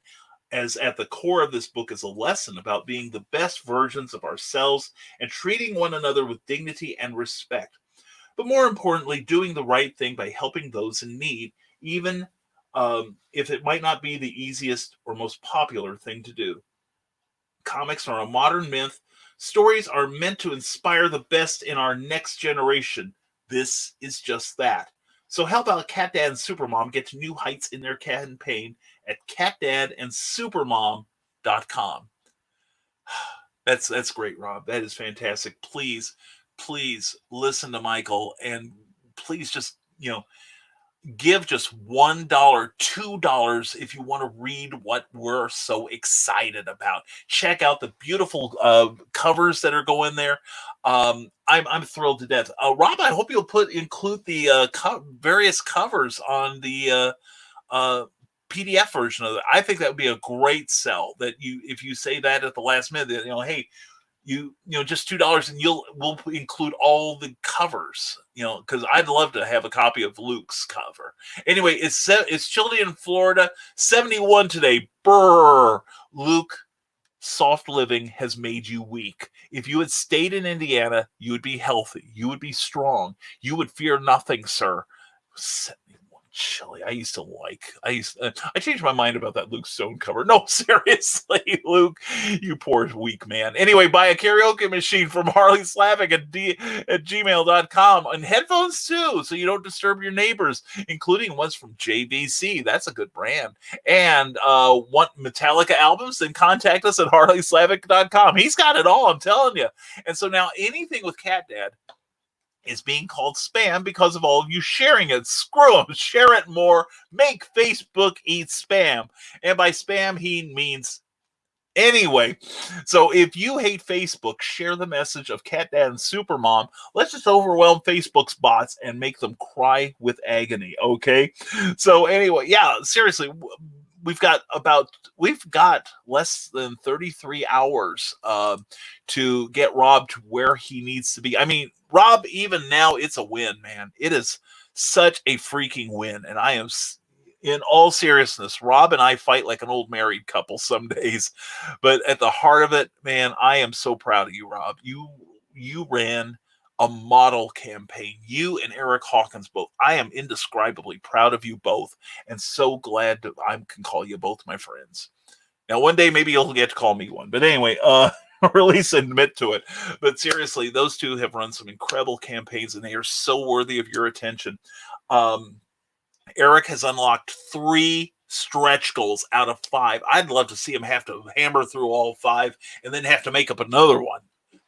Speaker 1: as at the core of this book is a lesson about being the best versions of ourselves and treating one another with dignity and respect. But more importantly, doing the right thing by helping those in need, even if it might not be the easiest or most popular thing to do. Comics are a modern myth. Stories are meant to inspire the best in our next generation. This is just that. So help out Cat Dad and Supermom get to new heights in their campaign at catdadandsupermom.com. That's great, Rob. That is fantastic. Please please listen to Michael, and please just, give just $1, $2 if you want to read what we're so excited about. Check out the beautiful covers that are going there. I'm thrilled to death. Rob, I hope you'll include the various covers on the PDF version of it. I think that would be a great sell. That if you say that at the last minute, hey, just $2 and we'll include all the covers, because I'd love to have a copy of Luke's cover. Anyway, it's chilly in Florida, 71 today. Brr. Luke, soft living has made you weak. If you had stayed in Indiana, you would be healthy. You would be strong. You would fear nothing, sir. 71 chilly. I changed my mind about that Luke Stone cover. No, seriously, Luke, you poor weak man. Anyway, buy a karaoke machine from Harley Slavic at gmail.com, and headphones too, so you don't disturb your neighbors, including ones from JVC. That's a good brand. And want Metallica albums? Then contact us at harleyslavic.com. He's got it all, I'm telling you. And so now anything with Cat Dad is being called spam because of all of you sharing it. Screw them. Share it more. Make Facebook eat spam. And by spam, he means anyway. So if you hate Facebook, share the message of Cat Dad and Supermom. Let's just overwhelm Facebook's bots and make them cry with agony, okay? So anyway, yeah, seriously, we've got less than 33 hours to get Rob to where he needs to be. I mean, Rob, even now, it's a win, man. It is such a freaking win. And I am, in all seriousness, Rob and I fight like an old married couple some days. But at the heart of it, man, I am so proud of you, Rob. You ran a model campaign. You and Eric Hawkins both. I am indescribably proud of you both, and so glad that I can call you both my friends. Now, one day maybe you'll get to call me one. But anyway, or at least admit to it. But seriously, those two have run some incredible campaigns, and they are so worthy of your attention. Eric has unlocked 3 stretch goals out of 5. I'd love to see him have to hammer through all 5 and then have to make up another one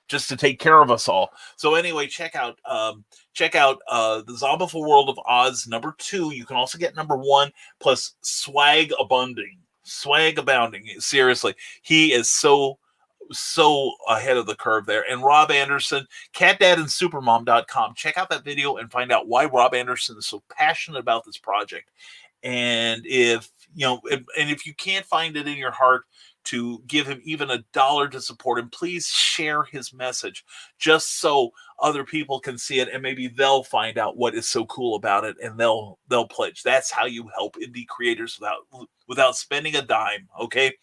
Speaker 1: just to take care of us all. So anyway, check out the Zombiful World of Oz #2. You can also get #1 plus swag abounding. Seriously, he is so ahead of the curve there. And Rob Anderson, catdadandsupermom.com. Check out that video and find out why Rob Anderson is so passionate about this project. And if you can't find it in your heart to give him even $1 to support him, please share his message just so other people can see it, and maybe they'll find out what is so cool about it, and they'll pledge. That's how you help indie creators without spending a dime, okay?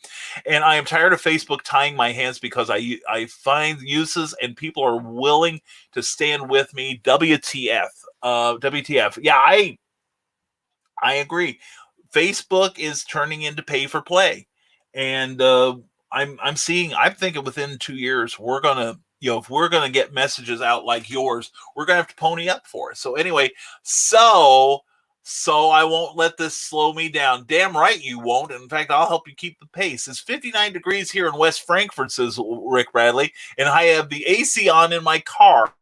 Speaker 1: And I am tired of Facebook tying my hands because I find uses and people are willing to stand with me. WTF. WTF. Yeah, I agree. Facebook is turning into pay for play. And I'm thinking within 2 years, we're going to, if we're going to get messages out like yours, we're going to have to pony up for it. So anyway, so I won't let this slow me down. Damn right you won't. In fact, I'll help you keep the pace. It's 59 degrees here in West Frankfort, says Rick Bradley, and I have the AC on in my car.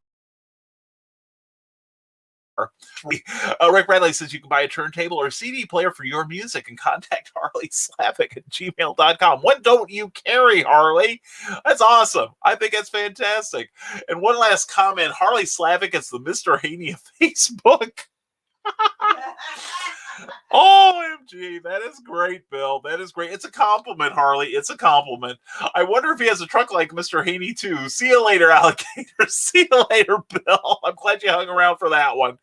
Speaker 1: Rick Bradley says you can buy a turntable or CD player for your music and contact Harley Slavic at gmail.com. What don't you carry, Harley? That's awesome. I think that's fantastic. And one last comment. Harley Slavic is the Mr. Haney of Facebook. OMG, that is great, Bill. That is great. It's a compliment, Harley. It's a compliment. I wonder if he has a truck like Mr. Haney, too. See you later, alligator. See you later, Bill. I'm glad you hung around for that one.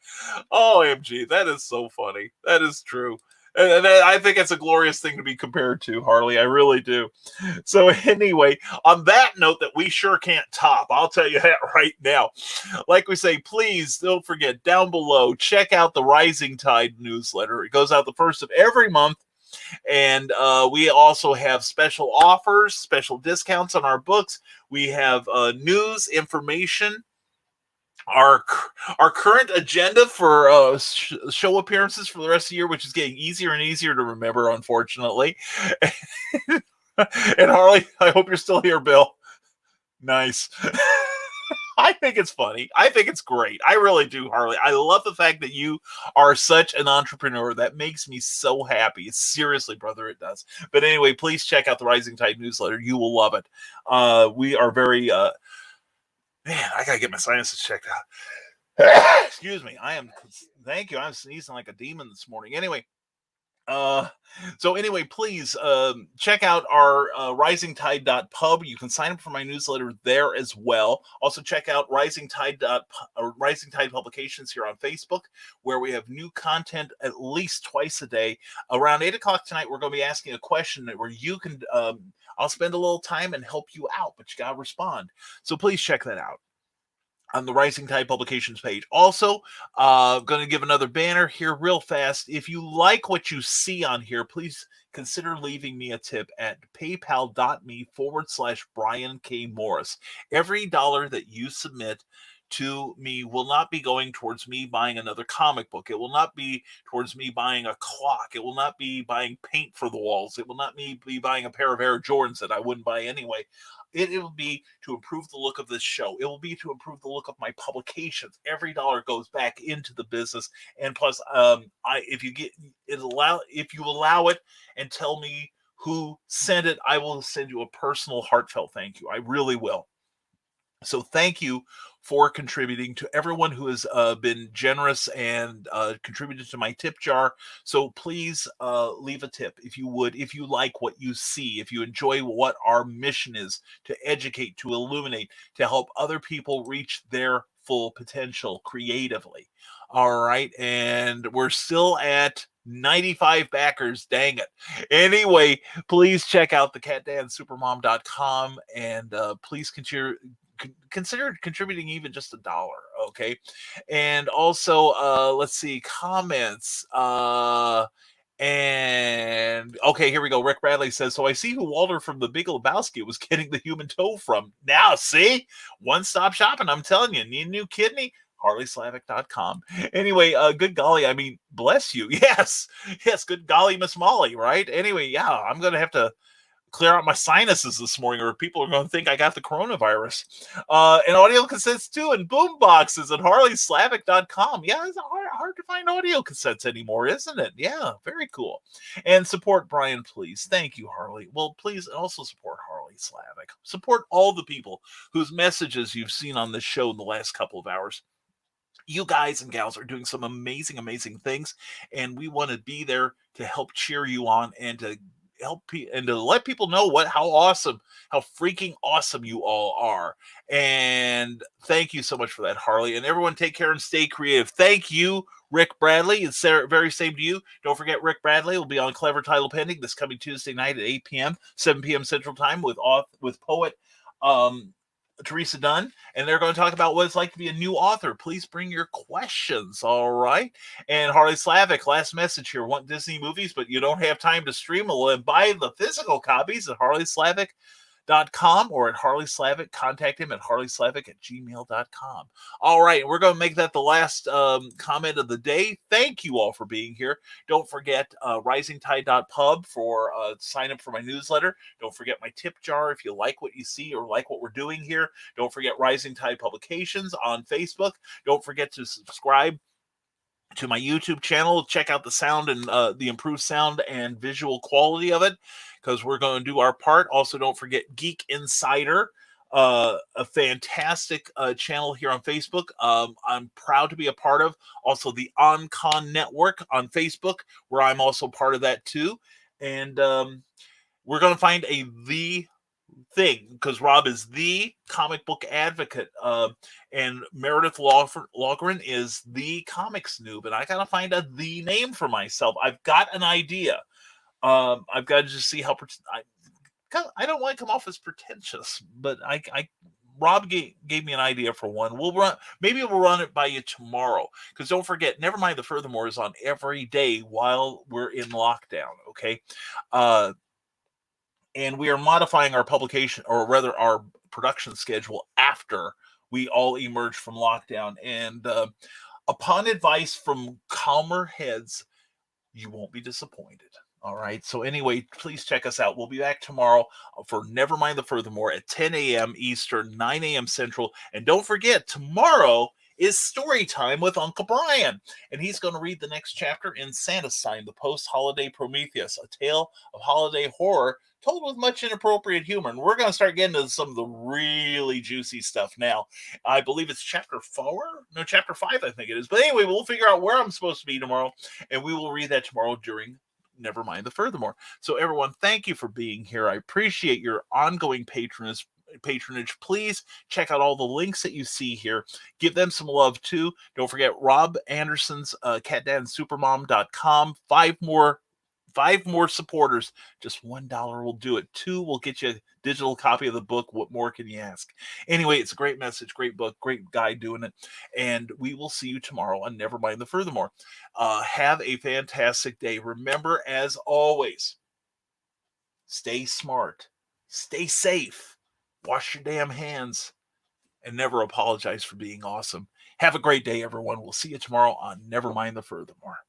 Speaker 1: OMG, that is so funny. That is true. And I think it's a glorious thing to be compared to, Harley. I really do. So anyway, on that note that we sure can't top, I'll tell you that right now. Like we say, please don't forget, down below, check out the Rising Tide newsletter. It goes out the first of every month. And we also have special offers, special discounts on our books. We have news, information, our current agenda for show appearances for the rest of the year, which is getting easier and easier to remember, unfortunately. And Harley, I hope you're still here, Bill. Nice. I think it's funny. I think it's great. I really do, Harley. I love the fact that you are such an entrepreneur. That makes me so happy. Seriously, brother, it does. But anyway, please check out the Rising Tide newsletter. You will love it. We are very man, I gotta get my sinuses checked out. Excuse me. Thank you. I'm sneezing like a demon this morning. Anyway, so anyway, please check out our risingtide.pub. You can sign up for my newsletter there as well. Also check out Rising Tide Publications here on Facebook, where we have new content at least twice a day. Around 8 o'clock tonight, we're going to be asking a question where you can I'll spend a little time and help you out, but you got to respond. So please check that out on the Rising Tide Publications page. Also, going to give another banner here real fast. If you like what you see on here, please consider leaving me a tip at paypal.me/Brian K. Morris. Every dollar that you submit to me will not be going towards me buying another comic book. It will not be towards me buying a clock. It will not be buying paint for the walls. It will not be buying a pair of Air Jordans that I wouldn't buy anyway. It will be to improve the look of this show. It will be to improve the look of my publications. Every dollar goes back into the business, and plus, if you allow it, and tell me who sent it, I will send you a personal, heartfelt thank you. I really will. So thank you for contributing, to everyone who has been generous and contributed to my tip jar. So please leave a tip if you would, if you like what you see, if you enjoy what our mission is, to educate, to illuminate, to help other people reach their full potential creatively. All right. And we're still at 95 backers. Dang it. Anyway, please check out thecatdancesupermom.com and please consider contributing even just $1, okay? And also, let's see, comments. And okay, here we go. Rick Bradley says, so I see who Walter from The Big Lebowski was getting the human toe from. Now, see? One-stop shopping, I'm telling you. Need a new kidney? HarleySlavic.com. Anyway, good golly, I mean, bless you. Yes, good golly, Miss Molly, right? Anyway, yeah, I'm going to have to clear out my sinuses this morning, or people are going to think I got the coronavirus. And audio cassettes too, and boom boxes at HarleySlavic.com. Yeah, it's hard to find audio cassettes anymore, isn't it? Yeah, very cool. And support Brian, please. Thank you, Harley. Well, please also support Harley Slavic. Support all the people whose messages you've seen on this show in the last couple of hours. You guys and gals are doing some amazing, amazing things, and we want to be there to help cheer you on and to help and to let people know how freaking awesome you all are. And thank you so much for that, Harley. And everyone, take care and stay creative. Thank you, Rick Bradley. It's very same to you. Don't forget, Rick Bradley will be on Clever Title Pending this coming Tuesday night at 8 p.m., 7 p.m. Central Time with poet Teresa Dunn, and they're going to talk about what it's like to be a new author. Please bring your questions, all right? And Harley Slavic, last message here. Want Disney movies, but you don't have time to stream them? Well, buy the physical copies at HarleySlavic.com or at Harley Slavic. Contact him at HarleySlavic@gmail.com. All right, we're going to make that the last comment of the day. Thank you all for being here. Don't forget risingtide.pub for sign up for my newsletter. Don't forget my tip jar if you like what you see or like what we're doing here. Don't forget Rising Tide Publications on Facebook. Don't forget to subscribe to my YouTube channel. Check out the sound and the improved sound and visual quality of it, because we're going to do our part. Also, don't forget Geek Insider, a fantastic channel here on Facebook. I'm proud to be a part of. Also, the OnCon Network on Facebook, where I'm also part of that too. And we're going to find the thing, because Rob is the comic book advocate, and Meredith Logren is the comics noob, and I gotta find the name for myself. I've got an idea. I've got to just see how I don't want to come off as pretentious, but Rob gave me an idea for one. Maybe we'll run it by you tomorrow, because don't forget, Nevermind the Furthermore is on every day while we're in lockdown. Okay. And we are modifying our publication, or rather our production schedule, after we all emerge from lockdown. And upon advice from calmer heads, you won't be disappointed. All right. So anyway, please check us out. We'll be back tomorrow for Nevermind the Furthermore at 10 a.m. Eastern, 9 a.m. Central. And don't forget, tomorrow is story time with Uncle Brian. And he's going to read the next chapter in Santa's Sign, the post-holiday Prometheus, a tale of holiday horror told with much inappropriate humor. And we're going to start getting into some of the really juicy stuff now. I believe it's chapter 4? No, chapter 5, I think it is. But anyway, we'll figure out where I'm supposed to be tomorrow. And we will read that tomorrow during Nevermind the Furthermore. So everyone, thank you for being here. I appreciate your ongoing patronage. Please check out all the links that you see here. Give them some love too. Don't forget Rob Anderson's catdadandsupermom.com. Five more supporters. Just $1 will do it. 2 will get you a digital copy of the book. What more can you ask? Anyway, it's a great message, great book, great guy doing it. And we will see you tomorrow on Nevermind the Furthermore. Have a fantastic day. Remember, as always, stay smart, stay safe, wash your damn hands, and never apologize for being awesome. Have a great day, everyone. We'll see you tomorrow on Nevermind the Furthermore.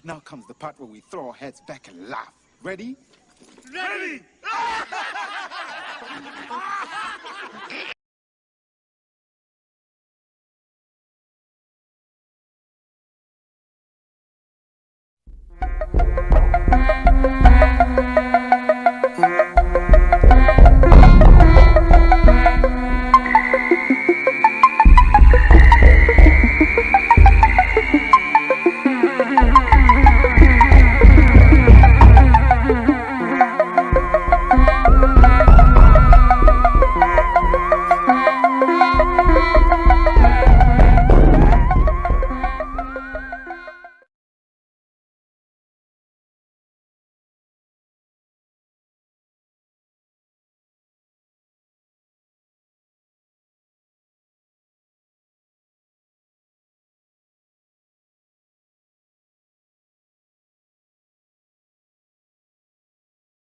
Speaker 4: Now comes the part where we throw our heads back and laugh. Ready?
Speaker 5: Ready!